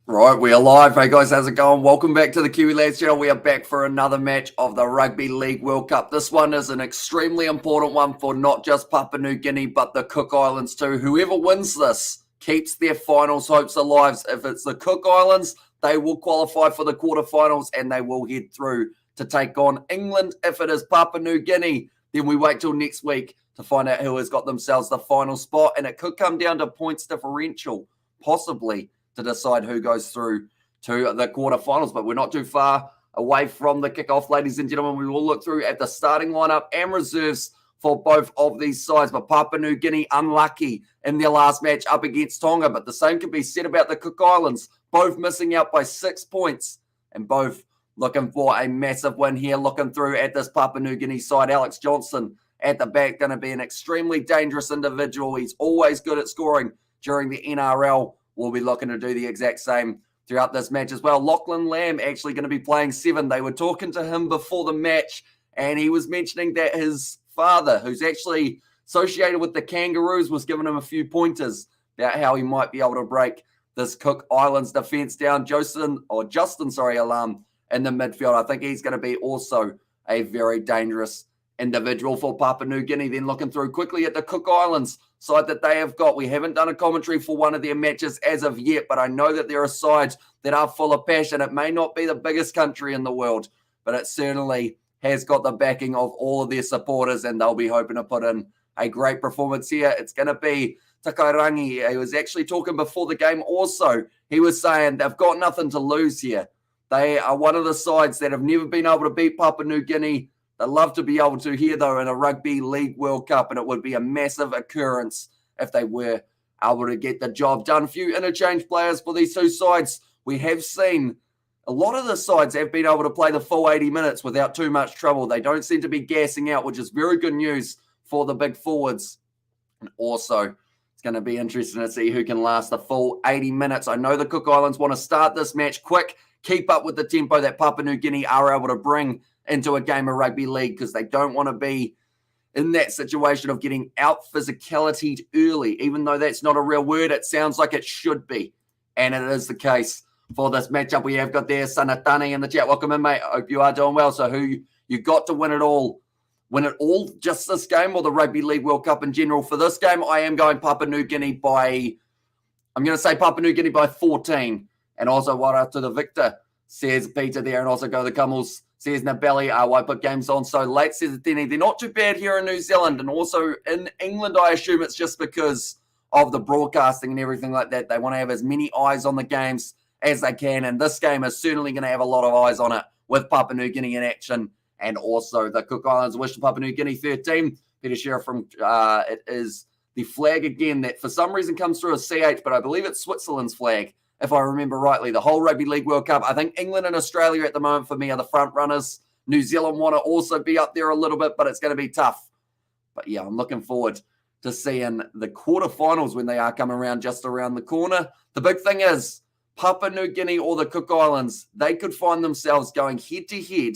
Right, we are live. Hey guys, how's it going? Welcome back to the Kiwi Lads channel. We are back for another match of the Rugby League World Cup. This one is an extremely important one for not just Papua New Guinea, but the Cook Islands too. Whoever wins this keeps their finals hopes alive. If it's the Cook Islands, they will qualify for the quarterfinals and they will head through to take on England. If it is Papua New Guinea, then we wait till next week to find out who has got themselves the final spot. And it could come down to points differential, possibly, to decide who goes through to the quarterfinals. But we're not too far away from the kickoff, ladies and gentlemen. We will look through at the starting lineup and reserves for both of these sides. But Papua New Guinea unlucky in their last match up against Tonga. But the same can be said about the Cook Islands, both missing out by 6 points and both looking for a massive win here. Looking through at this Papua New Guinea side, Alex Johnson at the back, going to be an extremely dangerous individual. He's always good at scoring during the NRL. We'll be looking to do the exact same throughout this match as well. Lachlan Lamb actually going to be playing 7. They were talking to him before the match, and he was mentioning that his father, who's actually associated with the Kangaroos, was giving him a few pointers about how he might be able to break this Cook Islands defense down. Justin Alam in the midfield. I think he's going to be also a very dangerous individual for Papua New Guinea. Then looking through quickly at the Cook Islands side that they have got. We haven't done a commentary for one of their matches as of yet, but I know that there are sides that are full of passion. It may not be the biggest country in the world, but it certainly has got the backing of all of their supporters, and they'll be hoping to put in a great performance here. It's going to be Takairangi. He was actually talking before the game also. He was saying they've got nothing to lose here. They are one of the sides that have never been able to beat Papua New Guinea. They'd love to be able to here, though, in a Rugby League World Cup, and it would be a massive occurrence if they were able to get the job done. A few interchange players for these two sides. We have seen a lot of the sides have been able to play the full 80 minutes without too much trouble. They don't seem to be gassing out, which is very good news for the big forwards. And also, it's going to be interesting to see who can last the full 80 minutes. I know the Cook Islands want to start this match quick, keep up with the tempo that Papua New Guinea are able to bring into a game of rugby league, because they don't want to be in that situation of getting out physicality early. Even though that's not a real word, it sounds like it should be. And it is the case for this matchup. We have got there Sanatani in the chat. Welcome in, mate. I hope you are doing well. So who you got to win it all? Win it all just this game, or the Rugby League World Cup in general? For this game, I am going Papua New Guinea by, I'm going to say Papua New Guinea by 14. And also, what after the victor, says Peter there. And also go the Cummels, says Nabelli. Why put games on so late, says Denny. They're not too bad here in New Zealand. And also in England, I assume it's just because of the broadcasting and everything like that. They want to have as many eyes on the games as they can. And this game is certainly going to have a lot of eyes on it with Papua New Guinea in action. And also the Cook Islands wish to Papua New Guinea 13. Peter Sheriff from it is the flag again that for some reason comes through as CH, but I believe it's Switzerland's flag, if I remember rightly. The whole Rugby League World Cup, I think England and Australia at the moment for me are the front runners. New Zealand want to also be up there a little bit, but it's going to be tough. But yeah, I'm looking forward to seeing the quarterfinals when they are coming around just around the corner. The big thing is Papua New Guinea or the Cook Islands, they could find themselves going head-to-head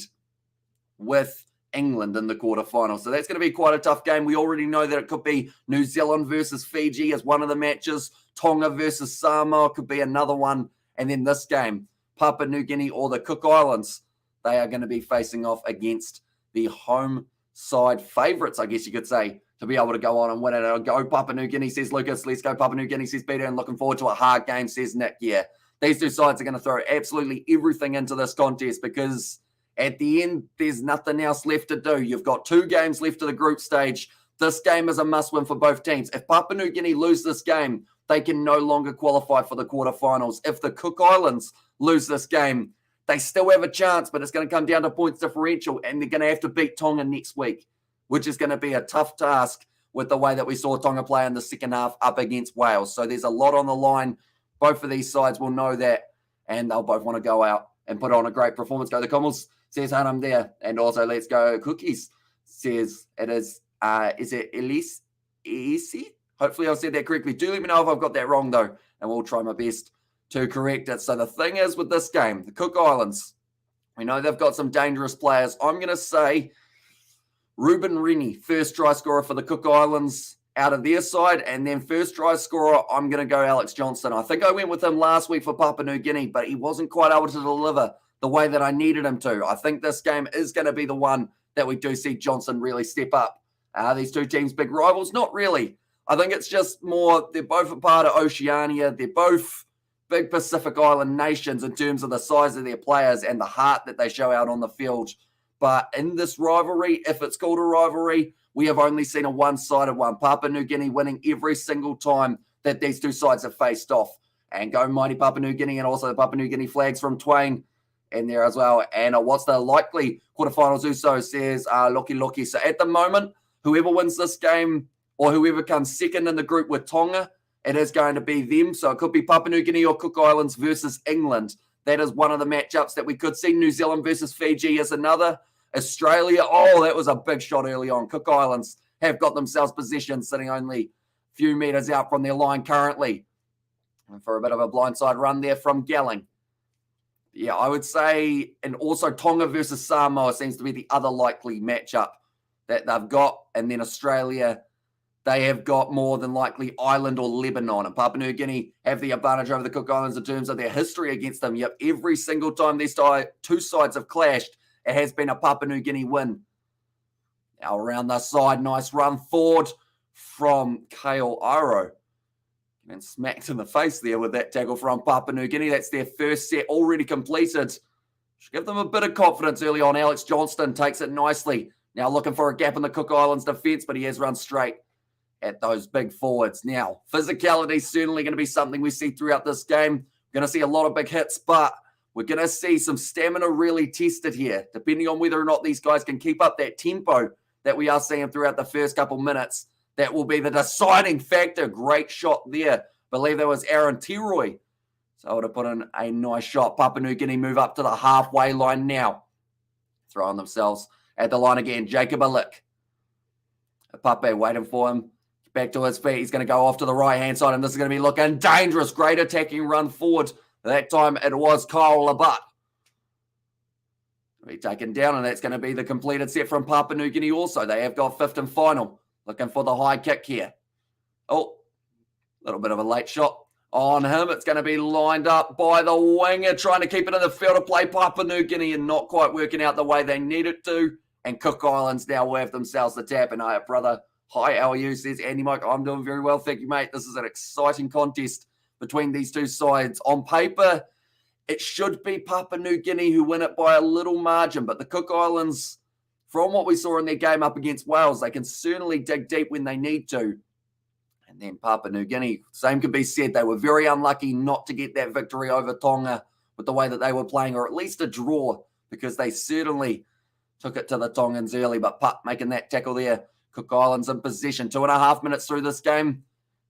with England in the quarterfinals. So that's going to be quite a tough game. We already know that it could be New Zealand versus Fiji as one of the matches. Tonga versus Samoa could be another one. And then this game, Papua New Guinea or the Cook Islands, they are going to be facing off against the home side favourites, I guess you could say, to be able to go on and win it. I'll go Papua New Guinea, says Lucas. Let's go Papua New Guinea, says Peter. And looking forward to a hard game, says Nick. Yeah, these two sides are going to throw absolutely everything into this contest, because at the end, there's nothing else left to do. You've got 2 games left of the group stage. This game is a must-win for both teams. If Papua New Guinea lose this game, they can no longer qualify for the quarterfinals. If the Cook Islands lose this game, they still have a chance, but it's going to come down to points differential, and they're going to have to beat Tonga next week, which is going to be a tough task with the way that we saw Tonga play in the second half up against Wales. So there's a lot on the line. Both of these sides will know that, and they'll both want to go out and put on a great performance. Go the Cummels, says Hanum there. And also, let's go Cookies, says it is it Elise? Easy? Hopefully I said that correctly. Do let me know if I've got that wrong, though, and we'll try my best to correct it. So the thing is with this game, the Cook Islands, we know they've got some dangerous players. I'm going to say Ruben Rennie, first try scorer for the Cook Islands, out of their side. And then first try scorer, I'm going to go Alex Johnston. I think I went with him last week for Papua New Guinea, but he wasn't quite able to deliver the way that I needed him to. I think this game is going to be the one that we do see Johnston really step up. These two teams, big rivals? Not really. I think it's just more, they're both a part of Oceania. They're both big Pacific Island nations in terms of the size of their players and the heart that they show out on the field. But in this rivalry, if it's called a rivalry, we have only seen a one-sided one. Papua New Guinea winning every single time that these two sides have faced off. And go mighty Papua New Guinea, and also the Papua New Guinea flags from Twain in there as well. And what's the likely quarterfinals? Uso says Loki. So at the moment, whoever wins this game or whoever comes second in the group with Tonga, it is going to be them. So it could be Papua New Guinea or Cook Islands versus England. That is one of the matchups that we could see. New Zealand versus Fiji is another. Australia, that was a big shot early on. Cook Islands have got themselves positioned, sitting only a few meters out from their line currently. And for a bit of a blindside run there from Gelling. Yeah, I would say, and also Tonga versus Samoa seems to be the other likely matchup that they've got. And then Australia, they have got more than likely Ireland or Lebanon. And Papua New Guinea have the advantage over the Cook Islands in terms of their history against them. Yep, every single time these two sides have clashed, it has been a Papua New Guinea win. Now around the side, nice run forward from Kale Iro. And smacked in the face there with that tackle from Papua New Guinea. That's their first set already completed. Should give them a bit of confidence early on. Alex Johnston takes it nicely. Now looking for a gap in the Cook Islands defence, but he has run straight at those big forwards. Now, physicality is certainly going to be something we see throughout this game. We're going to see a lot of big hits, but we're going to see some stamina really tested here, depending on whether or not these guys can keep up that tempo that we are seeing throughout the first couple minutes. That will be the deciding factor. Great shot there. Believe that was Aaron Teroy. So I would have put in a nice shot. Papua New Guinea move up to the halfway line now. Throwing themselves at the line again. Jacob Alick. Pape waiting for him. Back to his feet. He's going to go off to the right-hand side, and this is going to be looking dangerous. Great attacking run forward. That time it was Kyle Labutt. Be taken down, and that's going to be the completed set from Papua New Guinea also. They have got fifth and final. Looking for the high kick here. A little bit of a late shot on him. It's going to be lined up by the winger, trying to keep it in the field of play. Papua New Guinea and not quite working out the way they need it to. And Cook Islands now have themselves the tap. And brother, hi, how are you? Says Andy Mike. I'm doing very well. Thank you, mate. This is an exciting contest between these two sides. On paper, it should be Papua New Guinea who win it by a little margin. But the Cook Islands, from what we saw in their game up against Wales, they can certainly dig deep when they need to. And then Papua New Guinea, same could be said. They were very unlucky not to get that victory over Tonga with the way that they were playing, or at least a draw, because they certainly took it to the Tongans early. But Pup making that tackle there. Cook Islands in possession. 2.5 minutes through this game.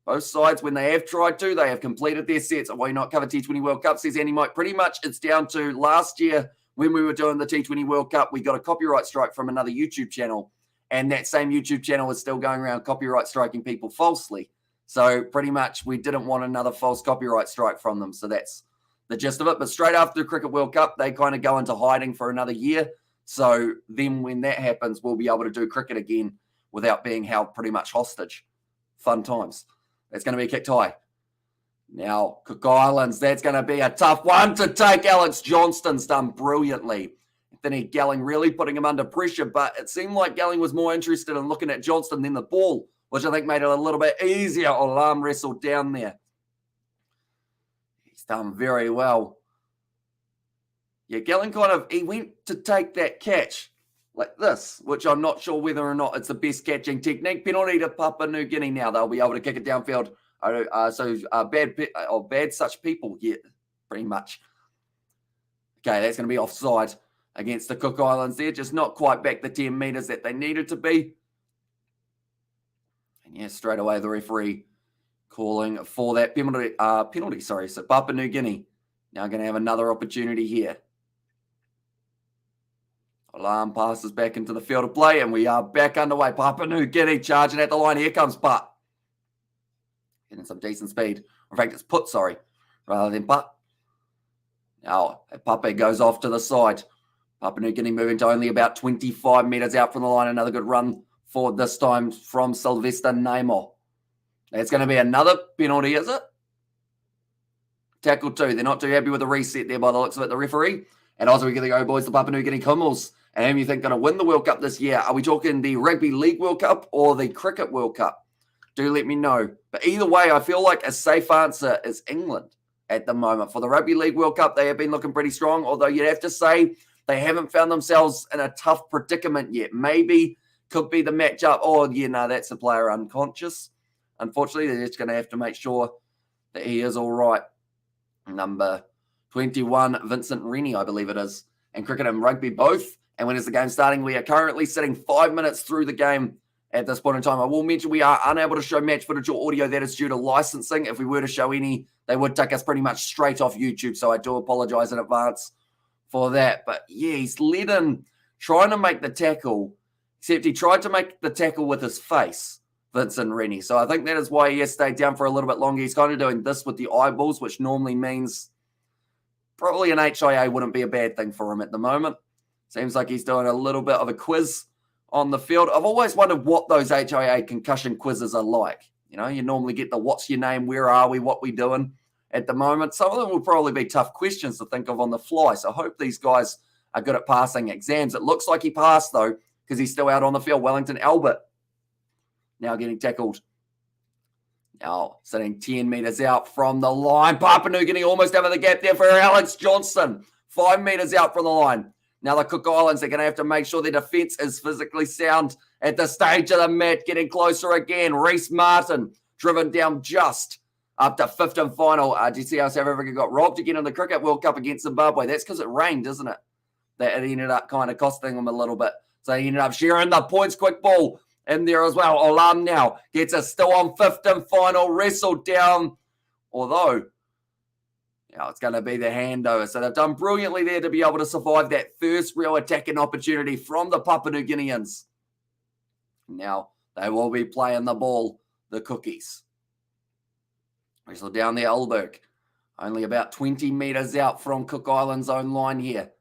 Both sides, when they have tried to, they have completed their sets. Why not cover T20 World Cup, says Andy Mike. Pretty much it's down to last year when we were doing the T20 World Cup, we got a copyright strike from another YouTube channel. And that same YouTube channel is still going around copyright striking people falsely. So pretty much we didn't want another false copyright strike from them. So that's the gist of it. But straight after the Cricket World Cup, they kind of go into hiding for another year. So then when that happens, we'll be able to do cricket again without being held pretty much hostage. Fun times. That's going to be kicked high. Now, Cook Islands, that's going to be a tough one to take. Alex Johnston's done brilliantly. Anthony Gelling really putting him under pressure, but it seemed like Gelling was more interested in looking at Johnston than the ball, which I think made it a little bit easier on arm wrestle down there. He's done very well. Yeah, Gelling he went to take that catch like this, which I'm not sure whether or not it's the best catching technique. Penalty to Papua New Guinea now. They'll be able to kick it downfield. Bad such people, yeah, pretty much. Okay, that's going to be offside against the Cook Islands there. Just not quite back the 10 metres that they needed to be. And yeah, straight away the referee calling for that penalty. So Papua New Guinea now going to have another opportunity here. Alarm passes back into the field of play, and we are back underway. Papua New Guinea charging at the line. Here comes Putt. Getting some decent speed. In fact, it's Put, rather than Putt. Now, Pape goes off to the side. Papua New Guinea moving to only about 25 metres out from the line. Another good run forward this time from Sylvester Namo. That's going to be another penalty, is it? Tackle 2. They're not too happy with the reset there by the looks of it, the referee. And also we're going to go, boys, the Papua New Guinea Kumals. And who you think going to win the World Cup this year? Are we talking the Rugby League World Cup or the Cricket World Cup? Do let me know. But either way, I feel like a safe answer is England at the moment. For the Rugby League World Cup, they have been looking pretty strong, although you'd have to say they haven't found themselves in a tough predicament yet. Maybe could be the matchup. Oh, yeah, no, that's a player unconscious. Unfortunately, they're just going to have to make sure that he is all right. Number 21, Vincent Rennie, I believe it is. And cricket and rugby both. And when is the game starting? We are currently sitting 5 minutes through the game at this point in time. I will mention we are unable to show match footage or audio. That is due to licensing. If we were to show any, they would take us pretty much straight off YouTube. So I do apologize in advance for that. But yeah, he's led in trying to make the tackle, except he tried to make the tackle with his face, Vincent Rennie. So I think that is why he has stayed down for a little bit longer. He's kind of doing this with the eyeballs, which normally means probably an HIA wouldn't be a bad thing for him at the moment. Seems like he's doing a little bit of a quiz on the field. I've always wondered what those HIA concussion quizzes are like. You know, you normally get the what's your name, where are we, what we doing at the moment. Some of them will probably be tough questions to think of on the fly. So I hope these guys are good at passing exams. It looks like he passed, though, because he's still out on the field. Wellington Albert now getting tackled. Now sitting 10 metres out from the line. Papua New Guinea almost over the gap there for Alex Johnson. 5 metres out from the line. Now the Cook Islands, they're going to have to make sure their defence is physically sound at the stage of the match. Getting closer again. Reece Martin driven down just up to fifth and final. Do you see how South Africa got robbed again in the Cricket World Cup against Zimbabwe? That's because it rained, isn't it? That it ended up kind of costing them a little bit. So he ended up sharing the points. Quick ball in there as well. Olam now gets us still on fifth and final. Wrestled down, although it's going to be the handover. So they've done brilliantly there to be able to survive that first real attacking opportunity from the Papua New Guineans. Now they will be playing the ball, the Cookies. Wrestle down there, Ulberg. Only about 20 metres out from Cook Island's own line here.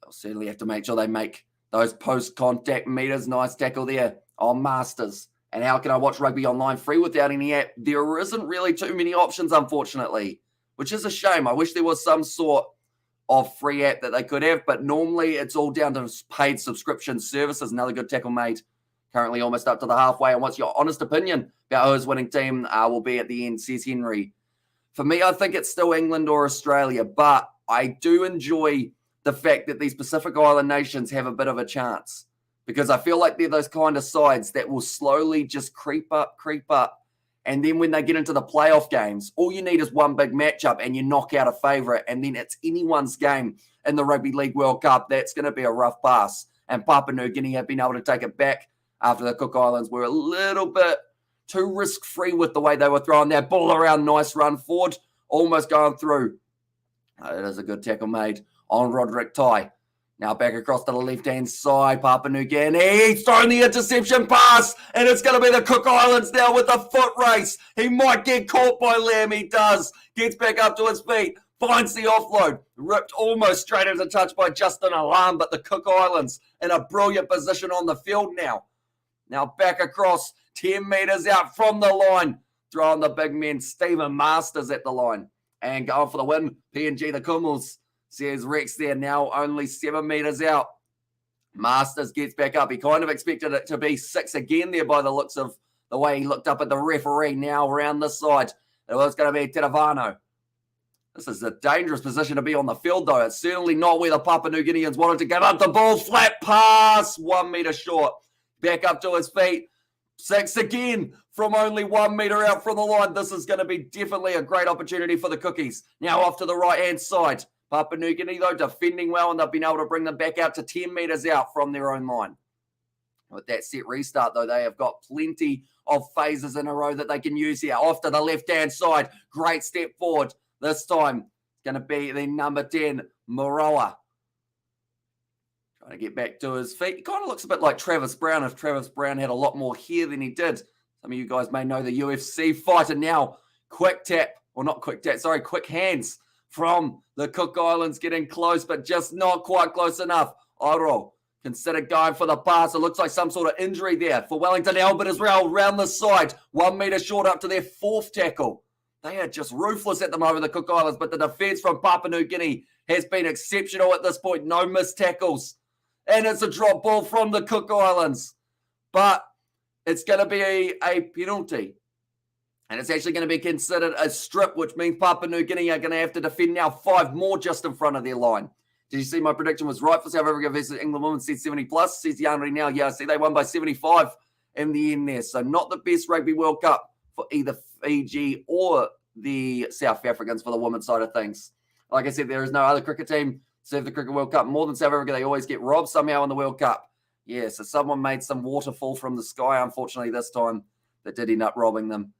They'll certainly have to make sure they make those post-contact meters. Nice tackle there on Masters. And how can I watch rugby online free without any app? There isn't really too many options, unfortunately, which is a shame. I wish there was some sort of free app that they could have, but normally it's all down to paid subscription services. Another good tackle made. Currently almost up to the halfway. And what's your honest opinion about who his winning team will be at the end, says Henry. For me, I think it's still England or Australia, but I do enjoy the fact that these Pacific Island nations have a bit of a chance, because I feel like they're those kind of sides that will slowly just creep up. And then when they get into the playoff games, all you need is one big matchup and you knock out a favourite, and then it's anyone's game in the Rugby League World Cup. That's going to be a rough pass. And Papua New Guinea have been able to take it back after the Cook Islands were a little bit too risk-free with the way they were throwing that ball around. Nice run forward, almost going through. It is a good tackle made on Roderick Tai. Now back across to the left-hand side, Papua New Guinea. He's thrown the interception pass, and it's going to be the Cook Islands now with the foot race. He might get caught by Lamb. He does. Gets back up to his feet. Finds the offload. Ripped almost straight into touch by Justin Alam, but the Cook Islands in a brilliant position on the field now. Now back across, 10 metres out from the line. Throwing the big men, Stephen Masters at the line. And going for the win, PNG, the Kumals. Says Rex there, now only 7 metres out. Masters gets back up. He kind of expected it to be 6 again there by the looks of the way he looked up at the referee. Now around this side, it was going to be Tedavano. This is a dangerous position to be on the field, though. It's certainly not where the Papua New Guineans wanted to get up. The ball, flat pass, 1 metre short. Back up to his feet. 6 again from only 1 metre out from the line. This is going to be definitely a great opportunity for the Cookies. Now off to the right-hand side. Papua New Guinea, though, defending well, and they've been able to bring them back out to 10 metres out from their own line. With that set restart, though, they have got plenty of phases in a row that they can use here. Off to the left-hand side. Great step forward. This time, it's going to be the number 10, Moroa. Trying to get back to his feet. He kind of looks a bit like Travis Brown, if Travis Brown had a lot more hair than he did. Some of you guys may know the UFC fighter now. Quick hands from the Cook Islands, getting close, but just not quite close enough. Oro considered going for the pass. It looks like some sort of injury there for Wellington. Albert Israel round the side, 1 metre short up to their fourth tackle. They are just ruthless at the moment, the Cook Islands, but the defence from Papua New Guinea has been exceptional at this point. No missed tackles. And it's a drop ball from the Cook Islands. But it's going to be a penalty. And it's actually going to be considered a strip, which means Papua New Guinea are going to have to defend now 5 more just in front of their line. Did you see my prediction was right for South Africa versus England women? Said 70 plus. Says Yanri now. Yeah, I see they won by 75 in the end there. So not the best Rugby World Cup for either Fiji or the South Africans for the women's side of things. Like I said, there is no other cricket team serve the Cricket World Cup more than South Africa. They always get robbed somehow in the World Cup. Yeah, so someone made some waterfall from the sky, unfortunately, this time that did end up robbing them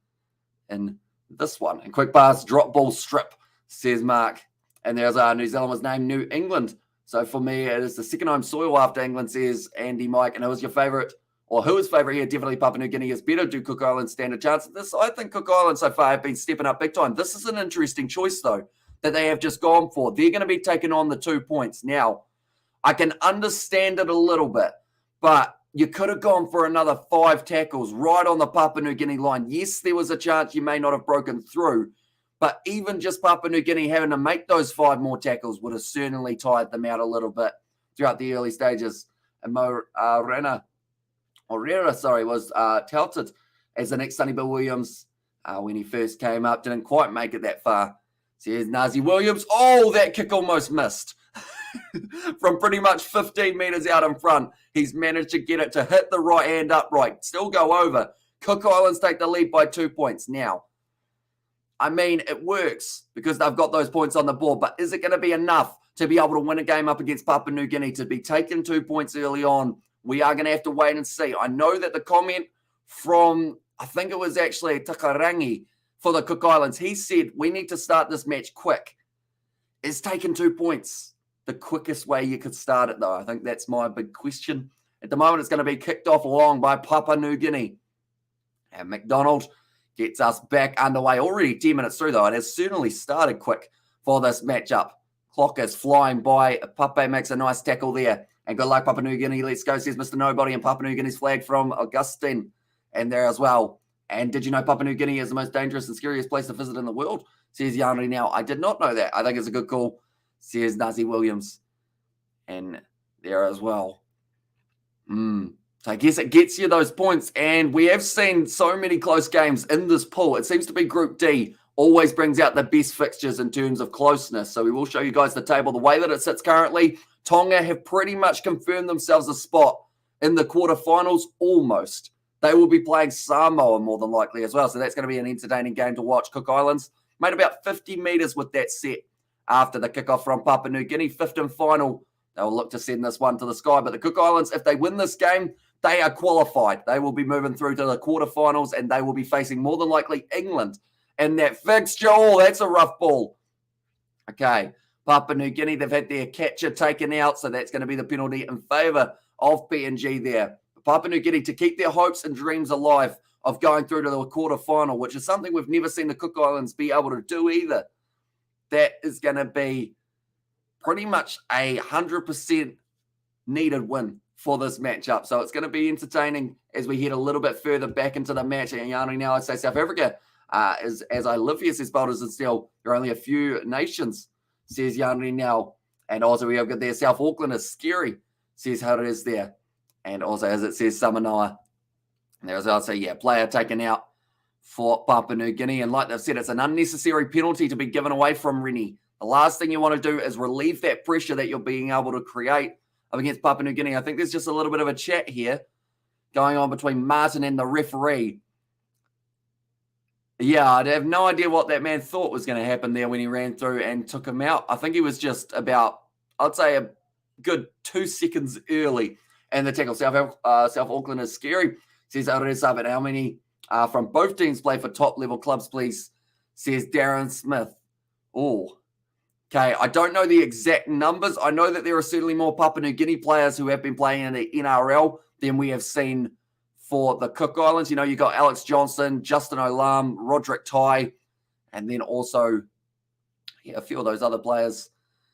in this one. And quick pass, drop ball strip, says Mark. And there's New Zealand was named New England. So for me, it is the second home soil after England, says Andy Mike. And who was your favourite? Or who is favourite here? Definitely Papua New Guinea is better. Do Cook Islands stand a chance? I think Cook Islands so far have been stepping up big time. This is an interesting choice, though, that they have just gone for. They're going to be taking on the 2 points. Now, I can understand it a little bit, but you could have gone for another 5 tackles right on the Papua New Guinea line. Yes, there was a chance you may not have broken through, but even just Papua New Guinea having to make those 5 more tackles would have certainly tired them out a little bit throughout the early stages. And Morera, was touted as the next Sonny Bill Williams when he first came up. Didn't quite make it that far. So here's Nazi Williams. Oh, that kick almost missed. From pretty much 15 metres out in front, he's managed to get it to hit the right hand upright. Still go over. Cook Islands take the lead by 2 points. Now, I mean, it works because they've got those points on the board, but is it going to be enough to be able to win a game up against Papua New Guinea to be taking 2 points early on? We are going to have to wait and see. I know that the comment from, I think it was actually Takarangi for the Cook Islands, he said, we need to start this match quick. Is taking 2 points the quickest way you could start it, though? I think that's my big question. At the moment, it's going to be kicked off long by Papua New Guinea. And McDonald gets us back underway. Already 10 minutes through, though. It has certainly started quick for this matchup. Clock is flying by. Pape makes a nice tackle there. And good luck, Papua New Guinea. Let's go, says Mr. Nobody. And Papua New Guinea's flag from Augustine. And there as well. And did you know Papua New Guinea is the most dangerous and scariest place to visit in the world? Says Yanri now. I did not know that. I think it's a good call, says Nazi Williams. And there as well. So I guess it gets you those points. And we have seen so many close games in this pool. It seems to be Group D always brings out the best fixtures in terms of closeness. So we will show you guys the table. The way that it sits currently, Tonga have pretty much confirmed themselves a spot in the quarterfinals almost. They will be playing Samoa more than likely as well. So that's going to be an entertaining game to watch. Cook Islands made about 50 metres with that set after the kickoff from Papua New Guinea. Fifth and final, they'll look to send this one to the sky. But the Cook Islands, if they win this game, they are qualified. They will be moving through to the quarterfinals and they will be facing more than likely England in that fixture. Oh, that's a rough ball. Okay, Papua New Guinea, they've had their catcher taken out, so that's going to be the penalty in favour of PNG there. Papua New Guinea to keep their hopes and dreams alive of going through to the quarterfinal, which is something we've never seen the Cook Islands be able to do either. That is going to be pretty much 100% needed win for this matchup. So it's going to be entertaining as we head a little bit further back into the match. And Yanni now, I say South Africa, as I live here, says Boulders and Steel. There are only a few nations, says Yanni now. And also we have got there, South Auckland is scary, says how it is there. And also, as it says, Samanoa. And there's also, yeah, player taken out for Papua New Guinea. And like they've said, it's an unnecessary penalty to be given away from Rennie. The last thing you want to do is relieve that pressure that you're being able to create up against Papua New Guinea. I think there's just a little bit of a chat here going on between Martin and the referee. Yeah, I have no idea what that man thought was going to happen there when he ran through and took him out. I think he was just about, I'd say, a good 2 seconds early. And the tackle, South Auckland is scary, says Aresa, but how many from both teams play for top-level clubs, please, says Darren Smith. Oh, okay. I don't know the exact numbers. I know that there are certainly more Papua New Guinea players who have been playing in the NRL than we have seen for the Cook Islands. You know, you got Alex Johnson, Justin Olam, Roderick Tai, and then also a few of those other players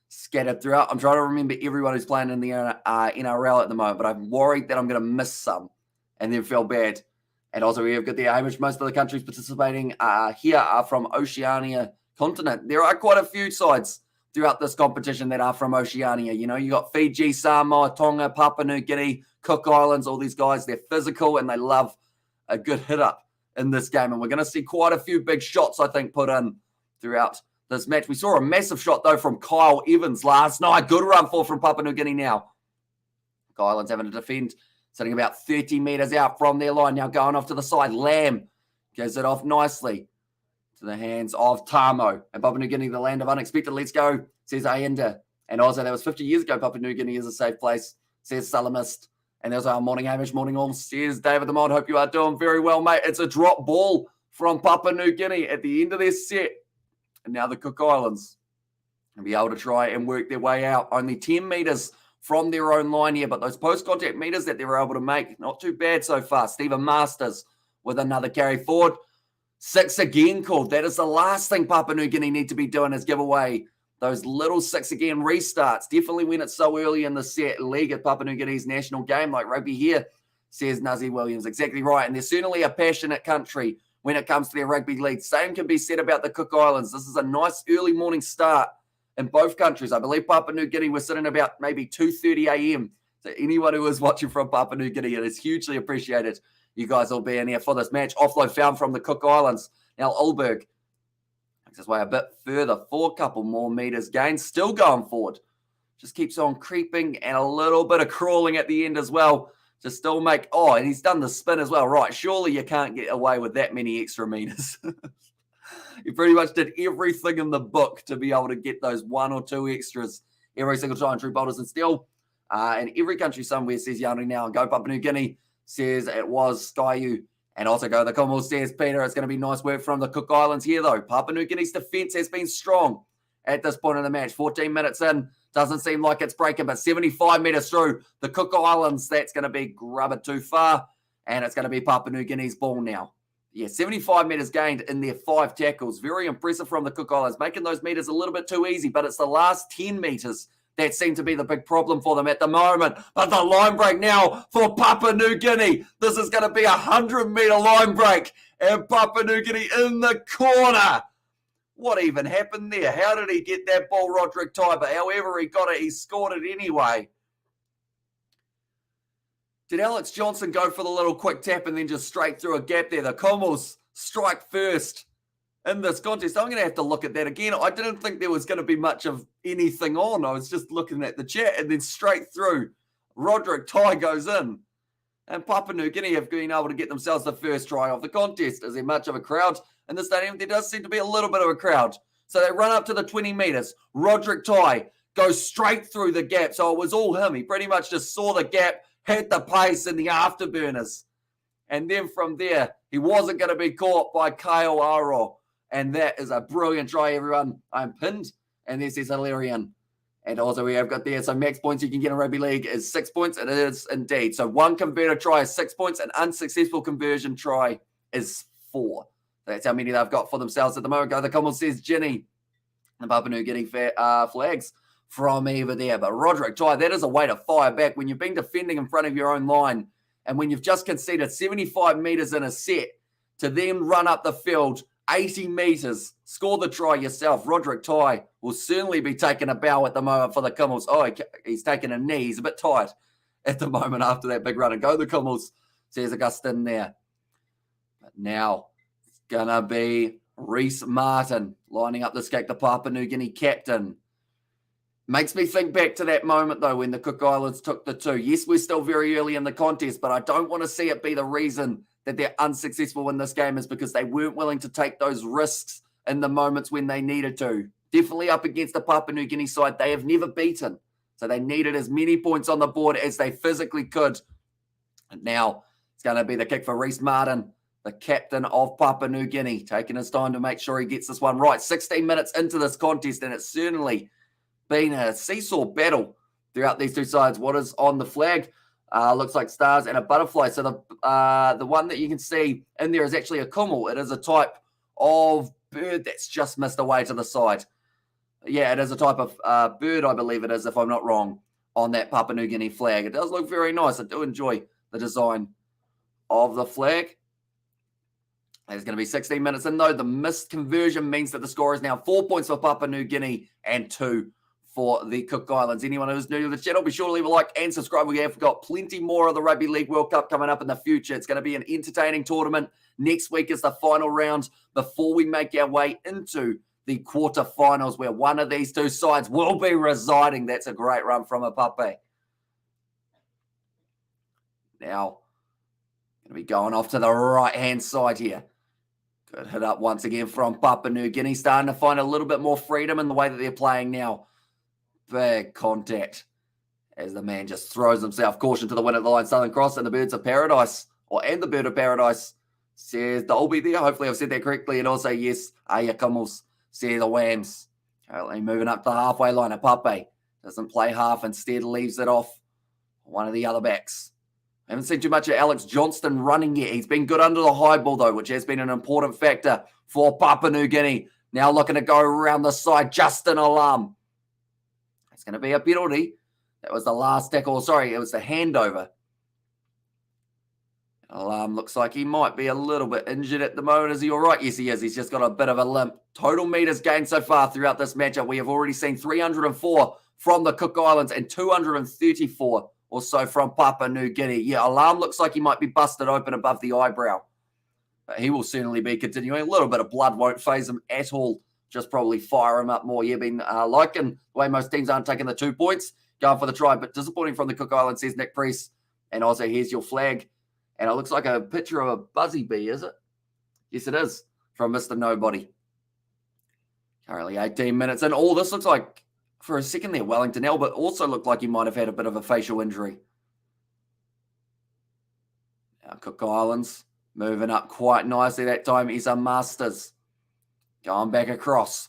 scattered throughout. I'm trying to remember everyone who's playing in the NRL at the moment, but I'm worried that I'm going to miss some and then feel bad. And also we have got the Hamish. Most of the countries participating here are from Oceania continent. There are quite a few sides throughout this competition that are from Oceania. You know, you got Fiji, Samoa, Tonga, Papua New Guinea, Cook Islands, all these guys. They're physical and they love a good hit up in this game. And we're going to see quite a few big shots, I think, put in throughout this match. We saw a massive shot, though, from Kyle Evans last night. Good run for from Papua New Guinea now. Cook Islands having to defend, sitting about 30 metres out from their line. Now going off to the side. Lamb gives it off nicely to the hands of Tamo. And Papua New Guinea, the land of unexpected. Let's go, says Ayenda. And also, that was 50 years ago. Papua New Guinea is a safe place, says Salamist. And there's our morning, Hamish. Morning all. Says David the Mod. Hope you are doing very well, mate. It's a drop ball from Papua New Guinea at the end of their set. And now the Cook Islands will be able to try and work their way out. Only 10 metres from their own line here, but those post-contact metres that they were able to make, not too bad so far. Stephen Masters with another carry forward. 6 again called. That is the last thing Papua New Guinea need to be doing, is give away those little 6 again restarts. Definitely when it's so early in the set league at Papua New Guinea's national game, like rugby here, says Nazi Williams. Exactly right. And they're certainly a passionate country when it comes to their rugby league. Same can be said about the Cook Islands. This is a nice early morning start in both countries. I believe Papua New Guinea was sitting about maybe 2:30 a.m. So anyone who is watching from Papua New Guinea, it is hugely appreciated you guys all being here for this match. Offload found from the Cook Islands. Now Ulberg makes his way a bit further for a couple more metres gained. Still going forward. Just keeps on creeping and a little bit of crawling at the end as well to still make... Oh, and he's done the spin as well. Right, surely you can't get away with that many extra metres. He pretty much did everything in the book to be able to get those 1 or 2 extras every single time. True Boulders and Steel. And every country somewhere says Yandi now. And go Papua New Guinea says it was Skyu. And also go the Commonwealth says Peter. It's going to be nice work from the Cook Islands here though. Papua New Guinea's defence has been strong at this point in the match. 14 minutes in. Doesn't seem like it's breaking, but 75 metres through the Cook Islands. That's going to be grub it too far. And it's going to be Papua New Guinea's ball now. Yeah, 75 metres gained in their 5 tackles. Very impressive from the Cook Islands, making those metres a little bit too easy, but it's the last 10 metres that seem to be the big problem for them at the moment. But the line break now for Papua New Guinea. This is going to be a 100-metre line break, and Papua New Guinea in the corner. What even happened there? How did he get that ball, Roderick Tiber? However he got it, he scored it anyway. Did Alex Johnson go for the little quick tap and then just straight through a gap there? The Comals strike first in this contest. I'm going to have to look at that again. I didn't think there was going to be much of anything on. I was just looking at the chat and then straight through. Roderick Ty goes in. And Papua New Guinea have been able to get themselves the first try of the contest. Is there much of a crowd in the stadium? There does seem to be a little bit of a crowd. So they run up to the 20 metres. Roderick Ty goes straight through the gap. So it was all him. He pretty much just saw the gap, had the pace and the afterburners. And then from there, he wasn't going to be caught by Kyle Aro. And that is a brilliant try, everyone. I'm pinned. And this is Hilarion. And also we have got there, so max points you can get in rugby league is 6 points. And it is indeed. So one converted try is 6 points. An unsuccessful conversion try is 4. That's how many they've got for themselves at the moment. Go the Commonwealth says Ginny. The Papua New Guinea flags from over there. But Roderick Ty, that is a way to fire back when you've been defending in front of your own line and when you've just conceded 75 metres in a set to then run up the field 80 metres, score the try yourself. Roderick Ty will certainly be taking a bow at the moment for the Commonwealth. Oh, he's taking a knee. He's a bit tight at the moment after that big run. And go the Commonwealth, says Augustine there. But now it's going to be Reece Martin lining up this kick, the Papua New Guinea captain. Makes me think back to that moment, though, when the Cook Islands took the 2. Yes, we're still very early in the contest, but I don't want to see it be the reason that they're unsuccessful in this game is because they weren't willing to take those risks in the moments when they needed to. Definitely up against the Papua New Guinea side they have never beaten. So they needed as many points on the board as they physically could. And now it's going to be the kick for Reece Martin, the captain of Papua New Guinea, taking his time to make sure he gets this one right. 16 minutes into this contest, and it's certainly been a seesaw battle throughout these two sides. What is on the flag? Looks like stars and a butterfly. So the one that you can see in there is actually a kummel. It is a type of bird that's just missed away to the side. Yeah, it is a type of bird, I believe it is, if I'm not wrong, on that Papua New Guinea flag. It does look very nice. I do enjoy the design of the flag. There's going to be 16 minutes in, though. The missed conversion means that the score is now 4 points for Papua New Guinea and 2 for the Cook Islands. Anyone who's new to the channel, be sure to leave a like and subscribe. We have got plenty more of the Rugby League World Cup coming up in the future. It's going to be an entertaining tournament. Next week is the final round before we make our way into the quarterfinals, where one of these two sides will be residing. That's a great run from a puppy. Now, going to be going off to the right-hand side here. Good hit up once again from Papua New Guinea, starting to find a little bit more freedom in the way that they're playing now. Big contact as the man just throws himself. Caution to the win at the line, Southern Cross, and the Birds of Paradise, and the Bird of Paradise says Dolby there. Hopefully I've said that correctly. And also, yes, Ayakumals say the Whams. Currently moving up to the halfway line. A Pape doesn't play half, instead leaves it off one of the other backs. I haven't seen too much of Alex Johnston running yet. He's been good under the high ball, though, which has been an important factor for Papua New Guinea. Now looking to go around the side, Justin Alam. It's going to be a penalty. That was the last tackle. Sorry, it was the handover. Alam looks like he might be a little bit injured at the moment. Is he all right? Yes, he is. He's just got a bit of a limp. Total meters gained so far throughout this matchup. We have already seen 304 from the Cook Islands and 234 or so from Papua New Guinea. Yeah, Alam looks like he might be busted open above the eyebrow. But he will certainly be continuing. A little bit of blood won't faze him at all. Just probably fire him up more. Yeah, been liking the way most teams aren't taking the 2 points. Going for the try, but disappointing from the Cook Islands, says Nick Priest. And also, here's your flag. And it looks like a picture of a buzzy bee, is it? Yes, it is, from Mr. Nobody. Currently 18 minutes in. Oh, this looks like, for a second there, Wellington Albert also looked like he might have had a bit of a facial injury. Now, Cook Islands moving up quite nicely that time. He's a Masters. Going back across.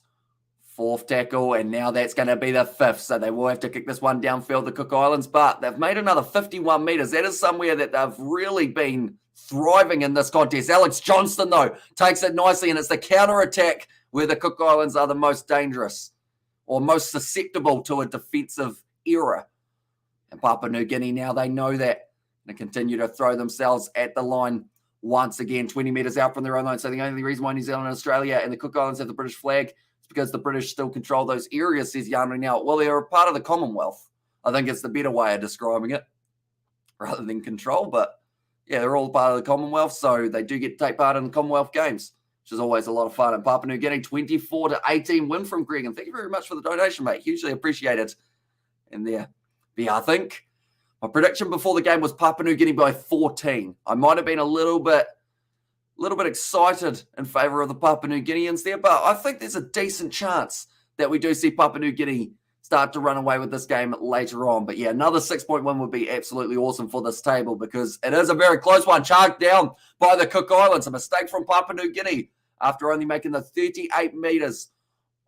4th tackle, and now that's going to be the 5th. So they will have to kick this one downfield, the Cook Islands, but they've made another 51 meters. That is somewhere that they've really been thriving in this contest. Alex Johnston, though, takes it nicely, and it's the counter-attack where the Cook Islands are the most dangerous or most susceptible to a defensive error. And Papua New Guinea, now they know that, and continue to throw themselves at the line once again, 20 meters out from their own line. So the only reason why New Zealand and Australia and the Cook Islands have the British flag, because the British still control those areas, says Yanri now. Well, they're a part of the Commonwealth. I think it's the better way of describing it rather than control. But, yeah, they're all part of the Commonwealth, so they do get to take part in the Commonwealth Games, which is always a lot of fun. And Papua New Guinea, 24-18 win from Greg. And thank you very much for the donation, mate. Hugely appreciated. And there. But yeah, I think my prediction before the game was Papua New Guinea by 14. I might have been a little bit excited in favour of the Papua New Guineans there, but I think there's a decent chance that we do see Papua New Guinea start to run away with this game later on. But yeah, another 6-point win would be absolutely awesome for this table, because it is a very close one, charged down by the Cook Islands. A mistake from Papua New Guinea after only making the 38 meters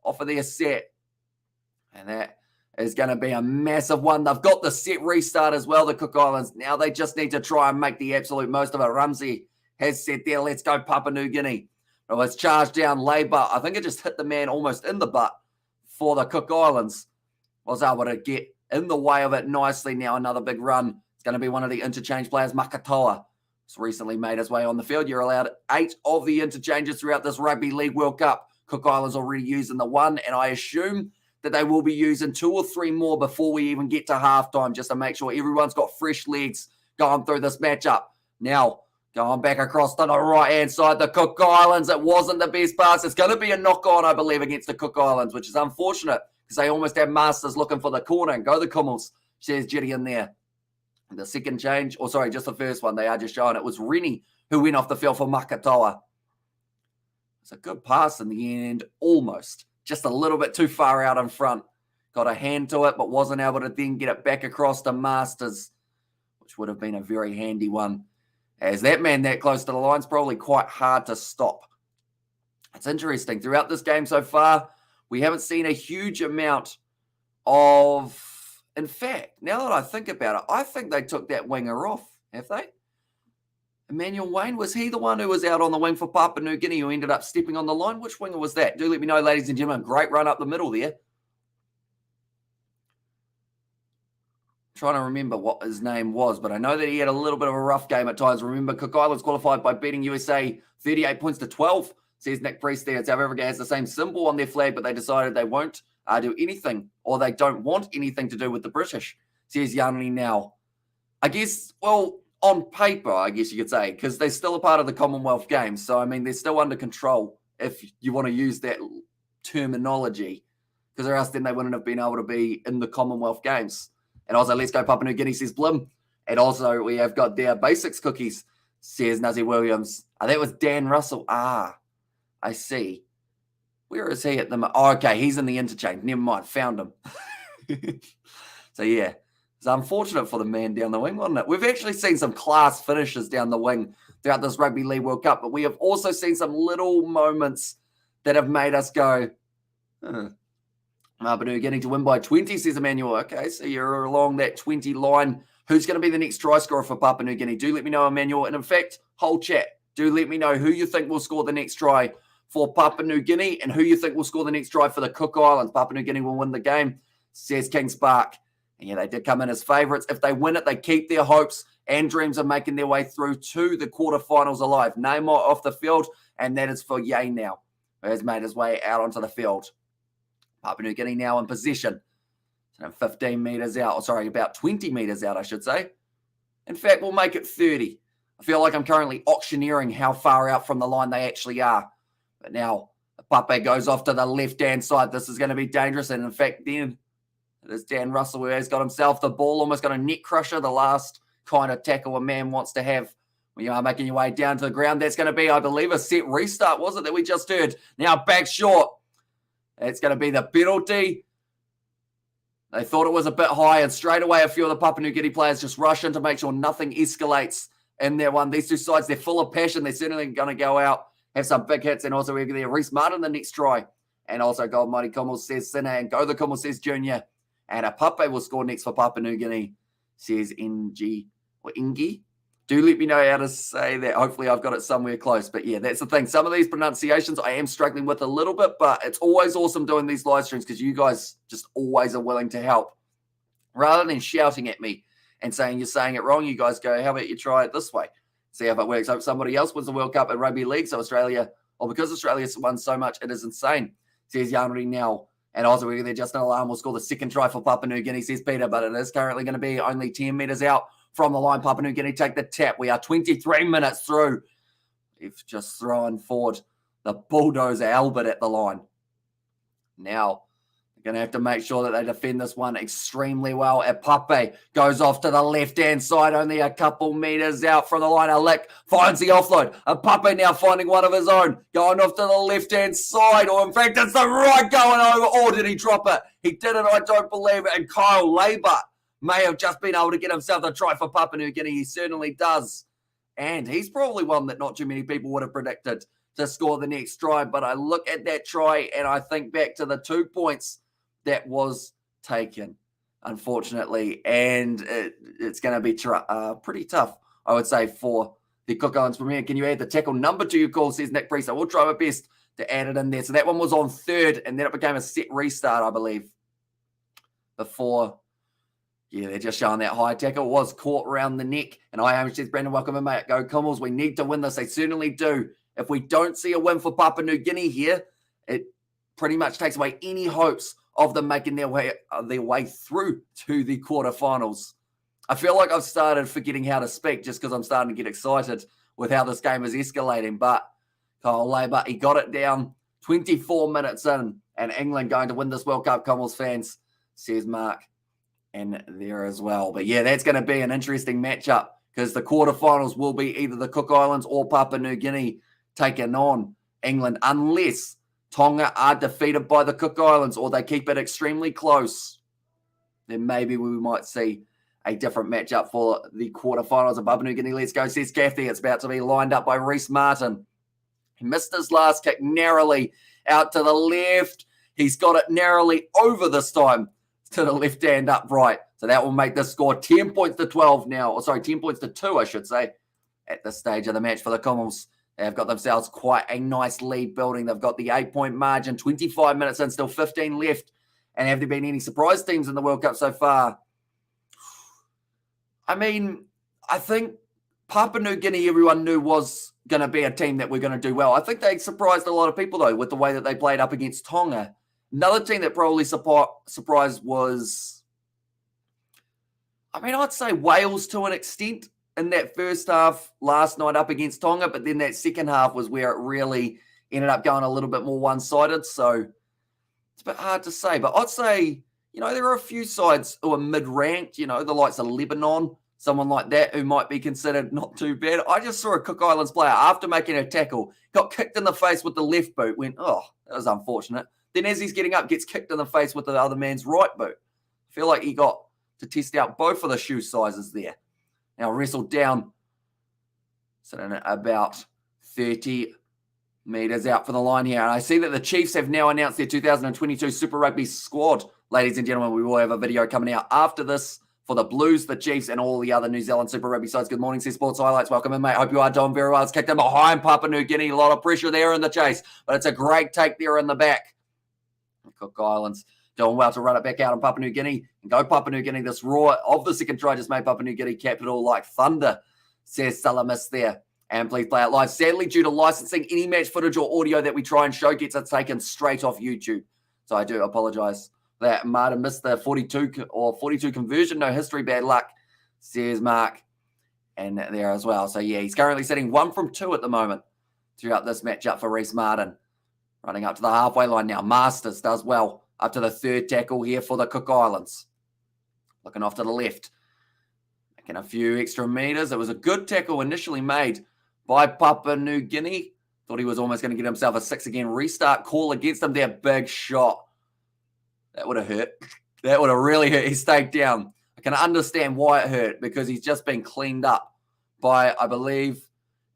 off of their set. And that is going to be a massive one. They've got the set restart as well, the Cook Islands. Now they just need to try and make the absolute most of it. Ramsey has said there, let's go Papua New Guinea. Well, it's charged down labour. I think it just hit the man almost in the butt for the Cook Islands. Was able to get in the way of it nicely. Now another big run. It's going to be one of the interchange players, Makatoa. It's recently made his way on the field. You're allowed 8 of the interchanges throughout this Rugby League World Cup. Cook Islands already using the 1, and I assume that they will be using 2 or 3 more before we even get to halftime, just to make sure everyone's got fresh legs going through this matchup. Now, going back across to the right-hand side, the Cook Islands. It wasn't the best pass. It's going to be a knock-on, I believe, against the Cook Islands, which is unfortunate because they almost have Masters looking for the corner. And go the Kummels, says Jetty in there. And the second change, or sorry, just the first one, they are just showing it was Rennie who went off the field for Makatoa. It's a good pass in the end, almost. Just a little bit too far out in front. Got a hand to it, but wasn't able to then get it back across to Masters, which would have been a very handy one. As that man that close to the line is probably quite hard to stop. It's interesting. Throughout this game so far, we haven't seen a huge amount of... In fact, now that I think about it, I think they took that winger off, have they? Emmanuel Wayne, was he the one who was out on the wing for Papua New Guinea who ended up stepping on the line? Which winger was that? Do let me know, ladies and gentlemen. Great run up the middle there. trying to remember what his name was, but I know that he had a little bit of a rough game at times. Remember, Cook Islands qualified by beating USA 38 points to 12, says Nick Priest there. South Africa has the same symbol on their flag, but they decided they won't do anything, or they don't want anything to do with the British, says Yanni now. I guess, well, on paper, I guess you could say, because they're still a part of the Commonwealth Games. So, I mean, they're still under control, if you want to use that terminology, because or else then they wouldn't have been able to be in the Commonwealth Games. And also, let's go Papua New Guinea, says Blim. And also, we have got their basics cookies, says Nazi Williams. That was Dan Russell. I see. Where is he at the moment? Oh, okay, he's in the interchange. Never mind, found him. So, yeah. It's unfortunate for the man down the wing, wasn't it? We've actually seen some class finishes down the wing throughout this Rugby League World Cup, but we have also seen some little moments that have made us go, Papua New Guinea to win by 20, says Emmanuel. Okay, so you're along that 20 line. Who's going to be the next try scorer for Papua New Guinea? Do let me know, Emmanuel. And in fact, whole chat, do let me know who you think will score the next try for Papua New Guinea and who you think will score the next try for the Cook Islands. Papua New Guinea will win the game, says King Spark. And yeah, they did come in as favourites. If they win it, they keep their hopes and dreams of making their way through to the quarterfinals alive. Neymar off the field, and that is for Ye now, who has made his way out onto the field. Papua New Guinea now in possession. So 15 metres out, about 20 metres out, I should say. In fact, we'll make it 30. I feel like I'm currently auctioneering how far out from the line they actually are. But now, Pape goes off to the left-hand side. This is going to be dangerous, and in fact, then it is Dan Russell who has got himself the ball, almost got a neck crusher, the last kind of tackle a man wants to have when you are making your way down to the ground. That's going to be, I believe, a set restart, was it, that we just heard? Now back short. It's going to be the penalty. They thought it was a bit high, and straight away a few of the Papua New Guinea players just rush in to make sure nothing escalates in their one. These two sides, they're full of passion. They're certainly going to go out, have some big hits, and also we're going to Reece Martin the next try. And also Gold Mighty Kummel says Sinner, and Go the Kummel says Junior. And a Pape will score next for Papua New Guinea, says NG or Ingi. Do let me know how to say that. Hopefully I've got it somewhere close. But yeah, that's the thing. Some of these pronunciations I am struggling with a little bit, but it's always awesome doing these live streams because you guys just always are willing to help. Rather than shouting at me and saying you're saying it wrong, you guys go, how about you try it this way? See if it works. Hope somebody else wins the World Cup at Rugby League. So Australia, or because Australia's won so much, it is insane, says Yanri now. And also, we're there. Justin Alarm will score the second try for Papua New Guinea, says Peter, but it is currently going to be only 10 metres out from the line. Papua New Guinea take the tap. We are 23 minutes through. We've just thrown forward the bulldozer Albert at the line. Now, they're going to have to make sure that they defend this one extremely well. Pape goes off to the left-hand side, only a couple metres out from the line. Alec finds the offload. Pape now finding one of his own, going off to the left-hand side, or in fact, it's the right going over. Or did he drop it? He didn't, I don't believe it. And Kyle Labour may have just been able to get himself a try for Papua New Guinea. He certainly does. And he's probably one that not too many people would have predicted to score the next try. But I look at that try and I think back to the 2 points that was taken, unfortunately, and it's going to be pretty tough, I would say, for the Cook Islands Premier. Can you add the tackle number to your call, says Nick Priest? I will try my best to add it in there. So that one was on third, and then it became a set restart, I believe, before. Yeah, they're just showing that high tackle. It was caught around the neck, and I am, says Brandon, welcome in, mate. Go Cummels. We need to win this. They certainly do. If we don't see a win for Papua New Guinea here, it pretty much takes away any hopes of them making their way through to the quarterfinals. I feel like I've started forgetting how to speak just because I'm starting to get excited with how this game is escalating. But Kyle Labour, he got it down 24 minutes in, and England going to win this World Cup, Cummels fans, says Mark, and there as well. But yeah, that's going to be an interesting matchup because the quarterfinals will be either the Cook Islands or Papua New Guinea taking on England, unless Tonga are defeated by the Cook Islands or they keep it extremely close. Then maybe we might see a different matchup for the quarterfinals of Papua New Guinea. Let's go, says Kathy. It's about to be lined up by Reece Martin. He missed his last kick narrowly out to the left. He's got it narrowly over this time to the left hand upright. So that will make this score 10 points to 12 now. Or sorry, 10 points to 2, I should say, at this stage of the match for the Commonwealth. They've got themselves quite a nice lead building. They've got the 8-point margin, 25 minutes in, still 15 left. And have there been any surprise teams in the World Cup so far? I mean, I think Papua New Guinea, everyone knew was going to be a team that we're going to do well. I think they surprised a lot of people, though, with the way that they played up against Tonga. Another team that probably surprised was, I'd say Wales to an extent in that first half last night up against Tonga, but then that second half was where it really ended up going a little bit more one-sided. So it's a bit hard to say, but I'd say, there are a few sides who are mid-ranked, the likes of Lebanon, someone like that who might be considered not too bad. I just saw a Cook Islands player after making a tackle, got kicked in the face with the left boot, went, oh, that was unfortunate. Then as he's getting up, gets kicked in the face with the other man's right boot. I feel like he got to test out both of the shoe sizes there. Now wrestled down, sitting at about 30 meters out for the line here. And I see that the Chiefs have now announced their 2022 Super Rugby squad. Ladies and gentlemen, we will have a video coming out after this for the Blues, the Chiefs, and all the other New Zealand Super Rugby sides. Good morning, C Sports Highlights. Welcome in, mate. Hope you are doing very well. It's kicked in behind Papua New Guinea. A lot of pressure there in the chase, but it's a great take there in the back. Cook Islands doing well to run it back out on Papua New Guinea and go Papua New Guinea. This roar of the second try just made Papua New Guinea capital like thunder, says Salamis there. And please play it live. Sadly, due to licensing, any match footage or audio that we try and show gets taken straight off YouTube. So I do apologize that Martin missed the 42 conversion. No history, bad luck, says Mark. And there as well. So yeah, he's currently sitting 1 from 2 at the moment throughout this matchup for Reece Martin. Running up to the halfway line now. Masters does well up to the third tackle here for the Cook Islands. Looking off to the left. Making a few extra meters. It was a good tackle initially made by Papua New Guinea. Thought he was almost going to get himself a 6 again. Restart call against him there. Big shot. That would have hurt. That would have really hurt. He stayed down. I can understand why it hurt because he's just been cleaned up by, I believe,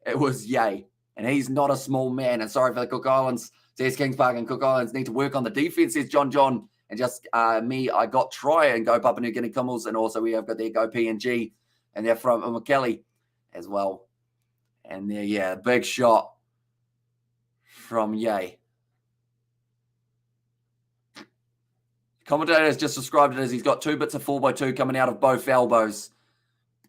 it was Ye. And he's not a small man. And sorry for the Cook Islands. Says Kings Park and Cook Islands need to work on the defense, says John. And just I got try and go Papua New Guinea Cummels. And also we have got there go PNG. And they're from McKelly as well. And there, yeah, big shot from Ye. Commentator has just described it as he's got 2 bits of 4x2 coming out of both elbows.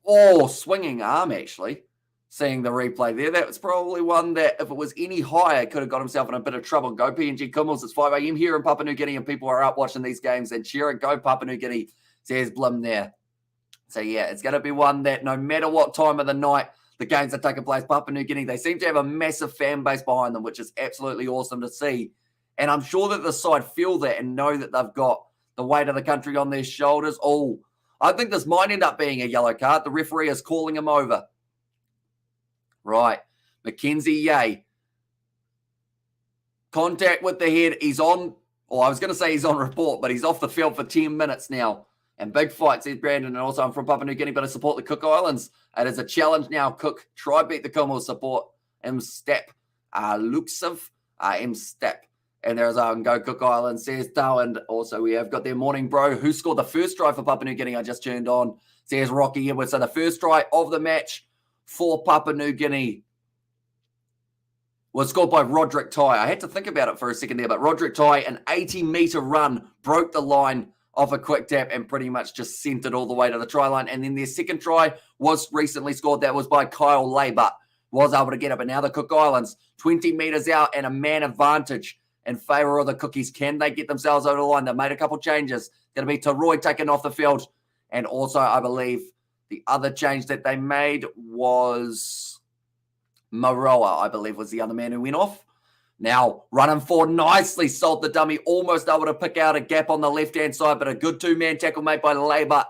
Oh, swinging arm, actually. Seeing the replay there. That was probably one that, if it was any higher, could have got himself in a bit of trouble. Go PNG Cummels. It's 5 a.m. here in Papua New Guinea, and people are out watching these games and cheering. Go Papua New Guinea, says Blim there. So, yeah, it's going to be one that no matter what time of the night the games are taking place, Papua New Guinea, they seem to have a massive fan base behind them, which is absolutely awesome to see. And I'm sure that the side feel that and know that they've got the weight of the country on their shoulders. Oh, I think this might end up being a yellow card. The referee is calling him over. Right. Mackenzie Ye. Contact with the head. He's on, or I was going to say he's on report, but he's off the field for 10 minutes now. And big fight, says Brandon. And also I'm from Papua New Guinea, but I support the Cook Islands. It is a challenge now. Cook, try beat the Commonwealth support. M-Step. Luxev. M-Step. And there's go Cook Islands, says Dow. And also we have got their morning bro who scored the first try for Papua New Guinea. I just turned on, says Rocky Edwards. So the first try of the match for Papua New Guinea was scored by Roderick Tai. I had to think about it for a second there, but Roderick Tai, an 80-meter run, broke the line off a quick tap and pretty much just sent it all the way to the try line. And then their second try was recently scored. That was by Kyle Laybut. Was able to get it, but now the Cook Islands, 20 meters out and a man advantage in favor of the Cookies. Can they get themselves over the line? They made a couple changes. Going to be Taroy taken off the field. And also, I believe, the other change that they made was Maroa, I believe, was the other man who went off. Now, running forward nicely, sold the dummy, almost able to pick out a gap on the left-hand side, but a good two-man tackle made by Labour.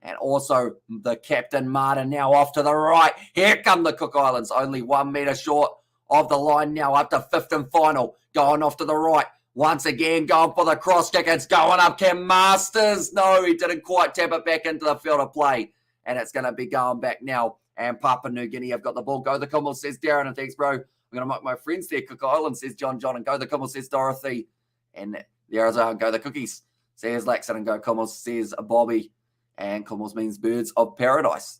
And also the captain, Martin, now off to the right. Here come the Cook Islands, only 1 meter short of the line now, up to fifth and final, going off to the right. Once again, going for the cross kick. It's going up. Cam Masters. No, he didn't quite tap it back into the field of play. And it's going to be going back now. And Papua New Guinea have got the ball. Go the Commonwealth, says Darren. And thanks, bro. I'm going to mock my friends there. Cook Island, says John. And go the Commonwealth, says Dorothy. And the Arizona, go the Cookies, says Laxon. And go Commonwealth, says Bobby. And Commonwealth means birds of paradise.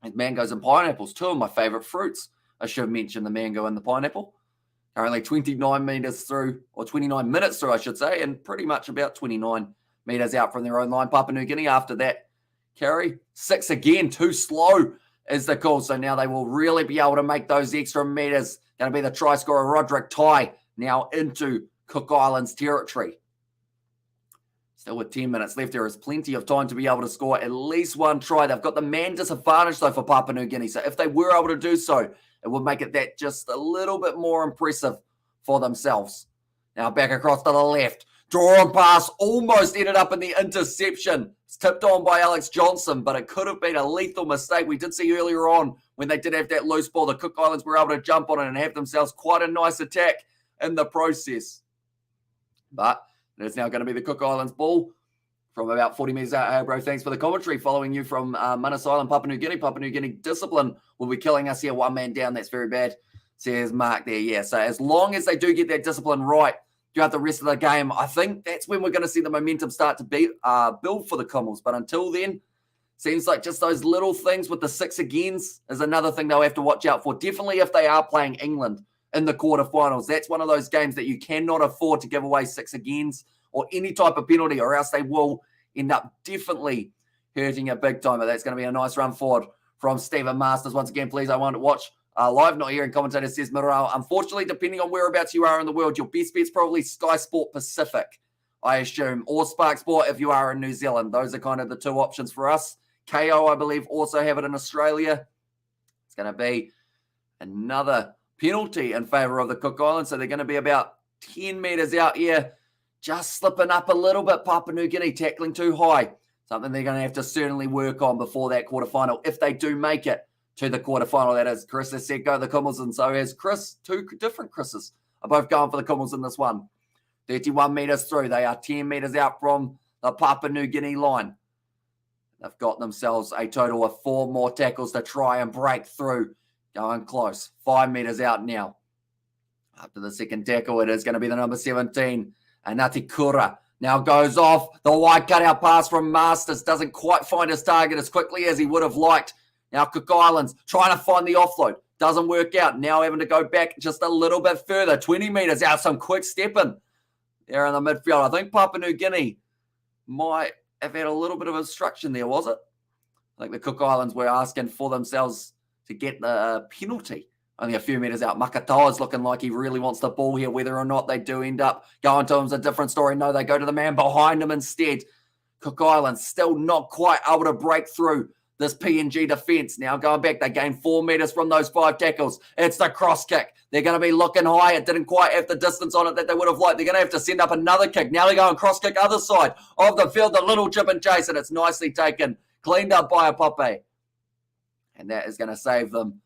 And mangoes and pineapples, 2 of my favorite fruits. I should have mentioned the mango and the pineapple. Currently 29 meters through, or 29 minutes through, I should say, and pretty much about 29 meters out from their own line. Papua New Guinea after that carry. 6 again, too slow is the call. So now they will really be able to make those extra meters. Going to be the try scorer, Roderick Tai, now into Cook Islands territory. Still with 10 minutes left, there is plenty of time to be able to score at least one try. They've got the man disadvantage, though, for Papua New Guinea. So if they were able to do so, it would make it that just a little bit more impressive for themselves. Now back across to the left. Draw and pass almost ended up in the interception. It's tipped on by Alex Johnson, but it could have been a lethal mistake. We did see earlier on when they did have that loose ball, the Cook Islands were able to jump on it and have themselves quite a nice attack in the process. But it's now going to be the Cook Islands ball from about 40 metres out. Hey, bro, thanks for the commentary. Following you from Manus Island, Papua New Guinea. Papua New Guinea discipline will be killing us here. One man down. That's very bad. Says Mark there. Yeah, so as long as they do get that discipline right throughout the rest of the game, I think that's when we're going to see the momentum start to build for the Commonwealth. But until then, seems like just those little things with the 6 agains is another thing they'll have to watch out for. Definitely if they are playing England in the quarterfinals. That's one of those games that you cannot afford to give away 6 agains or any type of penalty, or else they will end up definitely hurting a big time. But that's going to be a nice run forward from Stephen Masters. Once again, please, I want to watch live, not hearing commentator, says Morale. Unfortunately, depending on whereabouts you are in the world, your best bet's probably Sky Sport Pacific, I assume, or Spark Sport if you are in New Zealand. Those are kind of the two options for us. KO, I believe, also have it in Australia. It's going to be another penalty in favour of the Cook Islands. So they're going to be about 10 metres out here, just slipping up a little bit. Papua New Guinea tackling too high. Something they're going to have to certainly work on before that quarterfinal, if they do make it to the quarterfinal. That is, Chris has said go the Commonwealth, and so has Chris. Two different Chris's are both going for the Commonwealth in this one. 31 metres through. They are 10 metres out from the Papua New Guinea line. They've got themselves a total of 4 more tackles to try and break through. Going close. 5 metres out now. After the second tackle, it is going to be the number 17. Anati Kura now goes off. The wide cutout pass from Masters doesn't quite find his target as quickly as he would have liked. Now Cook Islands trying to find the offload. Doesn't work out. Now having to go back just a little bit further. 20 metres out. Some quick stepping there in the midfield. I think Papua New Guinea might have had a little bit of obstruction there, was it? I think the Cook Islands were asking for themselves to get the penalty. Only a few metres out. Makatoa is looking like he really wants the ball here. Whether or not they do end up going to him is a different story. No, they go to the man behind him instead. Cook Islands still not quite able to break through this PNG defence. Now going back, they gain 4 metres from those 5 tackles. It's the cross kick. They're going to be looking high. It didn't quite have the distance on it that they would have liked. They're going to have to send up another kick. Now they're going cross kick other side of the field. The little chip and chase, and it's nicely taken. Cleaned up by a Pope. And that is going to save them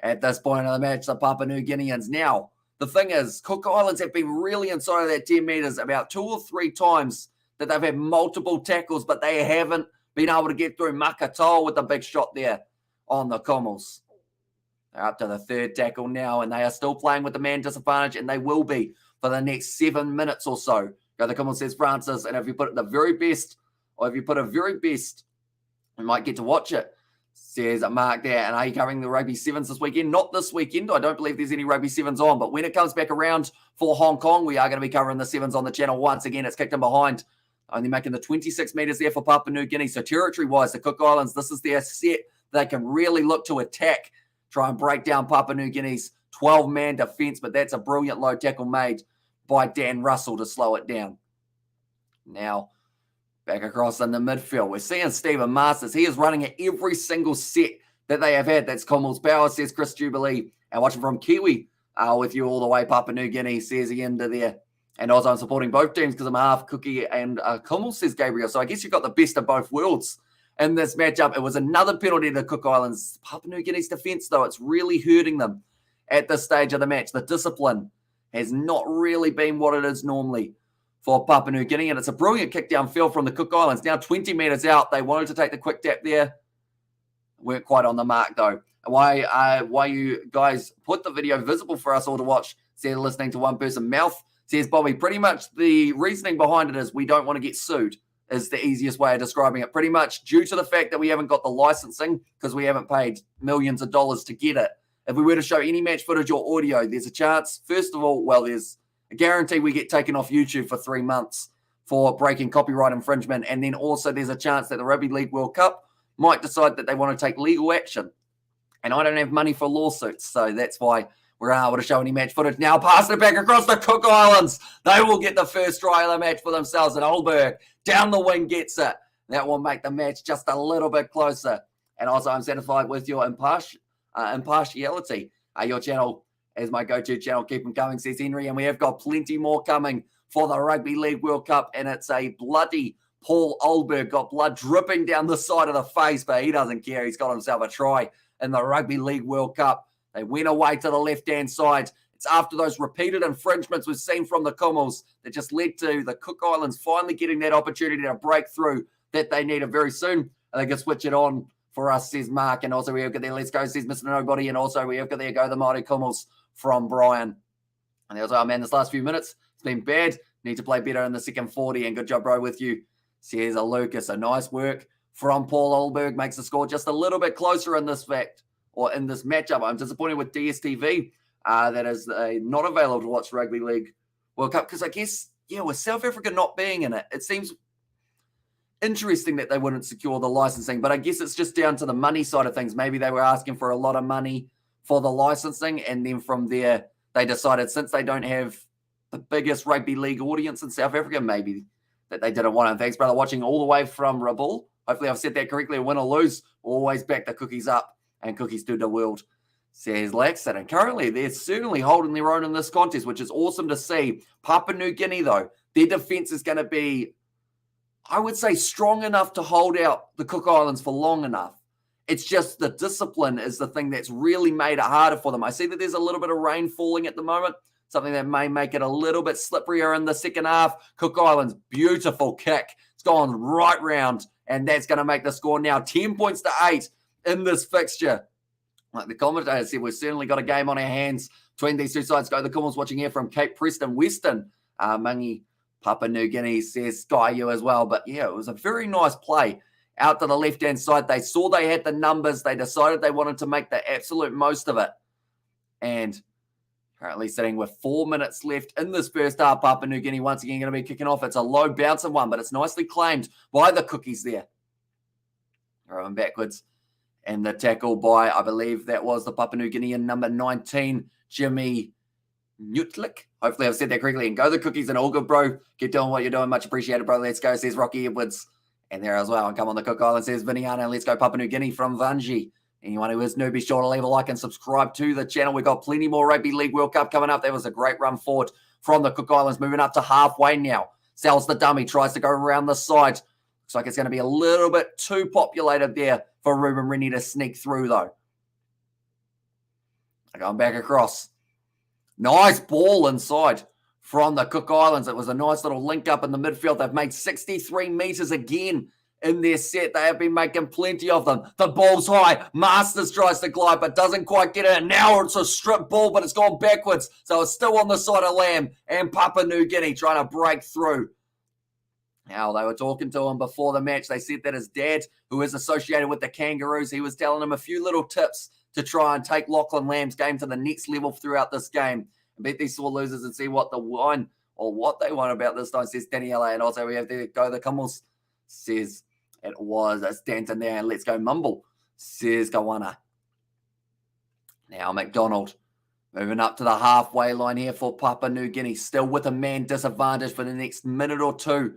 at this point of the match, the Papua New Guineans. Now, the thing is, Cook Islands have been really inside of that 10 metres about 2 or 3 times that they've had multiple tackles, but they haven't been able to get through. Makatoa with a big shot there on the Commonwealth. They're up to the 3rd tackle now, and they are still playing with the man disadvantage, and they will be for the next 7 minutes or so. Go the Commonwealth, says Francis, and if you put it the very best, or if you put a very best, you might get to watch it. Says Mark there. And are you covering the Rugby Sevens this weekend? Not this weekend. I don't believe there's any Rugby Sevens on. But when it comes back around for Hong Kong, we are going to be covering the Sevens on the channel once again. It's kicked in behind. Only making the 26 metres there for Papua New Guinea. So territory-wise, the Cook Islands, this is their set. They can really look to attack, try and break down Papua New Guinea's 12-man defence. But that's a brilliant low tackle made by Dan Russell to slow it down. Now, back across in the midfield, we're seeing Stephen Masters. He is running at every single set that they have had. That's Commonwealth's power, says Chris Jubilee. And watching from Kiwi with you all the way, Papua New Guinea, says the end of there. And also I'm supporting both teams because I'm half Kuki and Commonwealth, says Gabriel. So I guess you've got the best of both worlds in this matchup. It was another penalty to the Cook Islands. Papua New Guinea's defence, though, it's really hurting them at this stage of the match. The discipline has not really been what it is normally for Papua New Guinea, and it's a brilliant kick downfield from the Cook Islands. Now 20 metres out. They wanted to take the quick tap there. Weren't quite on the mark, though. Why you guys put the video visible for us all to watch, instead of listening to one person mouth, says Bobby. Pretty much the reasoning behind it is we don't want to get sued, is the easiest way of describing it. Pretty much due to the fact that we haven't got the licensing because we haven't paid millions of dollars to get it. If we were to show any match footage or audio, there's a chance, first of all, there's a guarantee we get taken off YouTube for 3 months for breaking copyright infringement. And then also there's a chance that the Rugby League World Cup might decide that they want to take legal action. And I don't have money for lawsuits, so that's why we're unable to show any match footage. Now pass it back across the Cook Islands. They will get the first try of the match for themselves, and Olberg down the wing gets it. That will make the match just a little bit closer. And also, I'm satisfied with your impartiality. Your channel is my go-to channel. Keep them coming, says Henry. And we have got plenty more coming for the Rugby League World Cup. And it's a bloody Paul Olberg. Got blood dripping down the side of the face, but he doesn't care. He's got himself a try in the Rugby League World Cup. They went away to the left-hand side. It's after those repeated infringements we've seen from the Kummels that just led to the Cook Islands finally getting that opportunity to break through that they needed very soon. And they can switch it on for us, says Mark. And also we have got there, let's go, says Mr. Nobody. And also we have got there, go the mighty Kummels from Brian. And there's, oh man, this last few minutes, it's been bad. Need to play better in the second 40. And good job, bro, with you, says Lucas. So nice work from Paul Olberg. Makes the score just a little bit closer in this in this matchup. I'm disappointed with DSTV that is not available to watch Rugby League World Cup, because I guess, yeah, with South Africa not being in it, it seems interesting that they wouldn't secure the licensing, but I guess it's just down to the money side of things. Maybe they were asking for a lot of money for the licensing, and then from there they decided, since they don't have the biggest rugby league audience in South Africa, maybe that they didn't want it. And thanks, brother, watching all the way from Rabul. Hopefully I've said that correctly. Win or lose, always back the Cookies up, and Cookies to the world, says Laxton. And currently they're certainly holding their own in this contest, which is awesome to see. Papua New Guinea, though, their defense is going to be, I would say, strong enough to hold out the Cook Islands for long enough. It's just the discipline is the thing that's really made it harder for them. I see that there's a little bit of rain falling at the moment, something that may make it a little bit slipperier in the second half. Cook Islands, beautiful kick. It's gone right round, and that's going to make the score now 10 points to 8 in this fixture. Like the commentator said, we've certainly got a game on our hands between these two sides. Go the Kummels watching here from Cape Preston, Western. Mangi, Papua New Guinea, says Sky you as well. But yeah, it was a very nice play out to the left-hand side. They saw they had the numbers. They decided they wanted to make the absolute most of it. And currently sitting with 4 minutes left in this first half. Papua New Guinea once again going to be kicking off. It's a low bouncing one, but it's nicely claimed by the Cookies there. Going backwards. And the tackle by, I believe that was the Papua New Guinean number 19, Jimmy Nutlik. Hopefully I've said that correctly. And go the Cookies, and all good, bro. Keep doing what you're doing. Much appreciated, bro. Let's go, says Rocky Edwards. And there as well. And come on the Cook Island, says Viniana. Let's go Papua New Guinea from Vanji. Anyone who is new, be sure to leave a like and subscribe to the channel. We've got plenty more Rugby League World Cup coming up. That was a great run forward from the Cook Islands. Moving up to halfway now. Sells the dummy. Tries to go around the side. Looks like it's going to be a little bit too populated there for Ruben Rennie to sneak through, though. Going back across. Nice ball inside from the Cook Islands. It was a nice little link up in the midfield. They've made 63 metres again in their set. They have been making plenty of them. The ball's high. Masters tries to glide, but doesn't quite get it. Now it's a strip ball, but it's gone backwards. So it's still on the side of Lamb and Papua New Guinea trying to break through. Now, they were talking to him before the match. They said that his dad, who is associated with the Kangaroos, he was telling him a few little tips to try and take Lachlan Lamb's game to the next level throughout this game. And beat these sore losers and see what they want about this time, says Daniela. And also we have to go the Kummels, says it was a Stanton there. And let's go Mumble, says Kawana. Now McDonald moving up to the halfway line here for Papua New Guinea. Still with a man disadvantage for the next minute or two.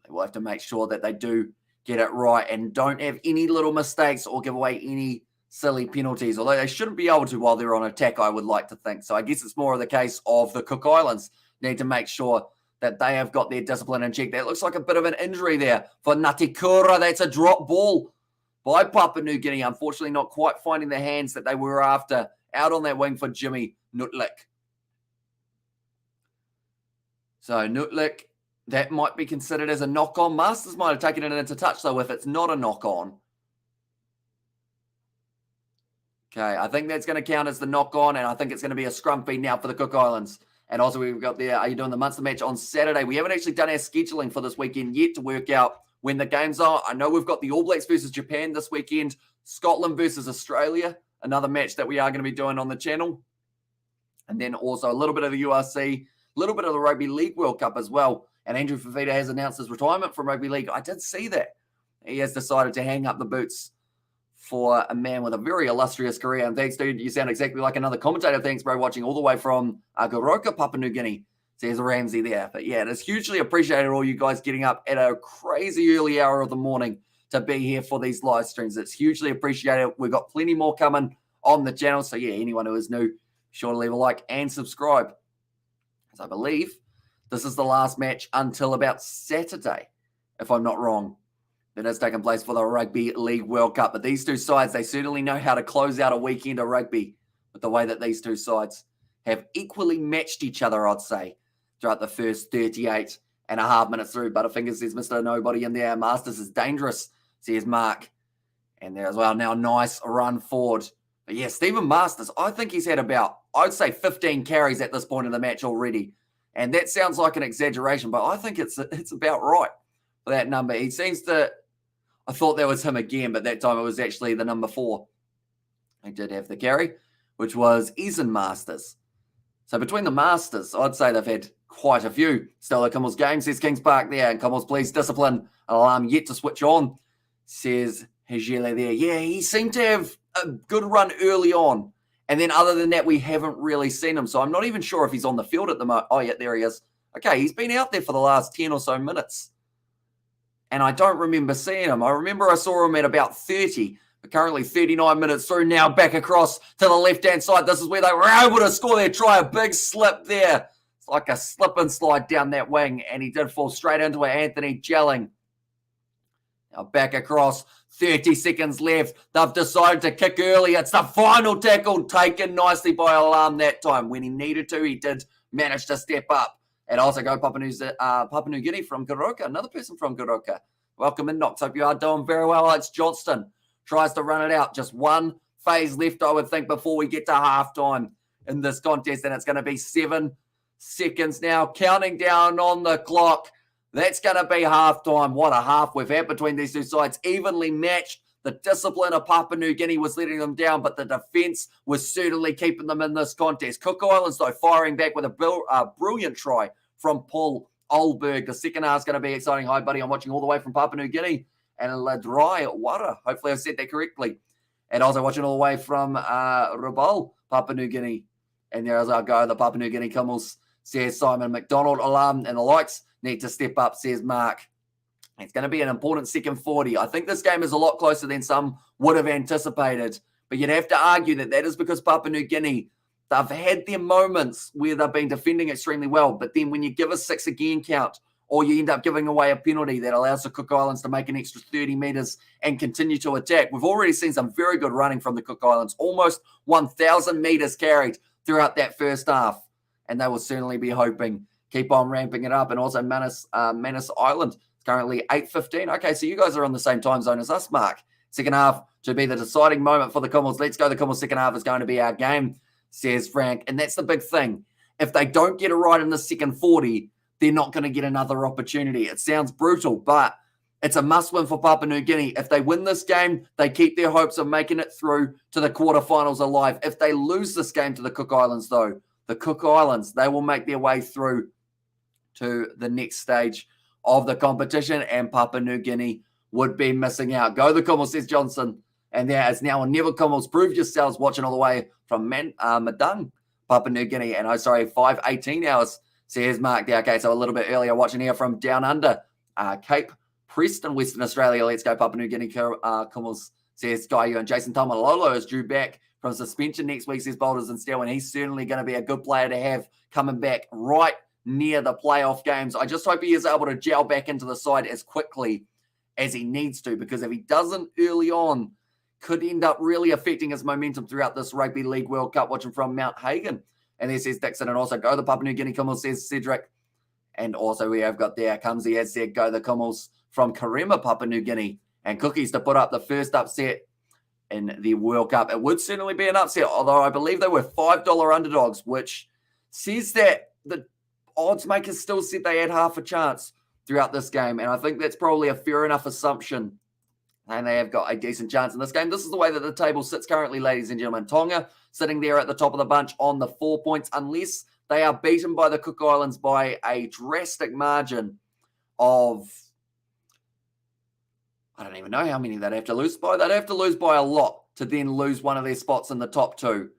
They will have to make sure that they do get it right and don't have any little mistakes or give away any silly penalties, although they shouldn't be able to while they're on attack, I would like to think. So I guess it's more of the case of the Cook Islands need to make sure that they have got their discipline in check. That looks like a bit of an injury there for Ngatikura. That's a drop ball by Papua New Guinea. Unfortunately, not quite finding the hands that they were after out on that wing for Jimmy Nutlik. So Nutlik, that might be considered as a knock-on. Masters might have taken it into touch, though, if it's not a knock-on. Okay, I think that's going to count as the knock-on, and I think it's going to be a scrum feed now for the Cook Islands. And also we've got there, are you doing the Munster match on Saturday? We haven't actually done our scheduling for this weekend yet to work out when the games are. I know we've got the All Blacks versus Japan this weekend, Scotland versus Australia, another match that we are going to be doing on the channel. And then also a little bit of the URC, a little bit of the Rugby League World Cup as well. And Andrew Fafita has announced his retirement from Rugby League. I did see that. he has decided to hang up the boots for a man with a very illustrious career. And thanks, dude. You sound exactly like another commentator. Thanks, bro. Watching all the way from Goroka, Papua New Guinea. Says Ramsey there. But yeah, it is hugely appreciated, all you guys getting up at a crazy early hour of the morning to be here for these live streams. It's hugely appreciated. We've got plenty more coming on the channel. So yeah, anyone who is new, be sure to leave a like and subscribe. As I believe this is the last match until about Saturday, if I'm not wrong, that has taken place for the Rugby League World Cup. But these two sides, they certainly know how to close out a weekend of rugby with the way that these two sides have equally matched each other, I'd say, throughout the first 38 and a half minutes through. Butterfingers says Mr. Nobody in there. Masters is dangerous, says Mark. And there as well. Now, nice run forward. But yeah, Stephen Masters, I think he's had about, I'd say 15 carries at this point in the match already. And that sounds like an exaggeration, but I think it's about right for that number. He seems to, I thought that was him again, but that time it was actually the number 4. He did have the carry, which was Eason Masters. So between the Masters, I'd say they've had quite a few. Stella Kimmel's game, says Kings Park there. And Kimmel's, please, discipline. Alarm yet to switch on, says Hejele there. Yeah, he seemed to have a good run early on. And then other than that, we haven't really seen him. So I'm not even sure if he's on the field at the moment. Oh, yeah, there he is. Okay, he's been out there for the last 10 or so minutes. And I don't remember seeing him. I remember I saw him at about 30. But currently 39 minutes through now, back across to the left-hand side. This is where they were able to score their try. A big slip there. It's like a slip and slide down that wing. And he did fall straight into it, Anthony Gelling. Now back across, 30 seconds left. They've decided to kick early. It's the final tackle taken nicely by Alarm that time. When he needed to, he did manage to step up. And also go Papua New Guinea from Goroka, another person from Goroka. Welcome in, Knox. Hope you are doing very well. It's Johnston. Tries to run it out. Just one phase left, I would think, before we get to halftime in this contest. And it's going to be 7 seconds now. Counting down on the clock. That's going to be halftime. What a half we've had between these two sides. Evenly matched. The discipline of Papua New Guinea was letting them down, but the defence was certainly keeping them in this contest. Cook Islands, though, firing back with a brilliant try from Paul Olberg. The second half is going to be exciting. Hi, buddy. I'm watching all the way from Papua New Guinea. And Ladrai Wara. Hopefully I've said that correctly. And also watching all the way from Rabaul, Papua New Guinea. And there as I go, the Papua New Guinea Kimmels, says Simon McDonald. Alarm and the likes need to step up, says Mark. It's going to be an important second 40. I think this game is a lot closer than some would have anticipated. But you'd have to argue that is because Papua New Guinea, they've had their moments where they've been defending extremely well. But then when you give a 6 again count, or you end up giving away a penalty that allows the Cook Islands to make an extra 30 metres and continue to attack. We've already seen some very good running from the Cook Islands, almost 1,000 metres carried throughout that first half. And they will certainly be hoping, keep on ramping it up. And also Manus Island is currently 8:15. Okay, so you guys are on the same time zone as us, Mark. Second half to be the deciding moment for the Kimmels. Let's go. The Kimmels second half is going to be our game, says Frank. And that's the big thing. If they don't get it right in the second 40, they're not going to get another opportunity. It sounds brutal, but it's a must-win for Papua New Guinea. If they win this game, they keep their hopes of making it through to the quarterfinals alive. If they lose this game to the Cook Islands, though, the Cook Islands, they will make their way through to the next stage of the competition, and Papua New Guinea would be missing out. Go the Kimmels, says Johnson. And there is now a Never Kimmels. Prove yourselves watching all the way from Madang, Papua New Guinea. And 5:18 hours. Says Mark there. Okay, so a little bit earlier watching here from down under Cape Preston, Western Australia. Let's go Papua New Guinea. Kimmels, says Guy and Jason Tomalolo is due back from suspension next week, says Boulders and Steel, and he's certainly going to be a good player to have coming back right near the playoff games. I just hope he is able to gel back into the side as quickly as he needs to, because if he doesn't early on, could end up really affecting his momentum throughout this Rugby League World Cup. Watching from Mount Hagen. And there says Dixon, and also go the Papua New Guinea Kimmels, says Cedric. And also we have got there, Kumsey has said, go the Kimmels from Karema, Papua New Guinea. And Cookies to put up the first upset in the World Cup. It would certainly be an upset, although I believe they were $5 underdogs, which says that the odds makers still said they had half a chance throughout this game. And I think that's probably a fair enough assumption. And they have got a decent chance in this game. This is the way that the table sits currently, ladies and gentlemen. Tonga sitting there at the top of the bunch on the 4 points, unless they are beaten by the Cook Islands by a drastic margin of, I don't even know how many they'd have to lose by. They'd have to lose by a lot to then lose one of their spots in the top two.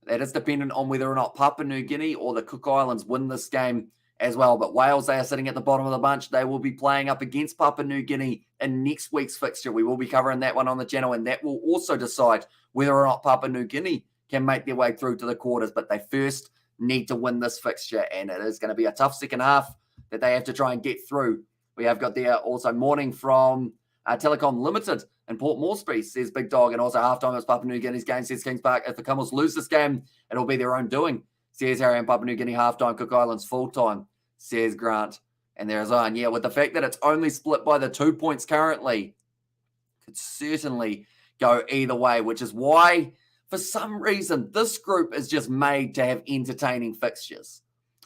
That is dependent on whether or not Papua New Guinea or the Cook Islands win this game as well. But Wales, they are sitting at the bottom of the bunch. They will be playing up against Papua New Guinea in next week's fixture. We will be covering that one on the channel, and that will also decide whether or not Papua New Guinea can make their way through to the quarters. But they first need to win this fixture, and it is going to be a tough second half that they have to try and get through. We have got there also morning from Telecom Limited in Port Moresby, says Big Dog, and also halftime is Papua New Guinea's game, says Kings Park. If the Camels lose this game, it'll be their own doing, says Harry, and Papua New Guinea halftime, Cook Islands full-time, says Grant. And there's on, yeah, with the fact that it's only split by the 2 points currently, could certainly go either way, which is why, for some reason, this group is just made to have entertaining fixtures.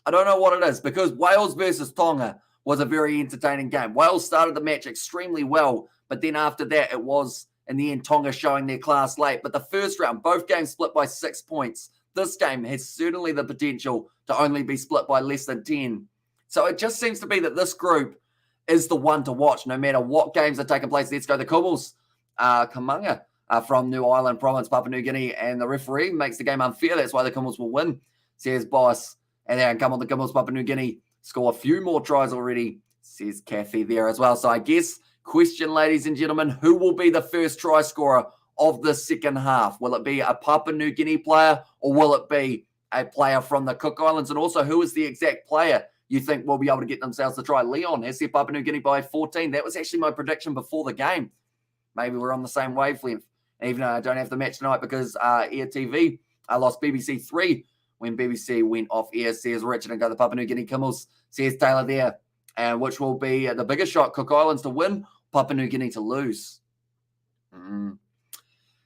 I don't know what it is, because Wales versus Tonga was a very entertaining game. Wales started the match extremely well, but then after that, it was, in the end, Tonga showing their class late. But the first round, both games split by 6 points. This game has certainly the potential to only be split by less than 10. So it just seems to be that this group is the one to watch, no matter what games are taking place. Let's go. The Kumals, Kamanga from New Ireland Province, Papua New Guinea, and the referee makes the game unfair. That's why the Kumals will win, says Boss. And then come on, the Kumals, Papua New Guinea, score a few more tries already, says Kathy there as well. So I guess, question, ladies and gentlemen, who will be the first try scorer of the second half? Will it be a Papua New Guinea player, or will it be a player from the Cook Islands? And also, who is the exact player you think will be able to get themselves to try? Leon has their Papua New Guinea by 14. That was actually my prediction before the game. Maybe we're on the same wavelength. Even though I don't have the match tonight because Air TV lost BBC 3 when BBC went off air, says Richard, and go the Papua New Guinea Kimmels, says Taylor there. And which will be the biggest shot, Cook Islands to win, Papua New Guinea to lose.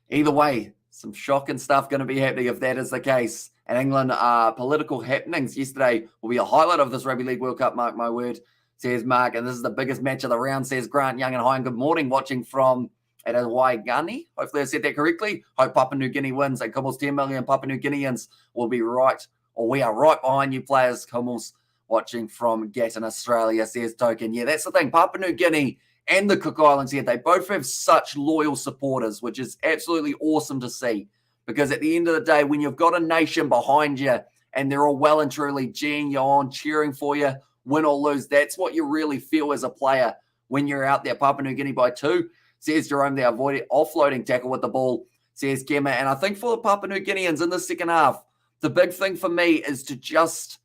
Either way, some shocking stuff going to be happening if that is the case. And England political happenings yesterday will be a highlight of this Rugby League World Cup, mark my word, says Mark. And this is the biggest match of the round, says Grant Young and High. And good morning, watching from at Waigani. Hopefully I said that correctly. Hope Papua New Guinea wins. And Kumals 10 million Papua New Guineans will be right, or we are right behind you players, Kumals, watching from Gatton, Australia, says Token. Yeah, that's the thing. Papua New Guinea and the Cook Islands here, they both have such loyal supporters, which is absolutely awesome to see. Because at the end of the day, when you've got a nation behind you and they're all well and truly geeing you on, cheering for you, win or lose, that's what you really feel as a player when you're out there. Papua New Guinea by 2, says Jerome. They avoided offloading tackle with the ball, says Kemmer. And I think for the Papua New Guineans in the second half, the big thing for me is to just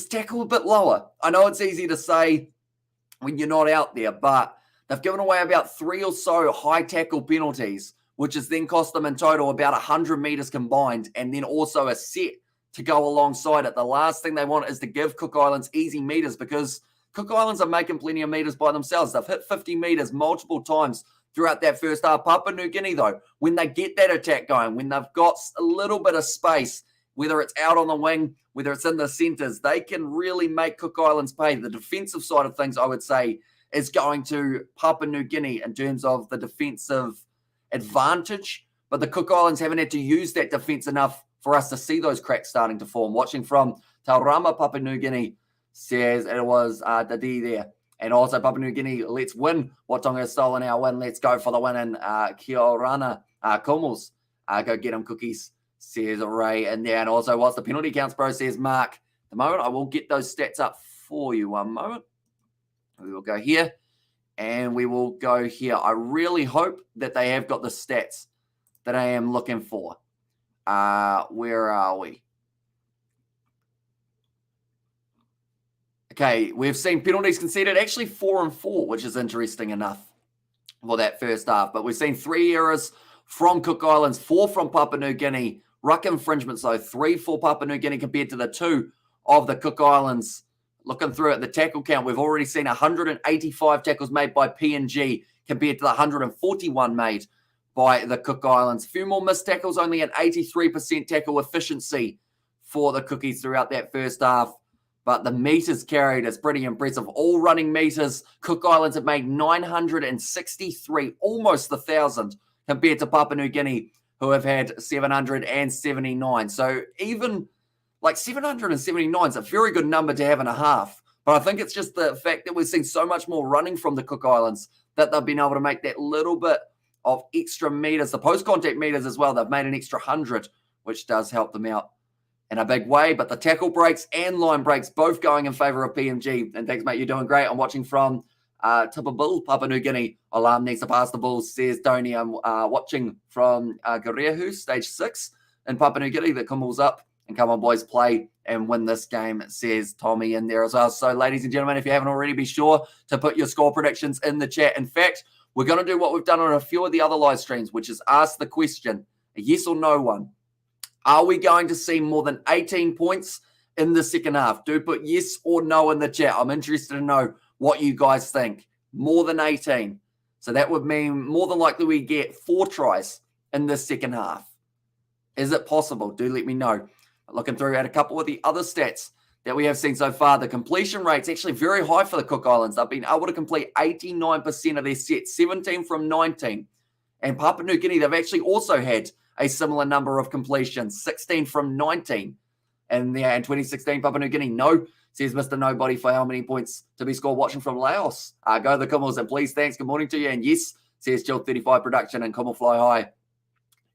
tackle a bit lower. I know it's easy to say when you're not out there, but they've given away about 3 or so high tackle penalties, which has then cost them in total about 100 meters combined, and then also a set to go alongside it. The last thing they want is to give Cook Islands easy meters, because Cook Islands are making plenty of meters by themselves. They've hit 50 meters multiple times throughout that first half. Papua New Guinea, though, when they get that attack going, when they've got a little bit of space, whether it's out on the wing, whether it's in the centres, they can really make Cook Islands pay. The defensive side of things, I would say, is going to Papua New Guinea in terms of the defensive advantage. But the Cook Islands haven't had to use that defence enough for us to see those cracks starting to form. Watching from Tauranga, Papua New Guinea, says it was Dadi there. And also Papua New Guinea, let's win. Watonga has stolen our win. Let's go for the win. And Kiorana Kumals, go get them cookies, says Ray. And there. And also, what's the penalty counts, bro, says Mark. At the moment, I will get those stats up for you. One moment. We will go here. And we will go here. I really hope that they have got the stats that I am looking for. Where are we? Okay, we've seen penalties conceded, actually 4 and 4, which is interesting enough for that first half. But we've seen 3 errors from Cook Islands, 4 from Papua New Guinea. Ruck infringements, though, 3 for Papua New Guinea compared to the 2 of the Cook Islands. Looking through at the tackle count, we've already seen 185 tackles made by PNG compared to the 141 made by the Cook Islands. A few more missed tackles, only an 83% tackle efficiency for the Cookies throughout that first half. But the meters carried is pretty impressive. All running meters, Cook Islands have made 963, almost 1,000, compared to Papua New Guinea, who have had 779. So even like 779 is a very good number to have in a half. But I think it's just the fact that we've seen so much more running from the Cook Islands that they've been able to make that little bit of extra meters, the post-contact meters as well. They've made an extra 100, which does help them out in a big way. But the tackle breaks and line breaks both going in favour of PNG. And thanks, mate. You're doing great. I'm watching from Tipabil, Papua New Guinea. Alarm needs to pass the ball, says Tony. I'm watching from Garehu, stage 6 in Papua New Guinea. The Kummel's up. And come on, boys, play and win this game, says Tommy in there as well. So, ladies and gentlemen, if you haven't already, be sure to put your score predictions in the chat. In fact, we're going to do what we've done on a few of the other live streams, which is ask the question, a yes or no one. Are we going to see more than 18 points in the second half? Do put yes or no in the chat. I'm interested to know what you guys think. More than 18. So that would mean more than likely we get 4 tries in the second half. Is it possible? Do let me know. Looking through at a couple of the other stats that we have seen so far, the completion rate's actually very high for the Cook Islands. They've been able to complete 89% of their sets, 17 from 19. And Papua New Guinea, they've actually also had a similar number of completions, 16 from 19. And yeah, in 2016, Papua New Guinea, no, says Mr. Nobody, for how many points to be scored watching from Laos. Go the Kummels, and please, thanks, good morning to you. And yes, says Jill 35 production and Kummel fly high.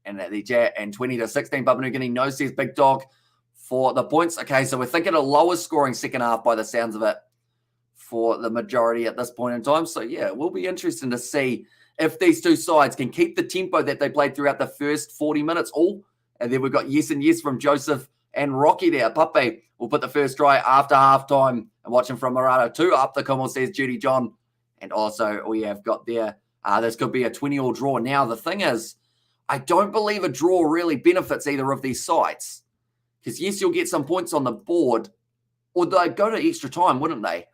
And at the chat, and 20 to 16, Papua New Guinea, no, says Big Dog. For the points, okay, so we're thinking a lower scoring second half by the sounds of it for the majority at this point in time. So, yeah, it will be interesting to see if these two sides can keep the tempo that they played throughout the first 40 minutes all. And then we've got yes and yes from Joseph and Rocky there. Pape will put the first try after halftime. And watching from Murata 2 up the Kummel, says Judy John. And also we have got there, this could be a 20-all draw. Now, the thing is, I don't believe a draw really benefits either of these sides. Because, yes, you'll get some points on the board, or they'd go to extra time, wouldn't they?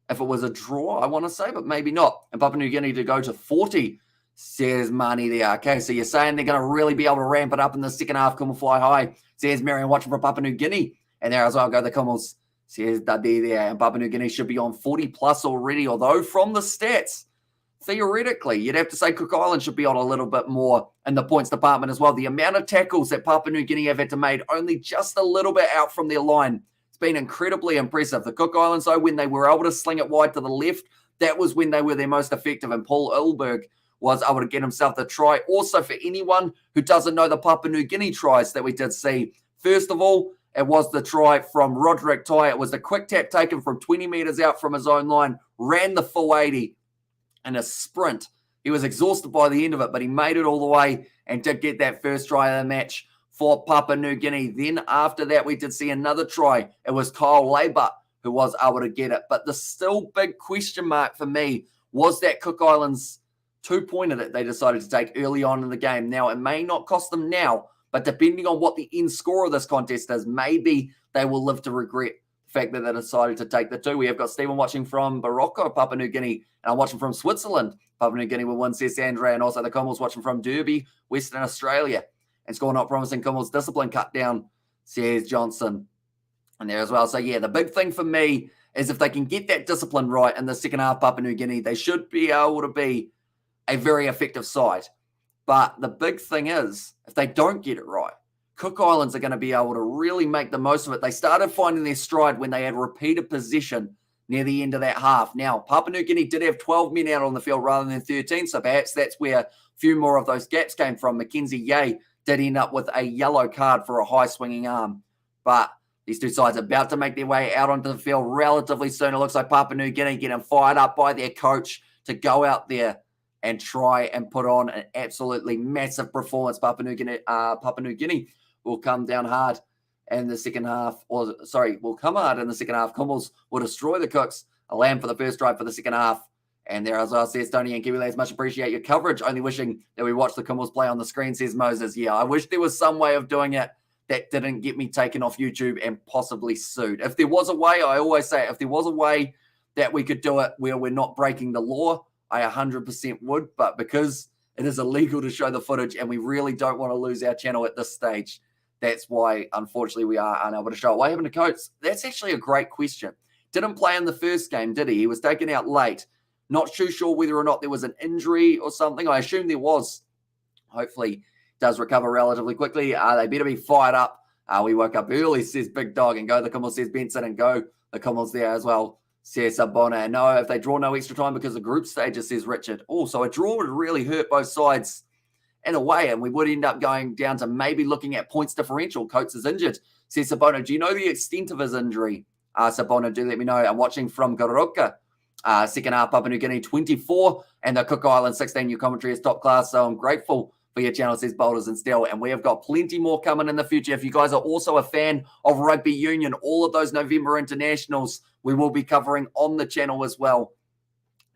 If it was a draw, I want to say, but maybe not. And Papua New Guinea to go to 40, says Marnie there. Okay, so you're saying they're going to really be able to ramp it up in the second half. Kummel fly high, says Marion, watching for Papua New Guinea. And there as well go the Kummels, says Dadi there. And Papua New Guinea should be on 40 plus already, although from the stats, theoretically, you'd have to say Cook Island should be on a little bit more in the points department as well. The amount of tackles that Papua New Guinea have had to make only just a little bit out from their line. It's been incredibly impressive. The Cook Islands, though, when they were able to sling it wide to the left, that was when they were their most effective. And Paul Ulberg was able to get himself the try. Also, for anyone who doesn't know the Papua New Guinea tries that we did see, first of all, it was the try from Roderick Tai. It was the quick tap taken from 20 metres out from his own line, ran the full 80. In a sprint. He was exhausted by the end of it, but he made it all the way and did get that first try of the match for Papua New Guinea. Then after that, we did see another try. It was Kyle Labour who was able to get it. But the still big question mark for me was that Cook Islands 2-pointer that they decided to take early on in the game. Now, it may not cost them now, but depending on what the end score of this contest is, maybe they will live to regret the fact that they decided to take the 2. We have got Stephen watching from Morocco, Papua New Guinea, and I'm watching from Switzerland. Papua New Guinea will win, says Sandra, and also the Kummels watching from Derby, Western Australia. And score not promising, Kummels discipline cut down, says Johnson. And there as well. So, yeah, the big thing for me is if they can get that discipline right in the second half, Papua New Guinea, they should be able to be a very effective side. But the big thing is, if they don't get it right, Cook Islands are going to be able to really make the most of it. They started finding their stride when they had repeated possession near the end of that half. Now, Papua New Guinea did have 12 men out on the field rather than 13, so perhaps that's where a few more of those gaps came from. Mackenzie Yeh did end up with a yellow card for a high swinging arm. But these two sides are about to make their way out onto the field relatively soon. It looks like Papua New Guinea getting fired up by their coach to go out there and try and put on an absolutely massive performance. Papua New Guinea will come down hard in the second half, will come hard in the second half. Kummels will destroy the Cooks. A lamb for the first drive for the second half. And there as well, says Tony and Kiwi Lads, much appreciate your coverage. Only wishing that we watch the Kummels play on the screen, says Moses. Yeah, I wish there was some way of doing it that didn't get me taken off YouTube and possibly sued. If there was a way, I always say, if there was a way that we could do it where we're not breaking the law, I 100% would. But because it is illegal to show the footage and we really don't want to lose our channel at this stage, that's why, unfortunately, we are unable to show it. What happened to Coates? That's actually a great question. Didn't play in the first game, did he? He was taken out late. Not too sure whether or not there was an injury or something. I assume there was. Hopefully, does recover relatively quickly. They better be fired up. We woke up early, says Big Dog, and go the Kummels, says Benson, and go the Kummels there as well, says Sabona. No, if they draw no extra time because of group stages, says Richard. Oh, so a draw would really hurt both sides in a way, and we would end up going down to maybe looking at points differential. Coates is injured, says Sabona. Do you know the extent of his injury? Sabona, do let me know. I'm watching from Goroka. Second half, Papua New Guinea 24, and the Cook Islands 16. Your commentary is top class, so I'm grateful for your channel, says Boulders and Steel. And we have got plenty more coming in the future. If you guys are also a fan of rugby union, all of those November internationals we will be covering on the channel as well.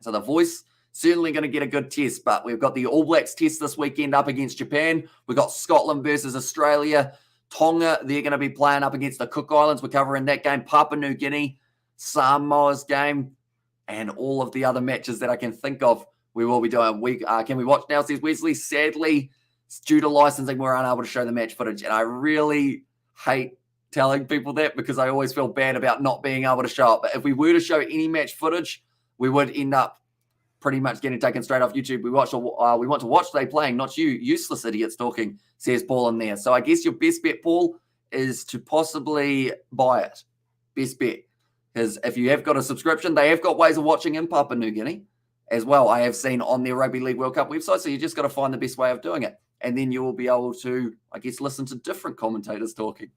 So the voice certainly going to get a good test, but we've got the All Blacks test this weekend up against Japan. We've got Scotland versus Australia. Tonga, they're going to be playing up against the Cook Islands. We're covering that game. Papua New Guinea, Samoa's game, and all of the other matches that I can think of we will be doing. Can we watch now, says Wesley. Sadly, due to licensing, we're unable to show the match footage, and I really hate telling people that because I always feel bad about not being able to show it. But if we were to show any match footage, we would end up pretty much getting taken straight off YouTube. We want to watch they playing, not you useless idiots talking, says Paul in there. So I guess your best bet, Paul, is to possibly buy it. Best bet. Because if you have got a subscription, they have got ways of watching in Papua New Guinea as well. I have seen on their Rugby League World Cup website. So you just got to find the best way of doing it. And then you will be able to, I guess, listen to different commentators talking.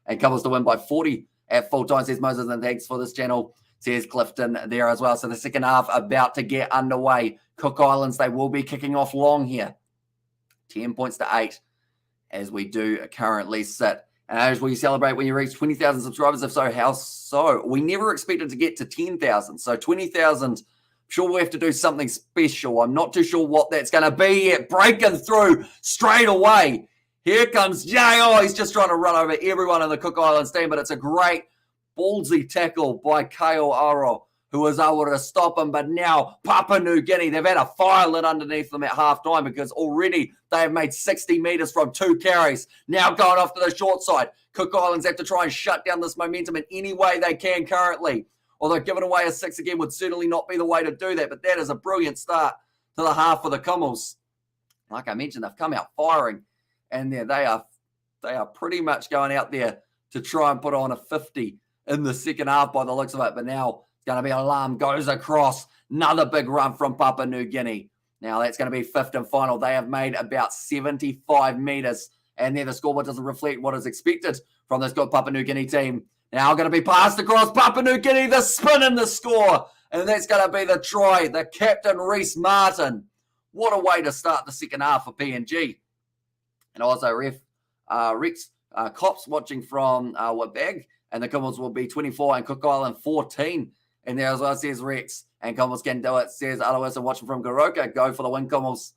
And Covers to win by 40 at full time, says Moses. And thanks for this channel, says Clifton there as well. So the second half about to get underway. Cook Islands, they will be kicking off long here. 10 points to 8 as we do currently sit. And as we celebrate when you reach 20,000 subscribers, if so, how so? We never expected to get to 10,000. So 20,000, sure we have to do something special. I'm not too sure what that's going to be yet. Breaking through straight away. Here comes Jay. Oh, he's just trying to run over everyone in the Cook Islands team, but it's a great ballsy tackle by Kale Aro, who was able to stop him. But now Papua New Guinea, they've had a fire lit underneath them at halftime because already they have made 60 meters from 2 carries. Now going off to the short side. Cook Islands have to try and shut down this momentum in any way they can currently. Although giving away a 6 again would certainly not be the way to do that. But that is a brilliant start to the half for the Cummels. Like I mentioned, they've come out firing. And there they are pretty much going out there to try and put on a 50 in the second half by the looks of it. But now it's going to be an alarm, goes across. Another big run from Papua New Guinea. Now that's going to be fifth and final. They have made about 75 meters. And there the scoreboard doesn't reflect what is expected from this good Papua New Guinea team. Now going to be passed across Papua New Guinea. The spin and the score. And that's going to be the try. The captain, Reece Martin. What a way to start the second half for PNG. And also Rex Cops watching from Wabag. And the Cummels will be 24 and Cook Island 14. And there as well, says Rex. And Cummels can do it, says Alois, watching from Goroka. Go for the win, Cummels.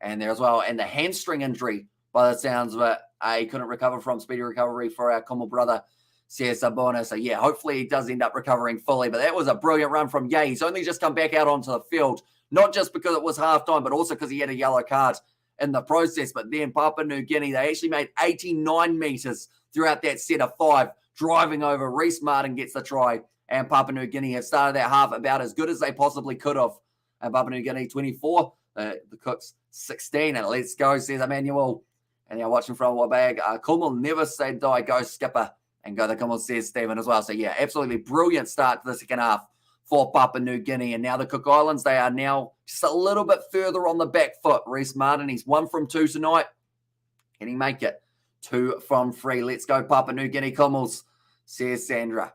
And there as well. And the hamstring injury, by the sounds of it, he couldn't recover from. Speedy recovery for our Cummel brother, says Sabona. So, yeah, hopefully he does end up recovering fully. But that was a brilliant run from Ye. He's only just come back out onto the field. Not just because it was halftime, but also because he had a yellow card in the process. But then Papua New Guinea, they actually made 89 meters throughout that set of 5, driving over. Reece Martin gets the try, and Papua New Guinea have started that half about as good as they possibly could have. And Papua New Guinea 24, the Cooks 16, and let's go, says Emmanuel. And now watching from Wabag, Kummel never say die, go skipper, and go the Kummel, says Stephen as well. So yeah, absolutely brilliant start to the second half for Papua New Guinea. And now the Cook Islands, they are now just a little bit further on the back foot. Reece Martin, he's 1 from 2 tonight. Can he make it? 2 from 3. Let's go Papua New Guinea Cummels, says Sandra.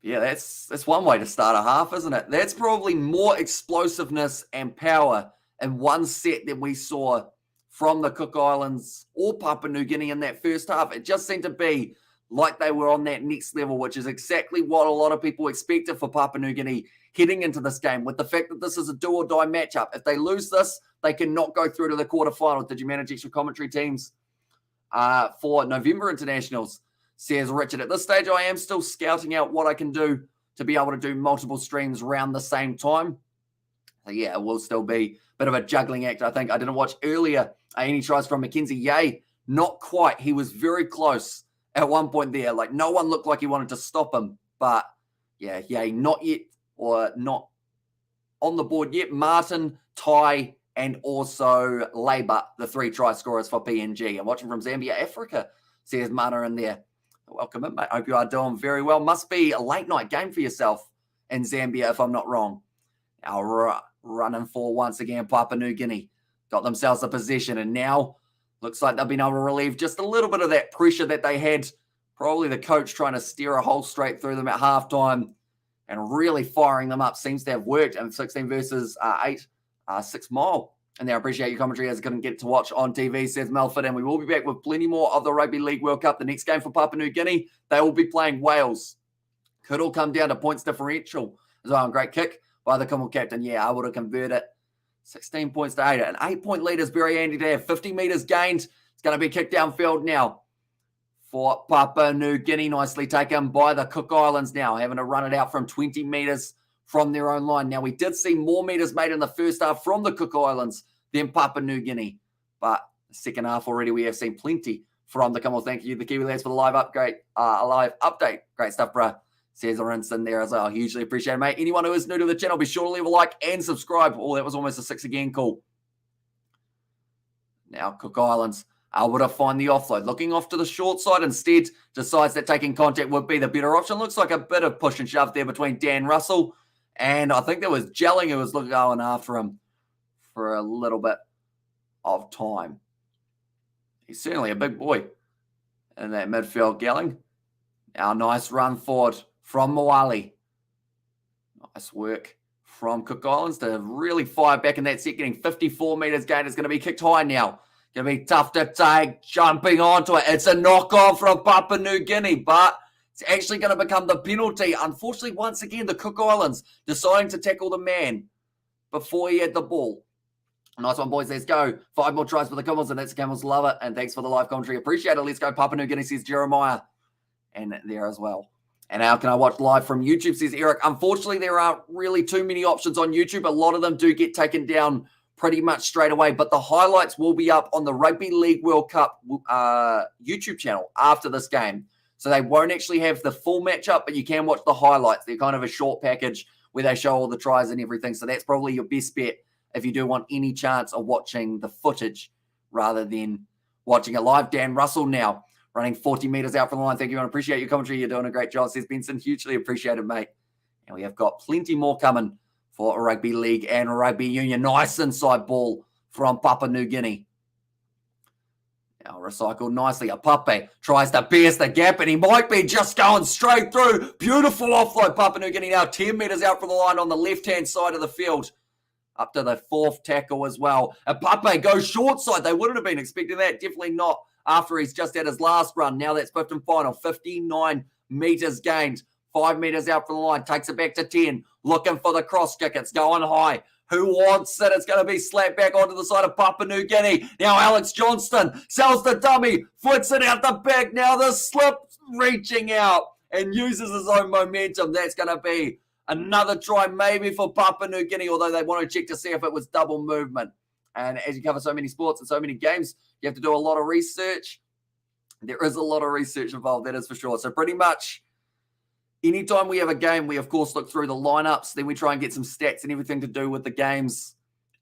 Yeah, that's one way to start a half, isn't it? That's probably more explosiveness and power in one set than we saw from the Cook Islands or Papua New Guinea in that first half. It just seemed to be like they were on that next level, which is exactly what a lot of people expected for Papua New Guinea heading into this game, with the fact that this is a do-or-die matchup. If they lose this, they cannot go through to the quarterfinals. Did you manage extra commentary teams for November internationals, says Richard. At this stage, I am still scouting out what I can do to be able to do multiple streams around the same time. So yeah, it will still be a bit of a juggling act. I think I didn't watch earlier any tries from Mackenzie Ye. Not quite. He was very close at one point there. Like, no one looked like he wanted to stop him. But yeah, Ye not yet, or not on the board yet. Martin, Ty, and also Labour, the 3 try scorers for PNG. I'm watching from Zambia, Africa, says Mana in there. Welcome in, mate. Hope you are doing very well. Must be a late night game for yourself in Zambia, if I'm not wrong. Now running for once again, Papua New Guinea. Got themselves a possession, and now looks like they've been able to relieve just a little bit of that pressure that they had. Probably the coach trying to steer a hole straight through them at halftime and really firing them up seems to have worked. And 16 versus 8, 6 mile. And they appreciate your commentary as I couldn't get to watch on TV, says Melford. And we will be back with plenty more of the Rugby League World Cup. The next game for Papua New Guinea, they will be playing Wales. Could all come down to points differential as well. Great kick by the Kumul captain. Yeah, I would have converted 16 points to 8. An 8-point lead is very handy there. 50 metres gained. It's going to be kicked downfield now for Papua New Guinea. Nicely taken by the Cook Islands now, having to run it out from 20 metres from their own line. Now, we did see more metres made in the first half from the Cook Islands than Papua New Guinea. But the second half already, we have seen plenty from the Kumul. Thank you, the Kiwi lads, for the live update. Great stuff, bruh. Says Lorenzen there as well. Hugely appreciate it, mate. Anyone who is new to the channel, be sure to leave a like and subscribe. Oh, that was almost a 6 again call. Now, Cook Islands able to find the offload. Looking off to the short side instead, decides that taking contact would be the better option. Looks like a bit of push and shove there between Dan Russell and I think there was Gelling who was going after him for a little bit of time. He's certainly a big boy in that midfield, Gelling. Now, nice run forward from Moali. Nice work from Cook Islands to really fire back in that set, getting 54 metres gained. It's going to be kicked high now. Going to be tough to take, jumping onto it. It's a knock-on from Papua New Guinea, but it's actually going to become the penalty. Unfortunately, once again, the Cook Islands deciding to tackle the man before he had the ball. Nice one, boys. Let's go. 5 more tries for the Camels, and that's the Camels. Love it. And thanks for the live commentary. Appreciate it. Let's go. Papua New Guinea, says Jeremiah. And there as well. And how can I watch live from YouTube, says Eric. Unfortunately, there aren't really too many options on YouTube. A lot of them do get taken down pretty much straight away, but the highlights will be up on the Rugby League World Cup YouTube channel after this game. So they won't actually have the full matchup, but you can watch the highlights. They're kind of a short package where they show all the tries and everything. So that's probably your best bet if you do want any chance of watching the footage rather than watching it live. Dan Russell now running 40 metres out from the line. Thank you, and appreciate your commentary. You're doing a great job, says Benson. Hugely appreciated, mate. And we have got plenty more coming for Rugby League and Rugby Union. Nice inside ball from Papua New Guinea. Now recycled nicely. Apape tries to pierce the gap, and he might be just going straight through. Beautiful offload. Papua New Guinea now 10 metres out from the line on the left-hand side of the field. Up to the fourth tackle as well. Apape goes short side. They wouldn't have been expecting that. Definitely not after he's just had his last run. Now that's fifth and final. 59 metres gained. 5 metres out from the line. Takes it back to 10. Looking for the cross kick. It's going high. Who wants it? It's going to be slapped back onto the side of Papua New Guinea. Now Alex Johnston sells the dummy. Flicks it out the back. Now the slip reaching out and uses his own momentum. That's going to be another try maybe for Papua New Guinea, although they want to check to see if it was double movement. And as you cover so many sports and so many games, you have to do a lot of research. There is a lot of research involved, that is for sure. So pretty much anytime we have a game, we, of course, look through the lineups. Then we try and get some stats and everything to do with the games.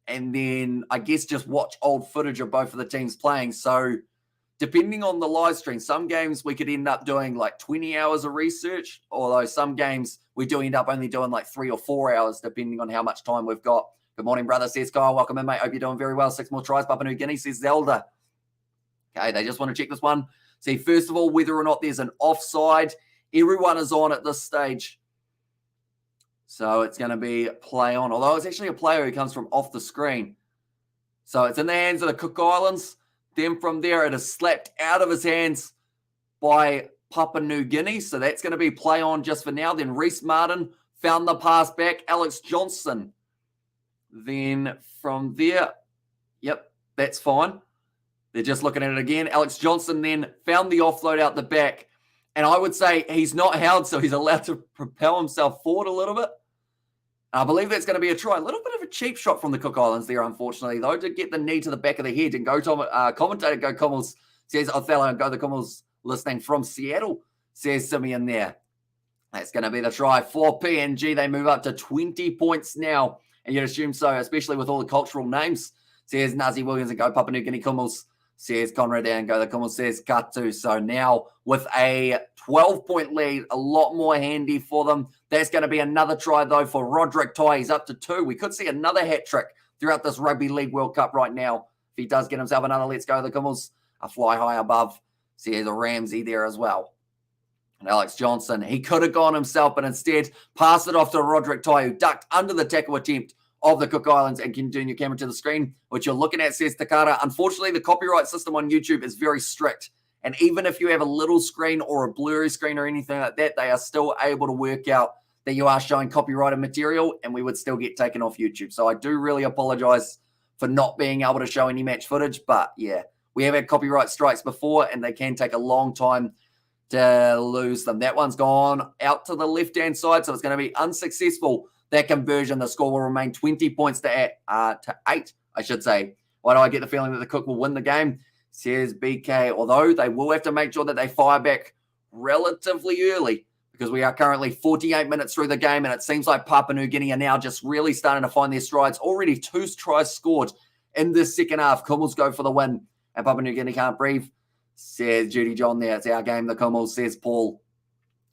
And then, I guess, just watch old footage of both of the teams playing. So depending on the live stream, some games we could end up doing like 20 hours of research. Although some games we do end up only doing like 3 or 4 hours, depending on how much time we've got. Good morning, brother, says Kyle. Welcome in, mate. Hope you're doing very well. 6 more tries, Papua New Guinea, says Zelda. Okay, they just want to check this one. See, first of all, whether or not there's an offside. Everyone is on at this stage. So it's going to be play on. Although it's actually a player who comes from off the screen. So it's in the hands of the Cook Islands. Then from there, it is slapped out of his hands by Papua New Guinea. So that's going to be play on just for now. Then Reese Martin found the pass back. Alex Johnson. Then from there, yep, that's fine. They're just looking at it again. Alex Johnson then found the offload out the back. And I would say he's not held, so he's allowed to propel himself forward a little bit. I believe that's going to be a try. A little bit of a cheap shot from the Cook Islands there, unfortunately, though, to get the knee to the back of the head. And commentator Go Commels says, Othello and Go the Commels listening from Seattle, says Simeon there. That's going to be the try for PNG. They move up to 20 points now. And you'd assume so, especially with all the cultural names. Says Nazi Williams and Go Papua New Guinea Commels says Conrad and go the Kummel, says Katu. So now with a 12-point lead, a lot more handy for them. That's going to be another try, though, for Roderick Tai. He's up to 2. We could see another hat trick throughout this Rugby League World Cup right now. If he does get himself another, let's go the Kummels. A fly high above. See, there's a Ramsey there as well. And Alex Johnson, he could have gone himself, but instead passed it off to Roderick Tai, who ducked under the tackle attempt of the Cook Islands. And can turn your camera to the screen, which you're looking at, says Takata. Unfortunately, the copyright system on YouTube is very strict. And even if you have a little screen or a blurry screen or anything like that, they are still able to work out that you are showing copyrighted material, and we would still get taken off YouTube. So I do really apologize for not being able to show any match footage. But yeah, we have had copyright strikes before, and they can take a long time to lose them. That one's gone out to the left-hand side, so it's going to be unsuccessful. That conversion, the score will remain 20 points to 8, I should say. Why do I get the feeling that the Cook will win the game? Says BK, although they will have to make sure that they fire back relatively early, because we are currently 48 minutes through the game, and it seems like Papua New Guinea are now just really starting to find their strides. Already 2 tries scored in this second half. Kummels go for the win, and Papua New Guinea can't breathe. Says Judy John there. It's our game, the Kummels, says Paul.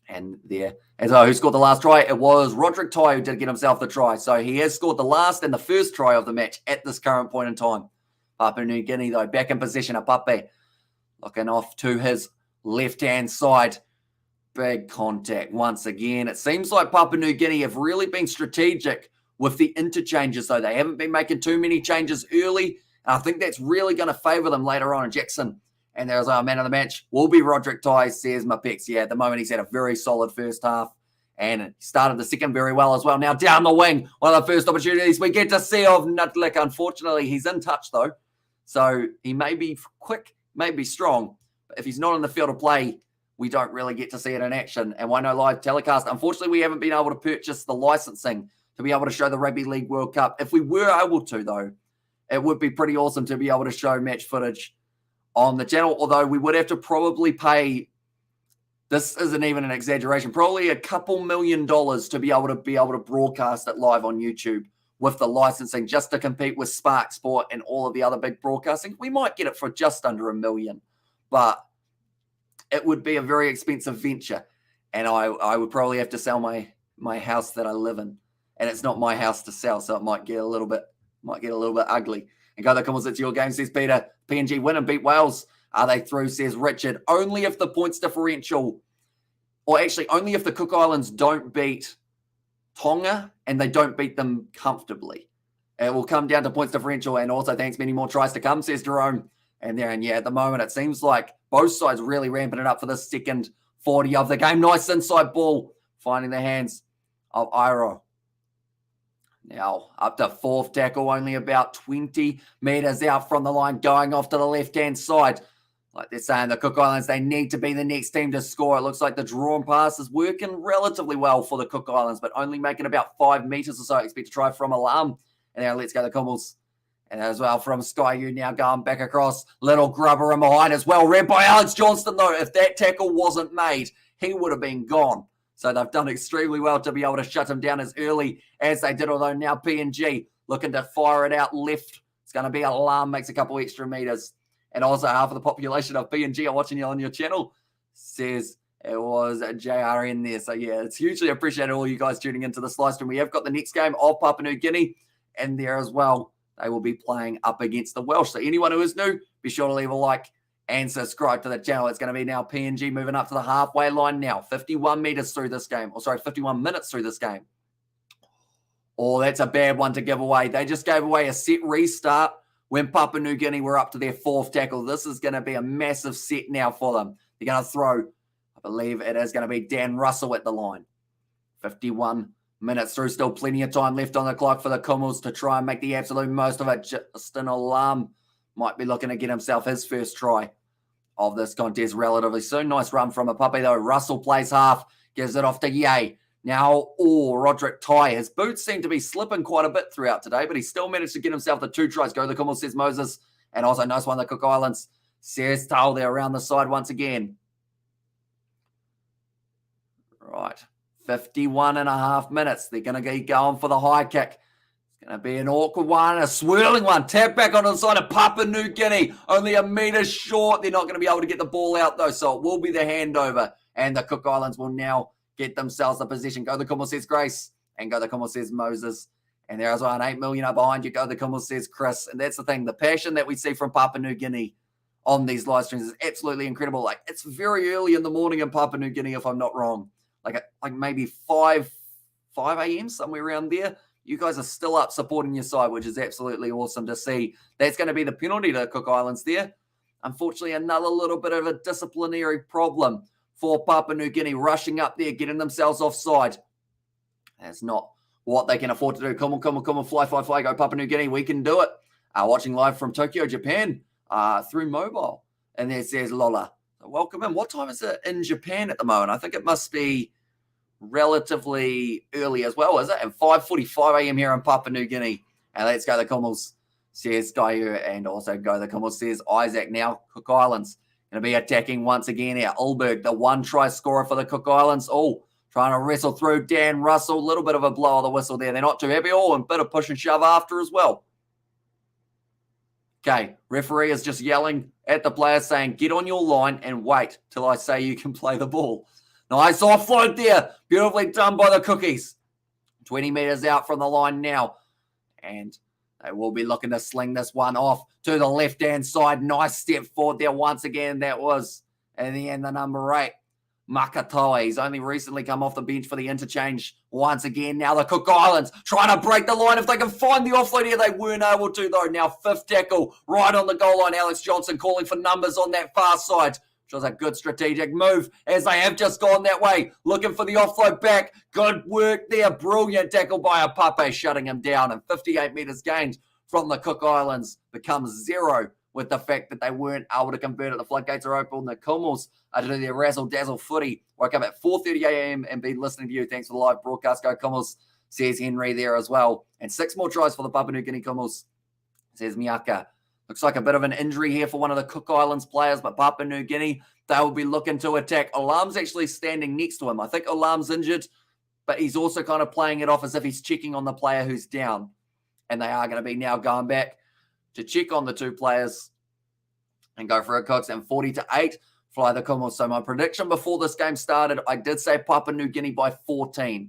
And there, as who scored the last try? It was Roderick Tai who did get himself the try. So he has scored the last and the first try of the match at this current point in time. Papua New Guinea, though, back in position. Pape looking off to his left-hand side. Big contact once again. It seems like Papua New Guinea have really been strategic with the interchanges, though. They haven't been making too many changes early, and I think that's really going to favour them later on in Jackson. And there's our man of the match will be Roderick Tai, says Mapex. Yeah, at the moment he's had a very solid first half and started the second very well as well. Now down the wing, one of the first opportunities we get to see of Nutlick. Unfortunately, he's in touch though. So he may be quick, may be strong. But if he's not in the field of play, we don't really get to see it in action. And why no live telecast? Unfortunately, we haven't been able to purchase the licensing to be able to show the Rugby League World Cup. If we were able to, though, it would be pretty awesome to be able to show match footage on the channel, although we would have to probably pay, this isn't even an exaggeration, probably a couple $1 million to be able to broadcast it live on YouTube with the licensing, just to compete with Spark Sport and all of the other big broadcasting. We might get it for just under $1 million, but it would be a very expensive venture, and I would probably have to sell my house that I live in, and it's not my house to sell, so it might get a little bit ugly. And go the Kummels, it's your game, says Peter. PNG win and beat Wales. Are they through, says Richard. Only if the points differential, or actually only if the Cook Islands don't beat Tonga and they don't beat them comfortably. It will come down to points differential, and also thanks many more tries to come, says Jerome. And yeah, at the moment it seems like both sides really ramping it up for the second 40 of the game. Nice inside ball, finding the hands of Iro. Now, up to fourth tackle, only about 20 metres out from the line, going off to the left-hand side. Like they're saying, the Cook Islands, they need to be the next team to score. It looks like the drawn pass is working relatively well for the Cook Islands, but only making about 5 metres or so. I expect to try from Alarm. And now let's go the Kummels. And as well from Sky U now going back across. Little grubber in behind as well. Read by Alex Johnston, though. If that tackle wasn't made, he would have been gone. So they've done extremely well to be able to shut him down as early as they did, although now PNG looking to fire it out left. It's going to be Alarm, makes a couple extra metres. And also half of the population of PNG are watching you on your channel, says it was JRN there. So yeah, it's hugely appreciated all you guys tuning into this live stream. We have got the next game of Papua New Guinea, and there as well, they will be playing up against the Welsh. So anyone who is new, be sure to leave a like and subscribe to the channel. It's going to be now PNG moving up to the halfway line now. 51 metres through this game. 51 minutes through this game. Oh, that's a bad one to give away. They just gave away a set restart when Papua New Guinea were up to their fourth tackle. This is going to be a massive set now for them. They're going to throw, I believe it is going to be Dan Russell at the line. 51 minutes through, still plenty of time left on the clock for the Kummels to try and make the absolute most of it. Justin Alarm might be looking to get himself his first try of this contest relatively soon. Nice run from a puppy, though. Russell plays half, gives it off to Ye. Now, Roderick Tai. His boots seem to be slipping quite a bit throughout today, but he still managed to get himself the 2 tries. Go the Kummel, says Moses. And also nice one, the Cook Islands. Says Tal there around the side once again. Right. 51 and a half minutes. They're going to get going for the high kick. It's Going to be an awkward one, a swirling one. Tap back onto the side of Papua New Guinea. Only a metre short. They're not going to be able to get the ball out, though, so it will be the handover. And the Cook Islands will now get themselves the position. Go the Kumul, says Grace. And go the Kumul, says Moses. And there as well, an 8 million are behind you. Go the Kumul, says Chris. And that's the thing. The passion that we see from Papua New Guinea on these live streams is absolutely incredible. Like, it's very early in the morning in Papua New Guinea, if I'm not wrong. Like maybe 5 a.m., somewhere around there. You guys are still up supporting your side, which is absolutely awesome to see. That's going to be the penalty to Cook Islands there. Unfortunately, another little bit of a disciplinary problem for Papua New Guinea, rushing up there, getting themselves offside. That's not what they can afford to do. Come on, fly, go Papua New Guinea. We can do it. Watching live from Tokyo, Japan, through mobile. And there says Lola. Welcome in. What time is it in Japan at the moment? I think it must be relatively early as well, is it? And 5:45 a.m. here in Papua New Guinea. And let's go the Kumals, says Dyer, and also go the Kumals, says Isaac. Now Cook Islands going to be attacking once again here. Ulberg, the one try scorer for the Cook Islands. Oh, trying to wrestle through Dan Russell. A little bit of a blow of the whistle there. They're not too happy. Oh, and a bit of push and shove after as well. Okay, referee is just yelling at the players saying, get on your line and wait till I say you can play the ball. Nice offload there. Beautifully done by the Cookies. 20 metres out from the line now. And they will be looking to sling this one off to the left-hand side. Nice step forward there once again. That was, in the end, the number 8. Makatoa. He's only recently come off the bench for the interchange once again. Now the Cook Islands trying to break the line. If they can find the offload here, they weren't able to, though. Now fifth tackle right on the goal line. Alex Johnson calling for numbers on that far side, which was a good strategic move as they have just gone that way. Looking for the offload back. Good work there. Brilliant tackle by Apape, shutting him down. And 58 metres gained from the Cook Islands becomes 0 with the fact that they weren't able to convert it. The floodgates are open. The Kumals are to do their razzle-dazzle footy. Woke up at 4:30 a.m. and been listening to you. Thanks for the live broadcast. Go Kumals, says Henry there as well. And 6 more tries for the Papua New Guinea Kumals, says Miaka. Looks like a bit of an injury here for one of the Cook Islands players, but Papua New Guinea, they will be looking to attack. Alarm's actually standing next to him. I think Alarm's injured, but he's also kind of playing it off as if he's checking on the player who's down. And they are going to be now going back to check on the 2 players and go for a Cooks. And 40-8 fly the Kumals. So my prediction before this game started, I did say Papua New Guinea by 14.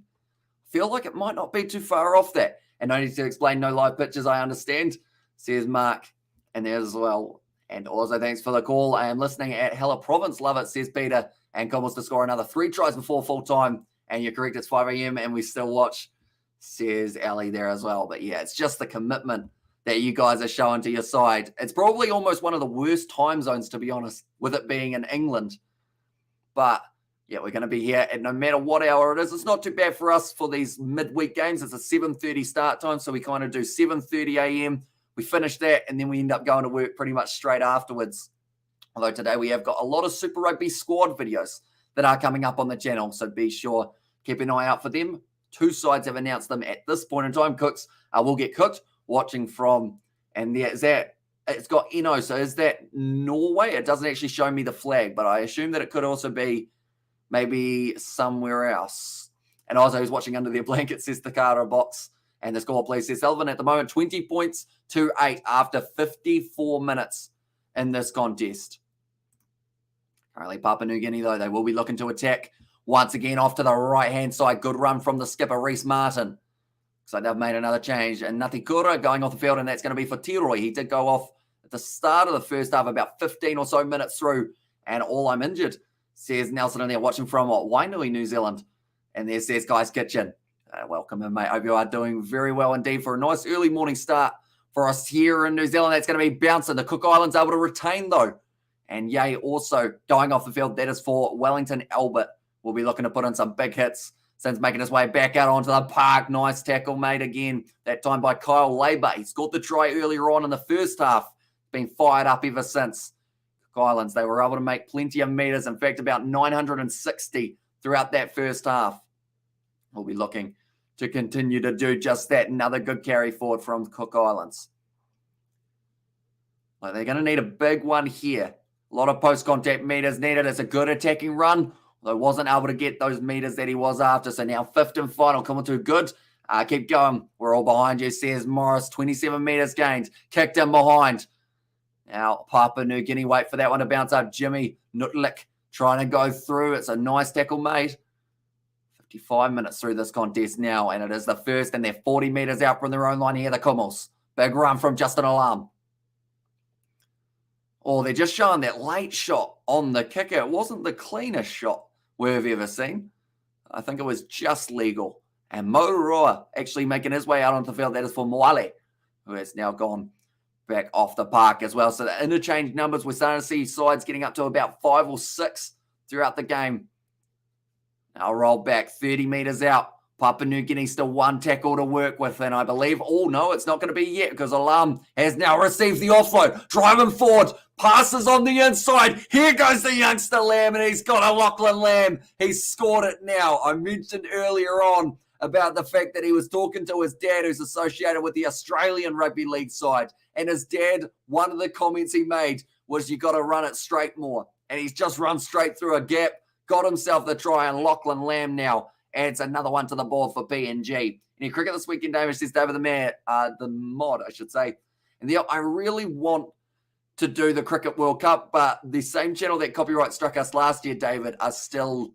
Feel like it might not be too far off that. And no need to explain, no live pictures, I understand, says Mark. And there's as well. And also thanks for the call. I am listening at Hella Province. Love it, says Peter. And Kumals to score another 3 tries before full time. And you're correct, it's 5 a.m. and we still watch, says Ali there as well. But yeah, it's just the commitment that you guys are showing to your side. It's probably almost one of the worst time zones, to be honest, with it being in England. But yeah, we're going to be here at no matter what hour it is. It's not too bad for us for these midweek games. It's a 7:30 start time, so we kind of do 7:30 a.m. We finish that, and then we end up going to work pretty much straight afterwards. Although today we have got a lot of Super Rugby squad videos that are coming up on the channel, so be sure, keep an eye out for them. 2 sides have announced them at this point in time. Cooks will get cooked. Watching from, and there is that, it's got Eno, so is that Norway? It doesn't actually show me the flag, but I assume that it could also be maybe somewhere else. And also who's watching under their blanket, says Takara Box. And the score, please, says Sullivan at the moment, 20 points to 8 after 54 minutes in this contest. Currently Papua New Guinea, though, they will be looking to attack once again off to the right-hand side. Good run from the skipper, Reece Martin. So they've made another change. And Natikura going off the field, and that's going to be for Tiroy. He did go off at the start of the first half, about 15 or so minutes through. And all I'm injured, says Nelson in there, watching from Wainui, New Zealand. And there says Guy's Kitchen. Welcome in, mate. Hope you are doing very well indeed for a nice early morning start for us here in New Zealand. That's going to be bouncing. The Cook Islands able to retain, though. And Yay also going off the field. That is for Wellington Albert. We'll be looking to put in some big hits. Since making his way back out onto the park. Nice tackle made again. That time by Kyle Labour. He scored the try earlier on in the first half. Been fired up ever since. Cook Islands, they were able to make plenty of metres. In fact, about 960 throughout that first half. We'll be looking to continue to do just that. Another good carry forward from Cook Islands. Well, they're going to need a big one here. A lot of post-contact metres needed. It's a good attacking run. Although wasn't able to get those metres that he was after. So now 5th and final coming to good. Keep going. We're all behind you, says Morris. 27 metres gained. Kicked in behind. Now, Papua New Guinea wait for that one to bounce up. Jimmy Nutlik trying to go through. It's a nice tackle made. 55 minutes through this contest now, and it is the first, and they're 40 metres out from their own line here, the Kummels. Big run from Justin Alam. Oh, they're just showing that late shot on the kicker. It wasn't the cleanest shot we've ever seen. I think it was just legal. And Motoroa actually making his way out onto the field. That is for Moale, who has now gone back off the park as well. So the interchange numbers, we're starting to see sides getting up to about 5 or 6 throughout the game. Now roll back 30 metres out. Papua New Guinea still one tackle to work with, and I believe, oh no, it's not going to be yet because Alam has now received the offload. Driving forward, passes on the inside. Here goes the youngster Lamb, and he's got a Lachlan Lamb. He's scored it now. I mentioned earlier on about the fact that he was talking to his dad, who's associated with the Australian Rugby League side, and his dad, one of the comments he made was, you got to run it straight more, and he's just run straight through a gap, got himself the try, and Lachlan Lamb now adds another one to the board for PNG. Any cricket this weekend, David, says David the mod, I should say. And I really want to do the Cricket World Cup, but the same channel that copyright struck us last year, David, are still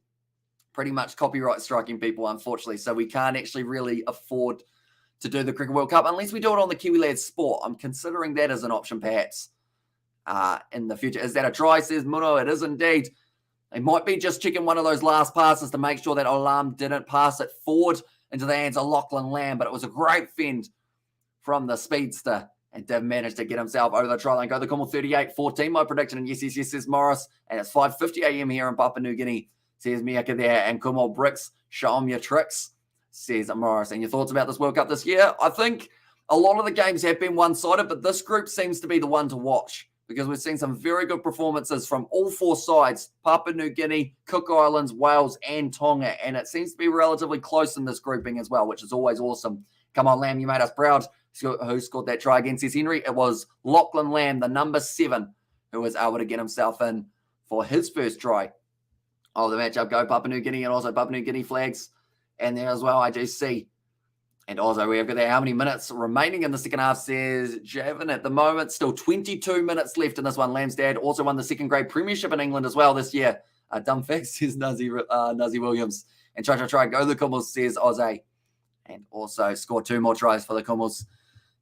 pretty much copyright striking people, unfortunately. So we can't actually really afford to do the Cricket World Cup unless we do it on the Kiwi Lads Sport. I'm considering that as an option, perhaps, in the future. Is that a try, says Muno? It is indeed. They might be just checking one of those last passes to make sure that Alam didn't pass it forward into the hands of Lachlan Lamb, but it was a great fend from the speedster, and Div managed to get himself over the try line. Go the Kummel 38-14, my prediction, and yes, says Morris, and it's 5:50 a.m. here in Papua New Guinea, says Miyaka there, and Kummel bricks, show him your tricks, says Morris. And your thoughts about this World Cup this year? I think a lot of the games have been one-sided, but this group seems to be the one to watch, because we've seen some very good performances from all 4 sides, Papua New Guinea, Cook Islands, Wales, and Tonga. And it seems to be relatively close in this grouping as well, which is always awesome. Come on, Lamb, you made us proud. Who scored that try against says Henry? It was Lachlan Lamb, the number 7, who was able to get himself in for his first try. Oh, the matchup go Papua New Guinea and also Papua New Guinea flags. And there as well, I do see. And also, we have got there how many minutes remaining in the second half, says Javin. At the moment, still 22 minutes left in this one. Lamb's dad also won the second grade premiership in England as well this year. Dumb facts, says Nuzzy Williams. And try, go the Kummels, says Oze. And also scored 2 more tries for the Kummels,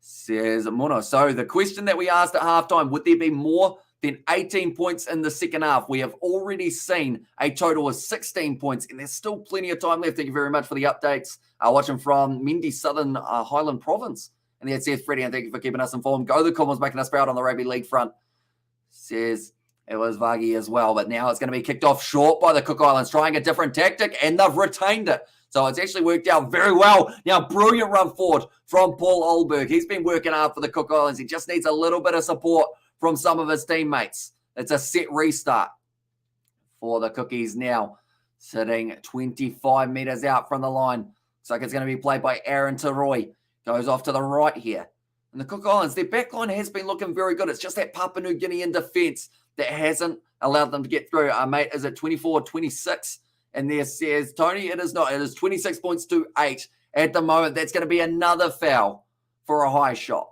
says Mono. So the question that we asked at halftime, would there be more than 18 points in the second half? We have already seen a total of 16 points, and there's still plenty of time left. Thank you very much for the updates. Watching from Mindy, Southern Highland Province. And there it says, Freddie, and thank you for keeping us informed. Go the Kummels, making us proud on the Rugby League front. Says it was Vagi as well, but now it's going to be kicked off short by the Cook Islands, trying a different tactic, and they've retained it. So it's actually worked out very well. Now, brilliant run forward from Paul Olberg. He's been working hard for the Cook Islands. He just needs a little bit of support from some of his teammates. It's a set restart for the Cookies now, sitting 25 metres out from the line. Looks like it's going to be played by Aaron Taroy. Goes off to the right here. And the Cook Islands, their back line has been looking very good. It's just that Papua New Guinea in defence that hasn't allowed them to get through. Mate, is it 24-26? And there says, Tony, it is not. It is 26 points to 8 at the moment. That's going to be another foul for a high shot.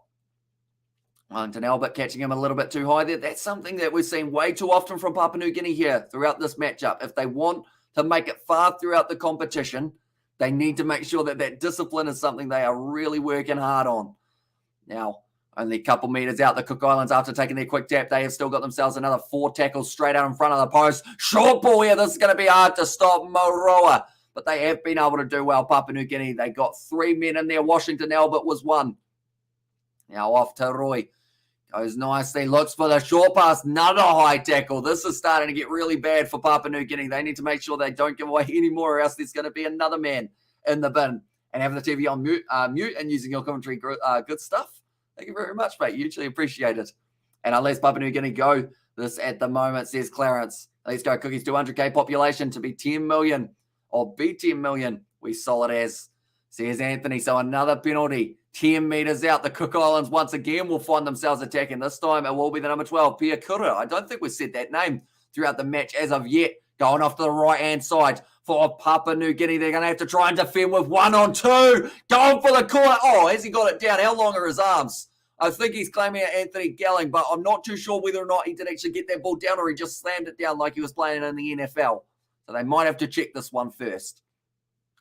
And Albert catching him a little bit too high there. That's something that we've seen way too often from Papua New Guinea here throughout this matchup. If they want to make it far throughout the competition, they need to make sure that that discipline is something they are really working hard on. Now, only a couple metres out, the Cook Islands, after taking their quick tap, they have still got themselves another 4 tackles straight out in front of the post. Short ball here. This is going to be hard to stop Moroa, but they have been able to do well. Papua New Guinea, they got 3 men in there. Washington Albert was 1. Now off to Roy. Goes nicely, looks for the short pass, another high tackle. This is starting to get really bad for Papua New Guinea. They need to make sure they don't give away any more, or else there's going to be another man in the bin. And having the TV on mute and using your commentary, good stuff. Thank you very much, mate. Hugely appreciate it. And unless Papua New Guinea go this at the moment, says Clarence. Let's go, Cookies. 200K population to be 10 million or be 10 million. We solid as, says Anthony. So another penalty. 10 metres out. The Cook Islands once again will find themselves attacking. This time it will be the number 12, Pia Kura. I don't think we've said that name throughout the match as of yet. Going off to the right-hand side for Papua New Guinea. They're going to have to try and defend with 1-on-2. Going for the corner. Oh, has he got it down? How long are his arms? I think he's claiming it Anthony Gelling, but I'm not too sure whether or not he did actually get that ball down or he just slammed it down like he was playing in the NFL. So they might have to check this one first.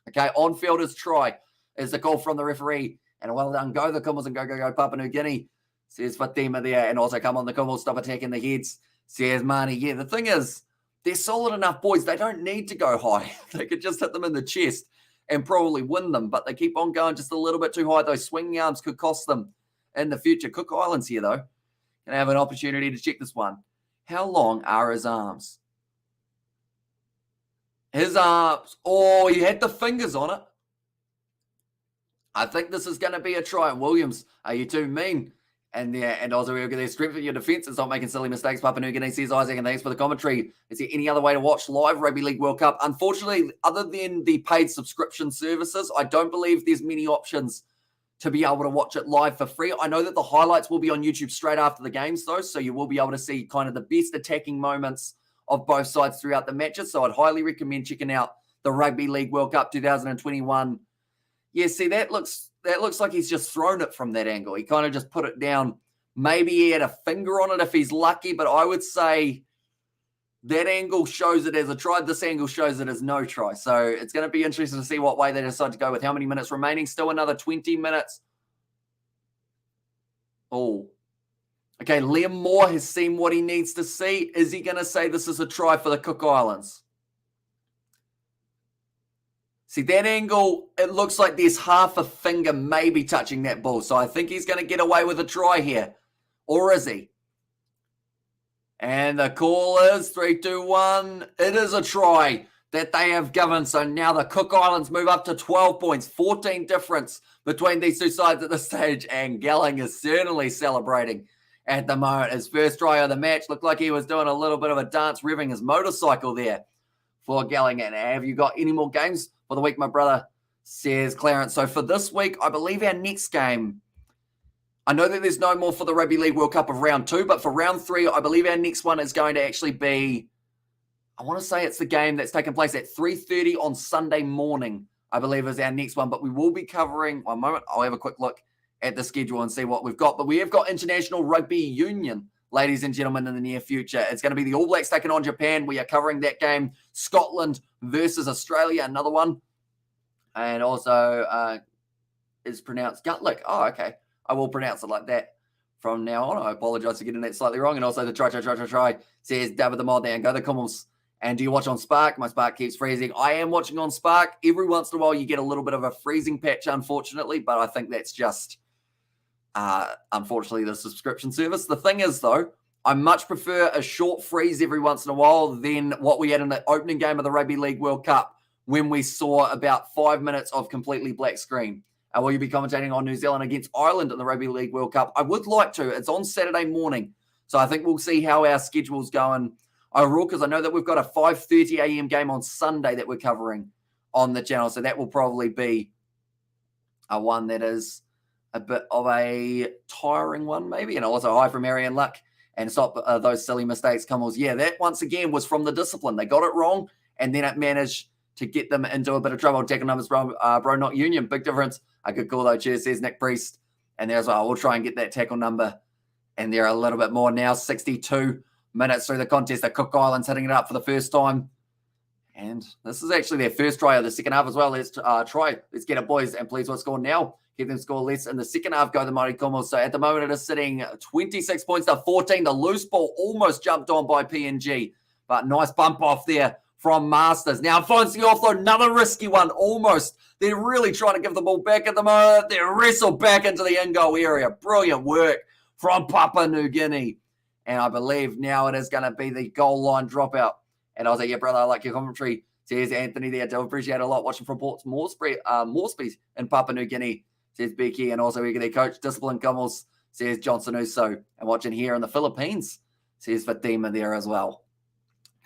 Okay, on-fielders try is the call from the referee. And well done. Go the Kummels and go, Papua New Guinea. Says Fatima there. And also come on the Kummels, stop attacking the heads. Says Mani. Yeah, the thing is, they're solid enough boys. They don't need to go high. They could just hit them in the chest and probably win them. But they keep on going just a little bit too high. Those swinging arms could cost them in the future. Cook Islands here, though. Going to have an opportunity to check this one. How long are his arms? His arms. Oh, he had the fingers on it. I think this is going to be a try. Williams, are you too mean? And also we'll get their strength in your defence. It's not making silly mistakes. Papua New Guinea says Isaac, and thanks for the commentary. Is there any other way to watch live Rugby League World Cup? Unfortunately, other than the paid subscription services, I don't believe there's many options to be able to watch it live for free. I know that the highlights will be on YouTube straight after the games, though, so you will be able to see kind of the best attacking moments of both sides throughout the matches. So I'd highly recommend checking out the Rugby League World Cup 2021. Yeah, see, that looks like he's just thrown it from that angle. He kind of just put it down. Maybe he had a finger on it if he's lucky, but I would say that angle shows it as a try. This angle shows it as no try. So it's going to be interesting to see what way they decide to go with. How many minutes remaining? Still another 20 minutes. Oh. Okay, Liam Moore has seen what he needs to see. Is he going to say this is a try for the Cook Islands? See, that angle, it looks like there's half a finger maybe touching that ball. So I think he's going to get away with a try here. Or is he? And the call is 3, 2, 1. It is a try that they have given. So now the Cook Islands move up to 12 points. 14 difference between these two sides at this stage. And Gelling is certainly celebrating at the moment. His first try of the match looked like he was doing a little bit of a dance, revving his motorcycle there for Gelling. And have you got any more games for the week, my brother? Says Clarence. So for this week, I believe our next game, I know that there's no more for the Rugby League World Cup of round 2, but for round 3, I believe our next one is going to actually be, I want to say it's the game that's taking place at 3:30 on Sunday morning, I believe is our next one. But we will be covering, one moment, I'll have a quick look at the schedule and see what we've got. But we have got International Rugby Union, ladies and gentlemen, in the near future. It's going to be the All Blacks taking on Japan. We are covering that game. Scotland versus Australia, another one. And also is pronounced Gutlick. Oh, okay. I will pronounce it like that from now on. I apologize for getting that slightly wrong. And also the try says David the Mod there and go the Kummels. And do you watch on Spark? My Spark keeps freezing. I am watching on Spark. Every once in a while you get a little bit of a freezing patch, unfortunately. But I think that's just, unfortunately, the subscription service. The thing is, though, I much prefer a short freeze every once in a while than what we had in the opening game of the Rugby League World Cup when we saw about 5 minutes of completely black screen. Will you be commentating on New Zealand against Ireland in the Rugby League World Cup? I would like to. It's on Saturday morning. So I think we'll see how our schedule's going overall, because I know that we've got a 5:30 a.m. game on Sunday that we're covering on the channel. So that will probably be a one that is a bit of a tiring one, maybe. And also hi from Arian Luck. And stop those silly mistakes, Cummels. Yeah, that once again was from the discipline. They got it wrong, and then it managed to get them into a bit of trouble. Tackle numbers, bro, not union. Big difference. A good call, though. Cheers, says Nick Priest. And there's well. We'll try and get that tackle number. And they're a little bit more now. 62 minutes through the contest. The Cook Islands hitting it up for the first time. And this is actually their first try of the second half as well. Let's try. Let's get it, boys. And please, what's score now? Keep them scoreless in the second half. Go the Mighty Kummels. So at the moment, it is sitting 26 points to 14. The loose ball almost jumped on by PNG. But nice bump off there from Masters. Now finds the offload. Another risky one. Almost. They're really trying to give the ball back at the moment. They wrestle back into the in-goal area. Brilliant work from Papua New Guinea. And I believe now it is going to be the goal line dropout. And I was like, yeah, brother, I like your commentary. Says Anthony there. Do appreciate it a lot watching from Port Moresby in Papua New Guinea. Says Becky. And also we get their coach, Discipline Cummels. Says Johnson Uso. And watching here in the Philippines. Says Fatima there as well.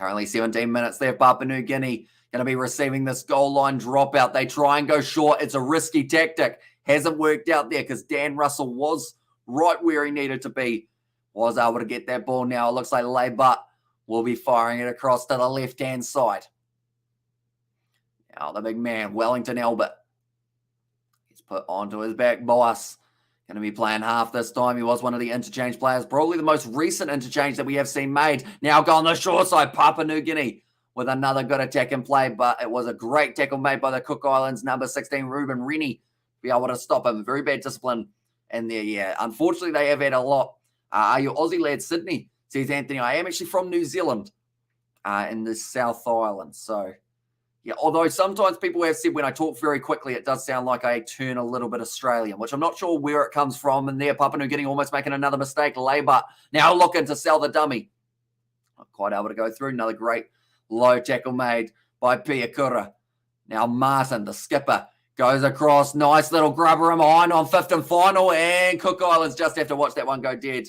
Currently 17 minutes left. Papua New Guinea going to be receiving this goal line dropout. They try and go short. It's a risky tactic. Hasn't worked out there because Dan Russell was right where he needed to be. Was able to get that ball now. It looks like Leigh Butt will be firing it across to the left-hand side. Now the big man, Wellington Albert. He's put onto his back, Boas. Going to be playing half this time. He was one of the interchange players, probably the most recent interchange that we have seen made. Now go on the short side, Papua New Guinea with another good attack and play, but it was a great tackle made by the Cook Islands, number 16, Ruben Rennie, be able to stop him. Very bad discipline in there, yeah. Unfortunately, they have had a lot. Are you Aussie lad, Sydney? Says Anthony. I am actually from New Zealand in the South Island, so... Yeah, although sometimes people have said when I talk very quickly, it does sound like I turn a little bit Australian, which I'm not sure where it comes from. And there, Papua New Guinea almost making another mistake. Labour now looking to sell the dummy. Not quite able to go through. Another great low tackle made by Piakura. Now Martin, the skipper, goes across. Nice little grubber in behind on fifth and final. And Cook Islands just have to watch that one go dead.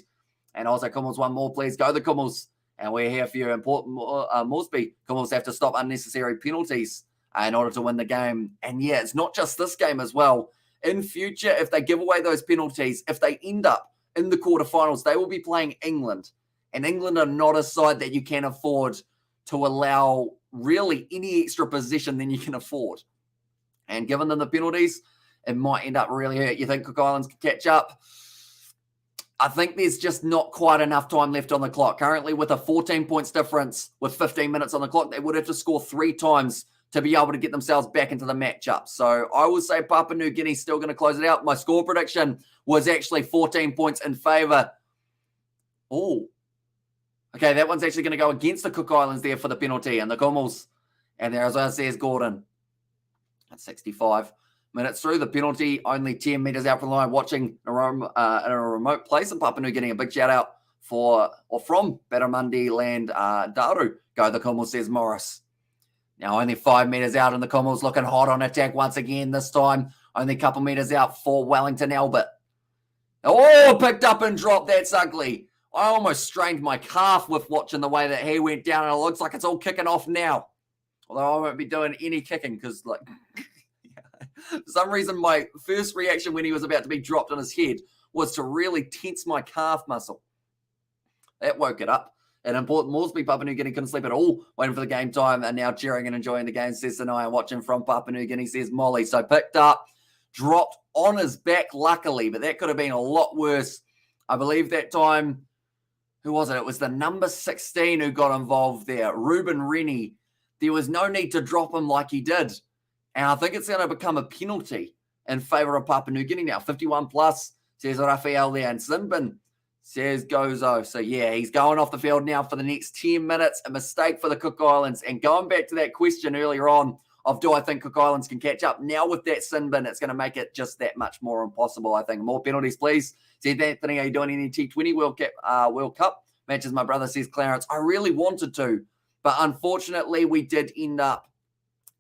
And also Kummels one more, please. Go the Kummels. And we're here for you. Important Moresby. Kummels have to stop unnecessary penalties in order to win the game. And yeah, it's not just this game as well. In future, if they give away those penalties, if they end up in the quarterfinals, they will be playing England. And England are not a side that you can afford to allow really any extra possession than you can afford. And given them the penalties, it might end up really hurt. You think Cook Islands can catch up? I think there's just not quite enough time left on the clock. Currently, with a 14 points difference with 15 minutes on the clock, they would have to score 3 times to be able to get themselves back into the matchup. So I would say Papua New Guinea still going to close it out. My score prediction was actually 14 points in favour. Oh, okay, that one's actually going to go against the Cook Islands there for the penalty. And the Kummels, and there as well says Gordon at 65 minutes through the penalty, only 10 metres out from the line, watching in a remote place in Papua New Guinea. A big shout out from Barramundi Land Daru. Go the Kummels, says Morris. Now only 5 metres out, and the Kummels looking hot on attack once again. This time only a couple metres out for Wellington Albert. Oh, picked up and dropped. That's ugly. I almost strained my calf with watching the way that he went down, and it looks like it's all kicking off now. Although I won't be doing any kicking because, like, for some reason, my first reaction when he was about to be dropped on his head was to really tense my calf muscle. That woke it up. An important Moresby, Papua New Guinea couldn't sleep at all, waiting for the game time, and now cheering and enjoying the game, says Sinai, watching from Papua New Guinea, says Molly. So picked up, dropped on his back, luckily, but that could have been a lot worse. I believe that time, who was it? It was the number 16 who got involved there, Ruben Rennie. There was no need to drop him like he did. And I think it's going to become a penalty in favour of Papua New Guinea now. 51 plus, says Raphael there. And Sinbin says Gozo. So, yeah, he's going off the field now for the next 10 minutes. A mistake for the Cook Islands. And going back to that question earlier on of do I think Cook Islands can catch up? Now with that Sinbin, it's going to make it just that much more impossible, I think. More penalties, please. Says Anthony, are you doing any T20 World Cup matches? My brother says Clarence. I really wanted to, but unfortunately we did end up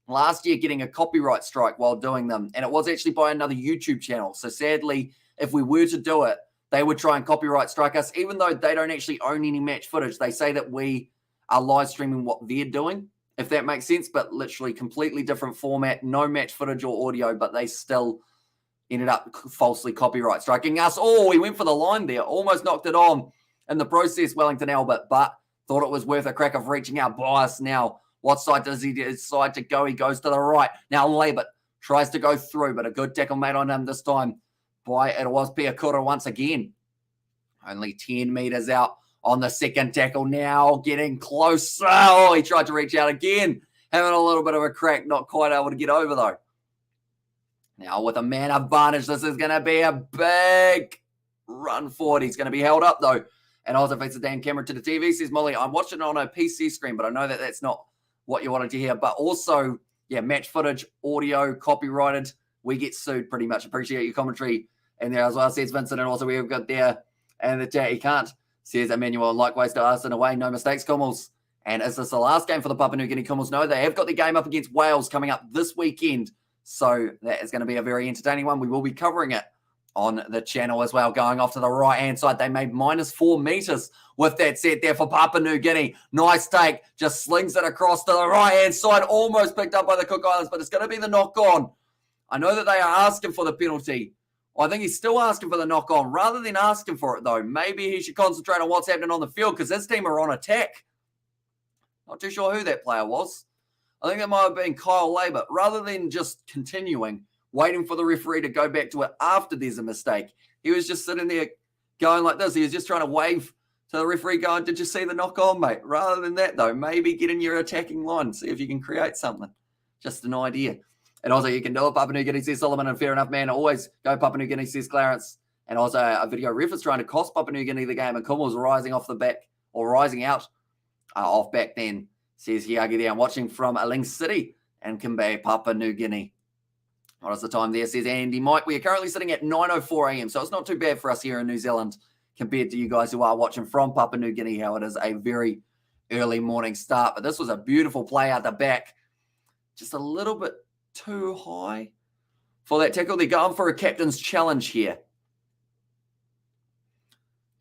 last year getting a copyright strike while doing them. And it was actually by another YouTube channel. So sadly, if we were to do it, they would try and copyright strike us, even though they don't actually own any match footage. They say that we are live streaming what they're doing, if that makes sense, but literally completely different format, no match footage or audio, but they still ended up falsely copyright striking us. Oh, we went for the line there, almost knocked it on in the process, Wellington Albert, but thought it was worth a crack of reaching out. Bias now. What side does he decide to go? He goes to the right. Now Labert tries to go through, but a good tackle made on him this time by, it was Piakura once again. Only 10 metres out on the second tackle now, getting close. Oh, he tried to reach out again, having a little bit of a crack, not quite able to get over though. Now with a man advantage, this is going to be a big run forward. He's going to be held up though. And also fits the damn camera to the TV, says Molly. I'm watching it on a PC screen, but I know that that's not what you wanted to hear. But also, yeah, match footage, audio, copyrighted. We get sued pretty much. Appreciate your commentary. And there as well, says Vincent. And also we've got there, and the chat, he can't, says Emmanuel. Likewise to us in a way. No mistakes, Kummels. And is this the last game for the Papua New Guinea Kummels? No, they have got the game up against Wales coming up this weekend. So that is going to be a very entertaining one. We will be covering it on the channel as well. Going off to the right-hand side, they made -4 metres with that set there for Papua New Guinea. Nice take, just slings it across to the right-hand side, almost picked up by the Cook Islands, but it's going to be the knock-on. I know that they are asking for the penalty. I think he's still asking for the knock-on. Rather than asking for it, though, maybe he should concentrate on what's happening on the field because his team are on attack. Not too sure who that player was. I think that might have been Kyle Labour. Rather than just continuing, waiting for the referee to go back to it after there's a mistake, he was just sitting there going like this. He was just trying to wave to the referee going, did you see the knock on, mate? Rather than that, though, maybe get in your attacking line, see if you can create something. Just an idea. And also, you can do it. Papua New Guinea says Solomon, and fair enough, man. Always go Papua New Guinea, says Clarence. And also, a video ref is trying to cost Papua New Guinea the game, and Kummel's rising off the back, or rising out off back then, says Hiagi there. I'm watching from Aling City and Kimbe, Papua New Guinea. What is the time there, says Andy Mike. We are currently sitting at 9:04 a.m., so it's not too bad for us here in New Zealand compared to you guys who are watching from Papua New Guinea, how it is a very early morning start. But this was a beautiful play out the back. Just a little bit too high for that tackle. They're going for a captain's challenge here.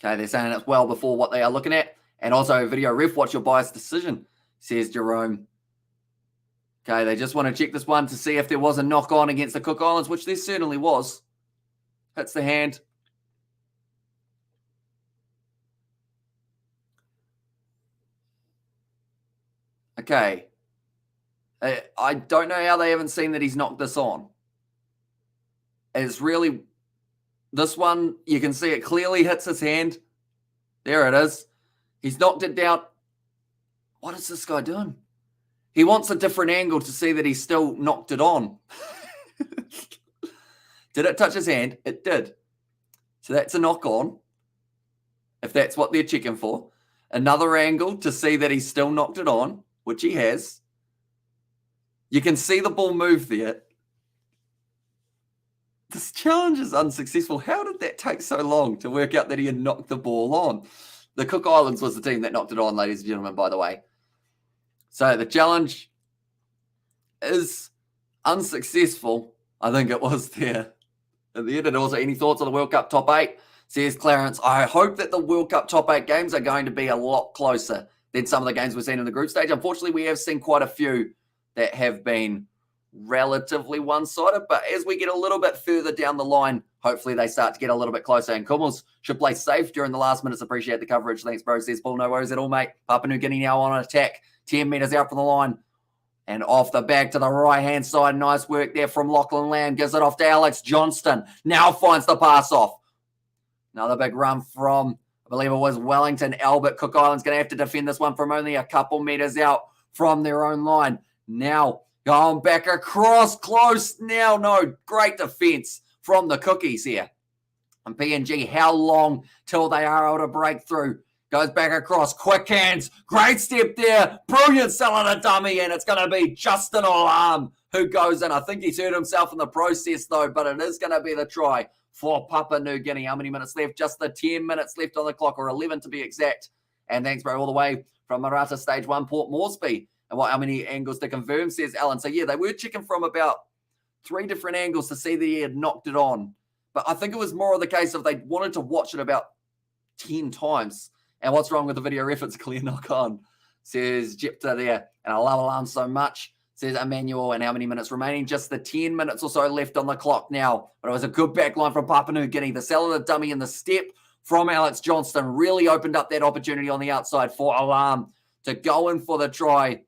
Okay, they're saying it's well before what they are looking at. And also, video ref, what's your biased decision, says Jerome. Okay, they just want to check this one to see if there was a knock on against the Cook Islands, which there certainly was. Hits the hand. Okay. I don't know how they haven't seen that he's knocked this on. It's really, this one, you can see it clearly hits his hand. There it is. He's knocked it down. What is this guy doing? He wants a different angle to see that he's still knocked it on. Did it touch his hand? It did. So that's a knock on, if that's what they're checking for. Another angle to see that he's still knocked it on, which he has. You can see the ball move there. This challenge is unsuccessful. How did that take so long to work out that he had knocked the ball on? The Cook Islands was the team that knocked it on, ladies and gentlemen, by the way. So the challenge is unsuccessful. I think it was there at the end. And also, any thoughts on the World Cup top 8? Says Clarence, I hope that the World Cup top 8 games are going to be a lot closer than some of the games we've seen in the group stage. Unfortunately, we have seen quite a few that have been relatively one-sided, but as we get a little bit further down the line, hopefully they start to get a little bit closer, and Kummels should play safe during the last minutes. Appreciate the coverage. Thanks, bro, says Paul. No worries at all, mate. Papua New Guinea now on an attack, 10 metres out from the line, and off the back to the right-hand side. Nice work there from Lachlan Lamb. Gives it off to Alex Johnston. Now finds the pass off. Another big run from, I believe it was Wellington. Albert. Cook Island's going to have to defend this one from only a couple metres out from their own line. Now going back across, close now. No, great defense from the Cookies here. And PNG, how long till they are able to break through? Goes back across, quick hands, great step there. Brilliant selling a dummy, and it's going to be Justin Alarm who goes in. I think he's hurt himself in the process though, but it is going to be the try for Papua New Guinea. How many minutes left? Just the 10 minutes left on the clock, or 11 to be exact. And thanks, bro, all the way from Marata Stage 1, Port Moresby. And how many angles to confirm, says Alan. So, yeah, they were checking from about 3 different angles to see that he had knocked it on. But I think it was more of the case of they wanted to watch it about 10 times. And what's wrong with the video ref? It's a clear knock on, says Jepta there. And I love Alarm so much, says Emmanuel. And how many minutes remaining? Just the 10 minutes or so left on the clock now. But it was a good back line from Papua New Guinea. The sell of the dummy and the step from Alex Johnston really opened up that opportunity on the outside for Alarm to go in for the try.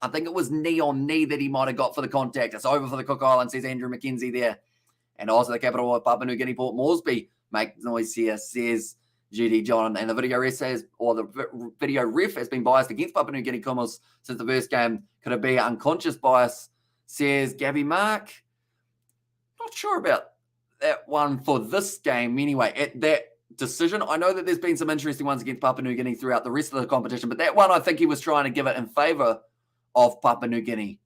I think it was knee on knee that he might have got for the contact. It's over for the Cook Islands, says Andrew McKenzie there. And also the capital of Papua New Guinea, Port Moresby. Make noise here, says GD John. And the video ref says, or the video ref has been biased against Papua New Guinea Kummels since the first game. Could it be unconscious bias, says Gabby Mark. Not sure about that one for this game anyway. At that decision, I know that there's been some interesting ones against Papua New Guinea throughout the rest of the competition, but that one I think he was trying to give it in favour of Papua New Guinea.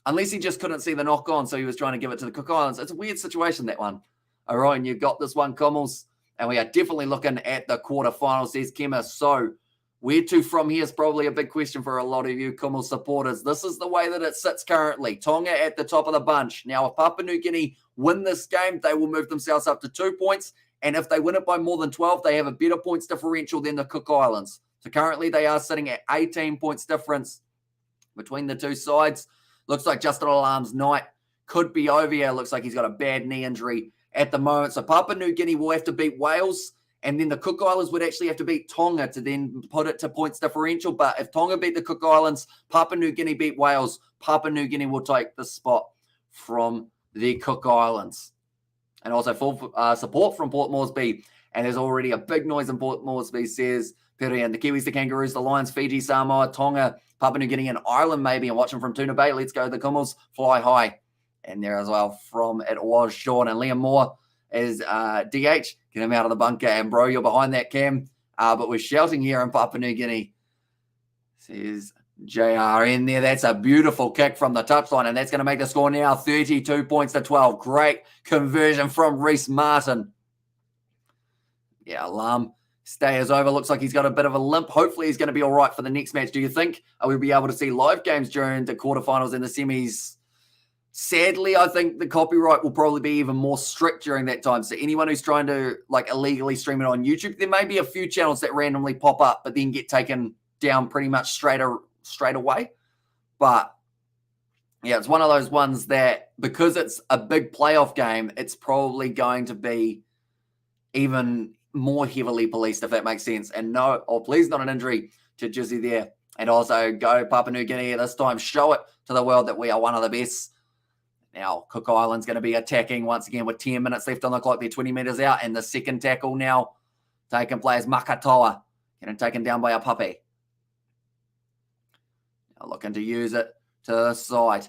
Unless he just couldn't see the knock on, so he was trying to give it to the Cook Islands. It's a weird situation, that one. All right, and you've got this one, Kummels, and we are definitely looking at the quarterfinals, says Kemmer. So where to from here is probably a big question for a lot of you Kummels supporters. This is the way that it sits currently. Tonga at the top of the bunch. Now, if Papua New Guinea win this game, they will move themselves up to 2 points, and if they win it by more than 12, they have a better points differential than the Cook Islands. So currently they are sitting at 18 points difference between the two sides. Looks like Justin Alarm's night could be over here. Looks like he's got a bad knee injury at the moment. So Papua New Guinea will have to beat Wales And then the Cook Islands would actually have to beat Tonga to then put it to points differential. But if Tonga beat the Cook Islands, Papua New Guinea beat Wales, Papua New Guinea will take the spot from the Cook Islands. And also full support from Port Moresby. And there's already a big noise in Port Moresby, says Piri. And the Kiwis, the Kangaroos, the Lions, Fiji, Samoa, Tonga, Papua New Guinea, and Ireland maybe. And watching from Tuna Bay, let's go the Kummels, fly high. And there as well from it was Sean. And Liam Moore is DH. Get him out of the bunker. And bro, you're behind that cam. But we're shouting here in Papua New Guinea. Says JR in there. That's a beautiful kick from the touchline. And that's going to make the score now 32 points to 12. Great conversion from Reece Martin. Yeah, alarm stay is over. Looks like he's got a bit of a limp. Hopefully he's going to be all right for the next match. Do you think we'll be able to see live games during the quarterfinals and the semis? Sadly, I think the copyright will probably be even more strict during that time. So anyone who's trying to illegally stream it on YouTube, there may be a few channels that randomly pop up but then get taken down pretty much straight away. But yeah, it's one of those ones that because it's a big playoff game, it's probably going to be even more heavily policed, if that makes sense. And please not an injury to Jizzy there. And also go Papua New Guinea this time. Show it to the world that we are one of the best. Now, Cook Island's going to be attacking once again with 10 minutes left on the clock. They're 20 meters out. And the second tackle now taken plays Makatoa. Getting taken down by a puppy. Now looking to use it to the side.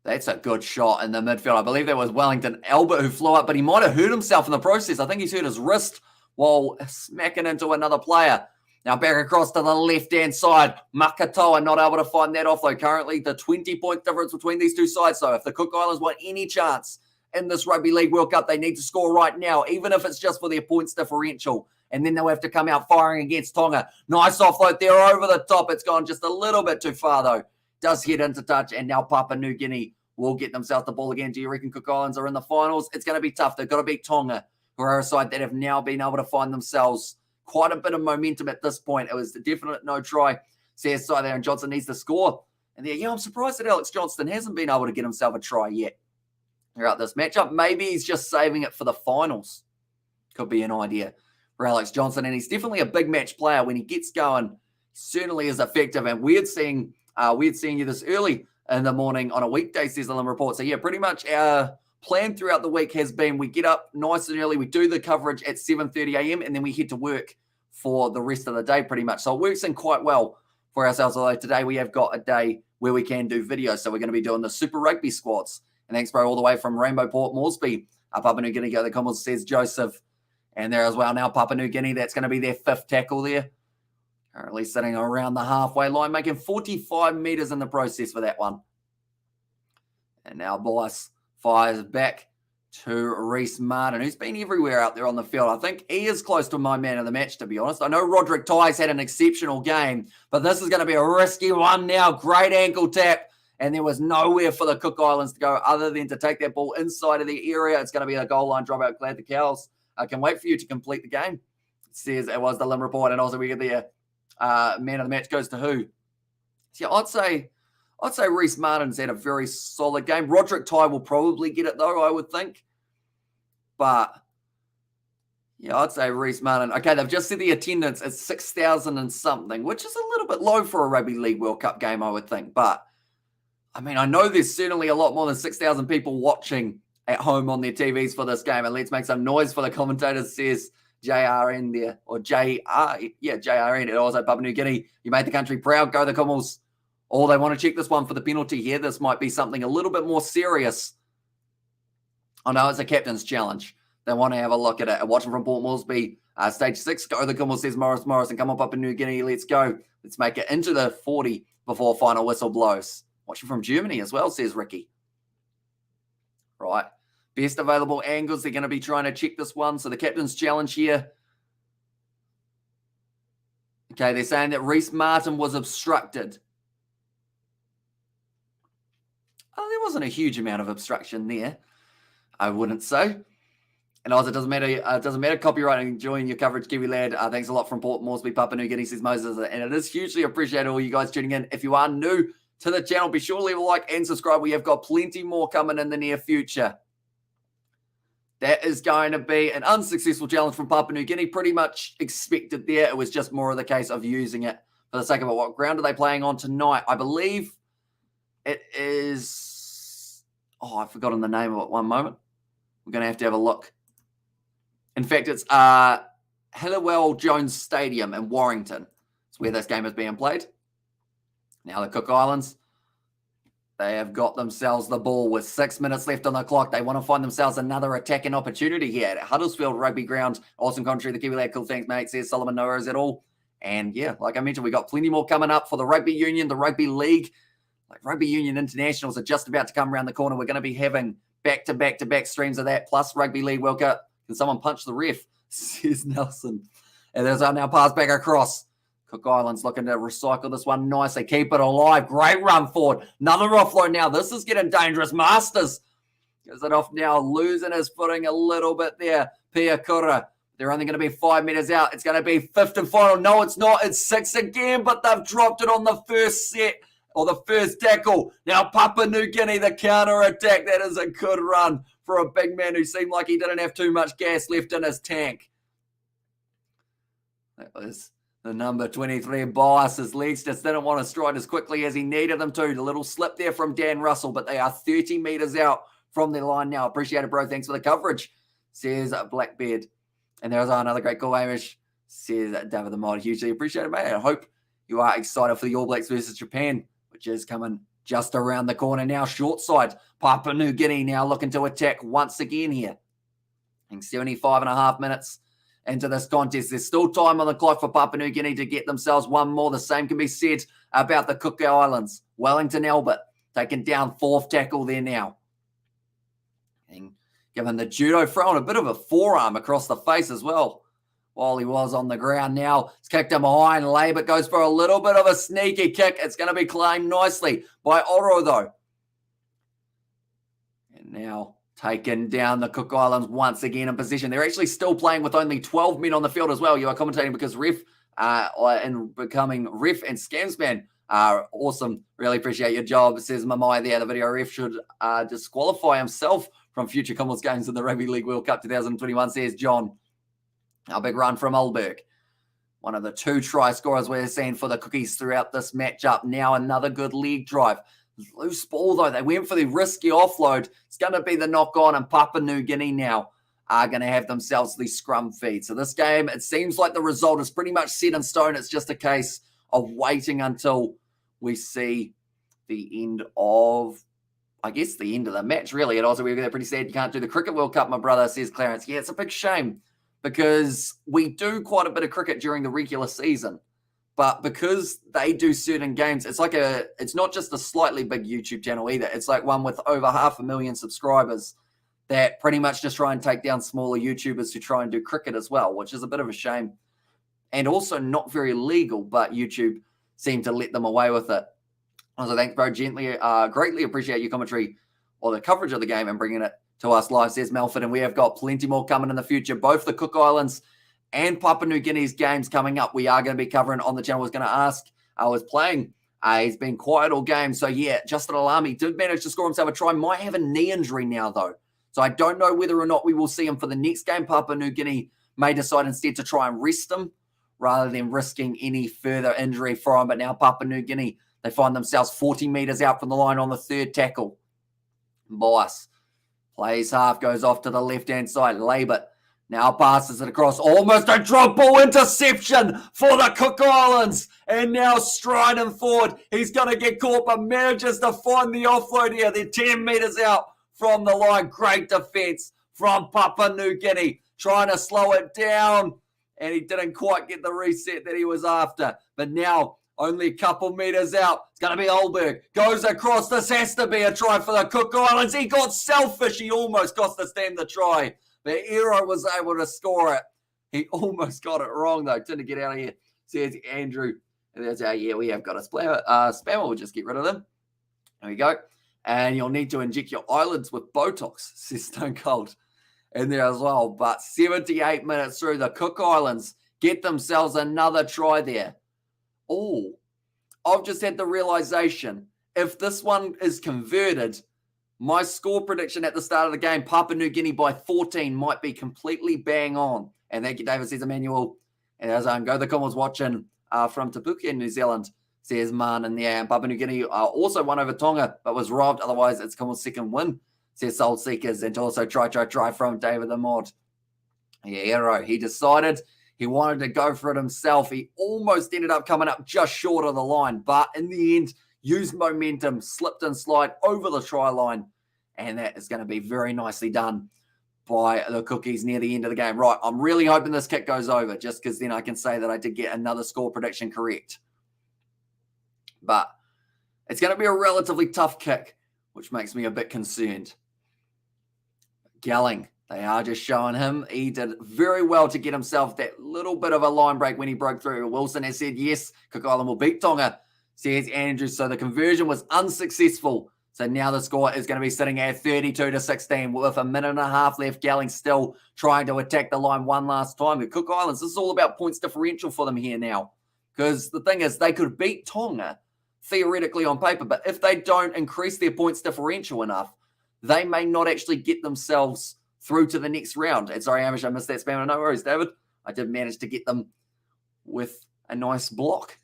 That's a good shot in the midfield. I believe that was Wellington Albert who flew up, but he might have hurt himself in the process. I think he's hurt his wrist while smacking into another player. Now back across to the left-hand side. Makatoa not able to find that off, though. Currently, the 20-point difference between these two sides. So if the Cook Islands want any chance in this Rugby League World Cup, they need to score right now, even if it's just for their points differential. And then they'll have to come out firing against Tonga. Nice offload there over the top. It's gone just a little bit too far, though. Does head into touch, and now Papua New Guinea will get themselves the ball again. Do you reckon Cook Islands are in the finals? It's going to be tough. They've got to beat Tonga, who are a side that have now been able to find themselves quite a bit of momentum at this point. It was a definite no try. CSI there, and Johnson needs to score. And there, yeah, I'm surprised that Alex Johnston hasn't been able to get himself a try yet throughout this matchup. Maybe he's just saving it for the finals. Could be an idea for Alex Johnston. And he's definitely a big match player. When he gets going, certainly is effective. And weird seeing you this early in the morning on a weekday, says the Lim Report. So yeah, pretty much our plan throughout the week has been we get up nice and early, we do the coverage at 7:30 a.m. and then we head to work for the rest of the day pretty much. So it works in quite well for ourselves, although today we have got a day where we can do videos. So we're going to be doing the Super Rugby squads. And thanks, bro, all the way from Rainbow Port Moresby. Papua New Guinea go the Commons, says Joseph. And there as well now, Papua New Guinea, that's going to be their fifth tackle there. Currently sitting around the halfway line, making 45 meters in the process for that one. And now Boyce fires back to Reece Martin, who's been everywhere out there on the field. I think he is close to my man of the match, to be honest. I know Roderick Ty's had an exceptional game, but this is going to be a risky one now. Great ankle tap, and there was nowhere for the Cook Islands to go other than to take that ball inside of the area. It's going to be a goal line dropout. Glad the Cows can wait for you to complete the game. It says it was the Lim Report, and also we get the man of the match goes to who? So I'd say Reece Martin's had a very solid game. Roderick Ty will probably get it, though, I would think. But, yeah, I'd say Reece Martin. Okay, they've just said the attendance is 6,000 and something, which is a little bit low for a Rugby League World Cup game, I would think. But, I mean, I know there's certainly a lot more than 6,000 people watching at home on their TVs for this game. And let's make some noise for the commentators, says JRN there. Or JR. Yeah, JRN. And also Papua New Guinea. You made the country proud. Go the Kummels. Or they want to check this one for the penalty here. This might be something a little bit more serious. Oh, no, it's a captain's challenge. They want to have a look at it. Watching from Port Moresby, stage 6. Go the Kummel, says Morris. And come on, Papua New Guinea. Let's go. Let's make it into the 40 before final whistle blows. Watching from Germany as well, says Ricky. Right. Best available angles. They're going to be trying to check this one. So the captain's challenge here. Okay, they're saying that Reece Martin was obstructed. Oh, there wasn't a huge amount of obstruction there, I wouldn't say. And also, it doesn't matter copyright. Enjoying your coverage, Kiwi lad. Thanks a lot from Port Moresby, Papua New Guinea, says Moses. And it is hugely appreciated all you guys tuning in. If you are new to the channel, be sure to leave a like and subscribe. We have got plenty more coming in the near future. That is going to be an unsuccessful challenge from Papua New Guinea. Pretty much expected there. It was just more of the case of using it for the sake of it. What ground are they playing on tonight? I believe it is... Oh, I've forgotten the name of it. One moment. We're going to have a look. In fact, it's Halliwell Jones Stadium in Warrington. It's where this game is being played. Now the Cook Islands, they have got themselves the ball with 6 minutes left on the clock. They want to find themselves another attacking opportunity here at Huddersfield Rugby Ground. Awesome commentary, the Kiwi lad. Cool, thanks, mate. Says Solomon Noahs at all. And yeah, like I mentioned, we got plenty more coming up for the Rugby Union, the Rugby League. Like Rugby Union Internationals are just about to come around the corner. We're going to be having back-to-back streams of that, plus Rugby League World Cup. Can someone punch the ref? Says Nelson. And there's our now pass back across. Cook Islands looking to recycle this one nicely. Keep it alive. Great run forward. Another offload now. This is getting dangerous. Masters gives it off now. Losing his footing a little bit there. Piakura. They're only going to be 5 meters out. It's going to be fifth and final. No, it's not. It's 6 again, but they've dropped it on the first set or the first tackle. Now Papua New Guinea, the counter attack. That is a good run for a big man who seemed like he didn't have too much gas left in his tank. That was the number 23 bias. His legs just didn't want to stride as quickly as he needed them to. A little slip there from Dan Russell, but they are 30 meters out from the line now. Appreciate it, bro. Thanks for the coverage, says Blackbeard. And there's another great call, Hamish, says David the Mod. Hugely appreciate it, mate. I hope you are excited for the All Blacks versus Japan, which is coming just around the corner now. Short side, Papua New Guinea now looking to attack once again here. In 75.5 minutes into this contest. There's still time on the clock for Papua New Guinea to get themselves one more. The same can be said about the Cook Islands. Wellington Albert taking down fourth tackle there now. And given the judo throw and a bit of a forearm across the face as well while he was on the ground. Now it's kicked him behind. Labert goes for a little bit of a sneaky kick. It's going to be claimed nicely by Oro though. And now taken down the Cook Islands once again in position. They're actually still playing with only 12 men on the field as well. You are commentating because ref and becoming ref and scamsman are awesome. Really appreciate your job, says Mamai there. The video ref should disqualify himself from future Commonwealth games in the Rugby League World Cup 2021, says John. A big run from Ulberg. One of the 2 try scorers we're seeing for the Cookies throughout this matchup. Now another good leg drive. Loose ball, though. They went for the risky offload. It's going to be the knock-on, and Papua New Guinea now are going to have themselves the scrum feed. So this game, it seems like the result is pretty much set in stone. It's just a case of waiting until we see the end of, I guess, the end of the match, really. And also, we're pretty sad you can't do the Cricket World Cup, my brother, says Clarence. Yeah, it's a big shame because we do quite a bit of cricket during the regular season. But because they do certain games, it's not just a slightly big YouTube channel either. It's like one with over 500,000 subscribers that pretty much just try and take down smaller YouTubers who try and do cricket as well, which is a bit of a shame. And also not very legal, but YouTube seem to let them away with it. Also, thanks, bro. Greatly appreciate your commentary or the coverage of the game and bringing it to us live, says Melford. And we have got plenty more coming in the future. Both the Cook Islands and Papua New Guinea's games coming up, we are going to be covering on the channel. I was going to ask, I was playing. He's been quiet all game. So, yeah, Justin Alami did manage to score himself a try. Might have a knee injury now, though. So I don't know whether or not we will see him for the next game. Papua New Guinea may decide instead to try and rest him rather than risking any further injury for him. But now Papua New Guinea, they find themselves 40 meters out from the line on the third tackle. Boss plays half, goes off to the left-hand side. Labert now passes it across. Almost a drop ball interception for the Cook Islands. And now striding forward. He's going to get caught, but manages to find the offload here. They're 10 meters out from the line. Great defense from Papua New Guinea. Trying to slow it down. And he didn't quite get the reset that he was after. But now only a couple meters out. It's going to be Ulberg. Goes across. This has to be a try for the Cook Islands. He got selfish. He almost cost the team the try. But Ero was able to score it. He almost got it wrong, though. Trying to get out of here, says Andrew. And that's how, yeah, we have got a spammer. We'll just get rid of them. There we go. And you'll need to inject your eyelids with Botox, says Stone Cold in there as well. But 78 minutes through, the Cook Islands get themselves another try there. Oh, I've just had the realization. If this one is converted, My score prediction at the start of the game, Papua New Guinea by 14, might be completely bang on. And thank you, David, says Emmanuel. And as I go, the Commonwealth watching from Te Puke in New Zealand, says Man in the air. And Papua New Guinea also won over Tonga, but was robbed. Otherwise, it's Commonwealth's second win, says Soul Seekers. And also try from David the Mod. Yeah, hero. He decided he wanted to go for it himself. He almost ended up coming up just short of the line, but in the end, used momentum, slipped and slide over the try line, and that is going to be very nicely done by the Cookies near the end of the game. Right, I'm really hoping this kick goes over, just because then I can say that I did get another score prediction correct. But it's going to be a relatively tough kick, which makes me a bit concerned. Gelling, they are just showing him. He did very well to get himself that little bit of a line break when he broke through. Wilson has said, yes, Cook Island will beat Tonga, says Andrew. So the conversion was unsuccessful. So now the score is going to be sitting at 32-16 with a minute and a half left. Gelling still trying to attack the line one last time. The Cook Islands, this is all about points differential for them here now. Because the thing is, they could beat Tonga theoretically on paper, but if they don't increase their points differential enough, they may not actually get themselves through to the next round. And sorry, Amish, I missed that spam. No worries, David. I did manage to get them with a nice block.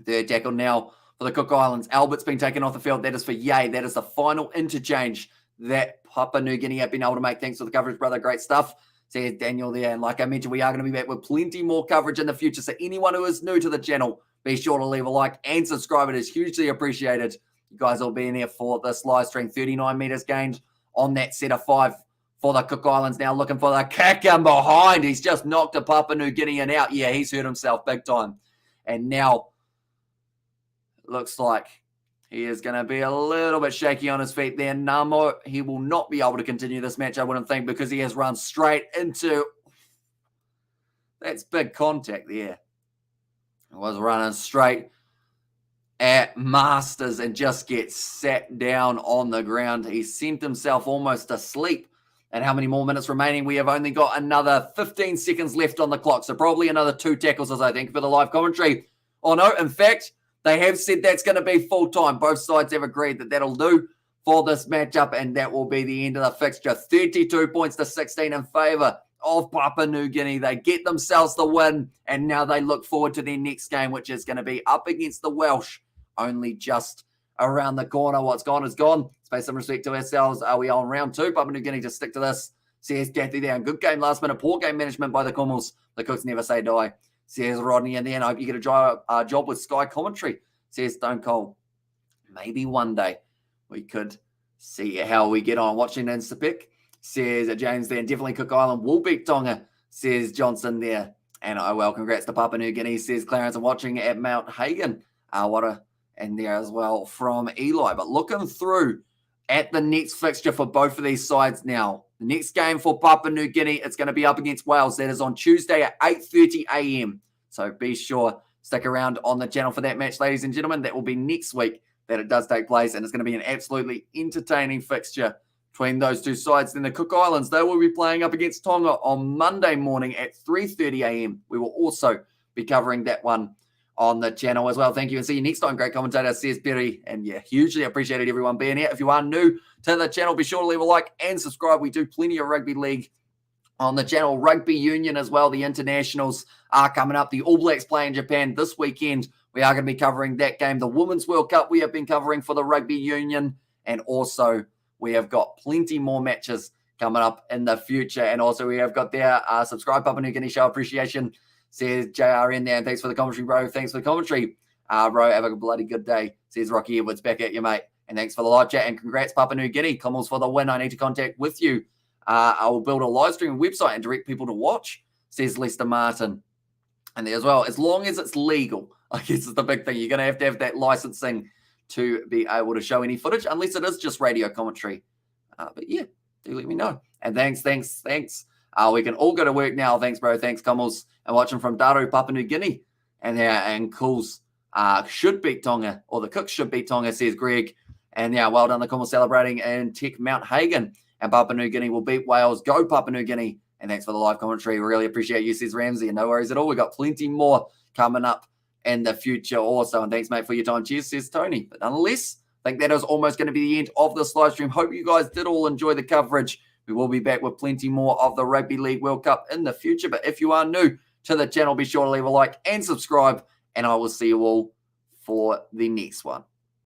Third tackle now for the Cook Islands. Albert's been taken off the field. That is for Yay. That is the final interchange that Papua New Guinea have been able to make. Thanks for the coverage, brother. Great stuff, says Daniel there. And like I mentioned, we are going to be back with plenty more coverage in the future. So anyone who is new to the channel, be sure to leave a like and subscribe. It is hugely appreciated. You guys will be in here for this live stream. 39 meters gained on that set of 5 for the Cook Islands. Now looking for the kick in behind. He's just knocked a Papua New Guinean out. Yeah, he's hurt himself big time. And now looks like he is going to be a little bit shaky on his feet there. Namo, he will not be able to continue this match, I wouldn't think, because he has run straight into... That's big contact there. He was running straight at Masters and just gets sat down on the ground. He sent himself almost asleep. And how many more minutes remaining? We have only got another 15 seconds left on the clock. So probably another 2 tackles, as I think, for the live commentary. Oh no, in fact, they have said that's going to be full time. Both sides have agreed that that'll do for this matchup. And that will be the end of the fixture. 32-16 in favour of Papua New Guinea. They get themselves the win. And now they look forward to their next game, which is going to be up against the Welsh. Only just around the corner. What's gone is gone. Let's pay some respect to ourselves. Are we on round 2? Papua New Guinea, just stick to this. Says Kathy there. Good game last minute. Poor game management by the Kummels. The Cooks never say die. Says Rodney in there. And I hope you get a job with Sky Commentary. Says Stone Cold. Maybe one day we could see how we get on. Watching Insta pick. Says James there. And definitely Cook Island will beat Tonga. Says Johnson there. And oh well, congrats to Papua New Guinea. Says Clarence. I'm watching at Mount Hagen. And there as well from Eli. But looking through at the next fixture for both of these sides now. The next game for Papua New Guinea, it's going to be up against Wales. That is on Tuesday at 8:30 a.m. So be sure, stick around on the channel for that match, ladies and gentlemen. That will be next week that it does take place. And it's going to be an absolutely entertaining fixture between those two sides. Then the Cook Islands, they will be playing up against Tonga on Monday morning at 3:30 a.m. We will also be covering that one on the channel as well. Thank you and see you next time. Great commentator, says Perry. And yeah, hugely appreciated everyone being here. If you are new to the channel, be sure to leave a like and subscribe. We do plenty of rugby league on the channel. Rugby Union as well. The internationals are coming up. The All Blacks play in Japan this weekend. We are going to be covering that game. The Women's World Cup we have been covering for the Rugby Union. And also we have got plenty more matches coming up in the future. And also we have got their subscribe Papua New Guinea Show appreciation. Says JR in there, and thanks for the commentary, bro. Thanks for the commentary, bro. Have a bloody good day. Says Rocky Edwards, back at you, mate. And thanks for the live chat, and congrats, Papua New Guinea. Commons for the win. I need to contact with you. I will build a live stream website and direct people to watch, says Lester Martin. And there as well, as long as it's legal, I guess is the big thing. You're going to have that licensing to be able to show any footage, unless it is just radio commentary. But yeah, do let me know. And thanks. We can all go to work now. Thanks, bro. Thanks, Kummels. And watching from Daru, Papua New Guinea. And Cools should beat Tonga, or the Cooks should beat Tonga, says Greg. And yeah, well done, the Kummels celebrating in Tech Mount Hagen. And Papua New Guinea will beat Wales. Go Papua New Guinea. And thanks for the live commentary. Really appreciate you, says Ramsey. And no worries at all. We've got plenty more coming up in the future also. And thanks, mate, for your time. Cheers, says Tony. But nonetheless, I think that is almost going to be the end of this live stream. Hope you guys did all enjoy the coverage. We will be back with plenty more of the Rugby League World Cup in the future. But if you are new to the channel, be sure to leave a like and subscribe. And I will see you all for the next one.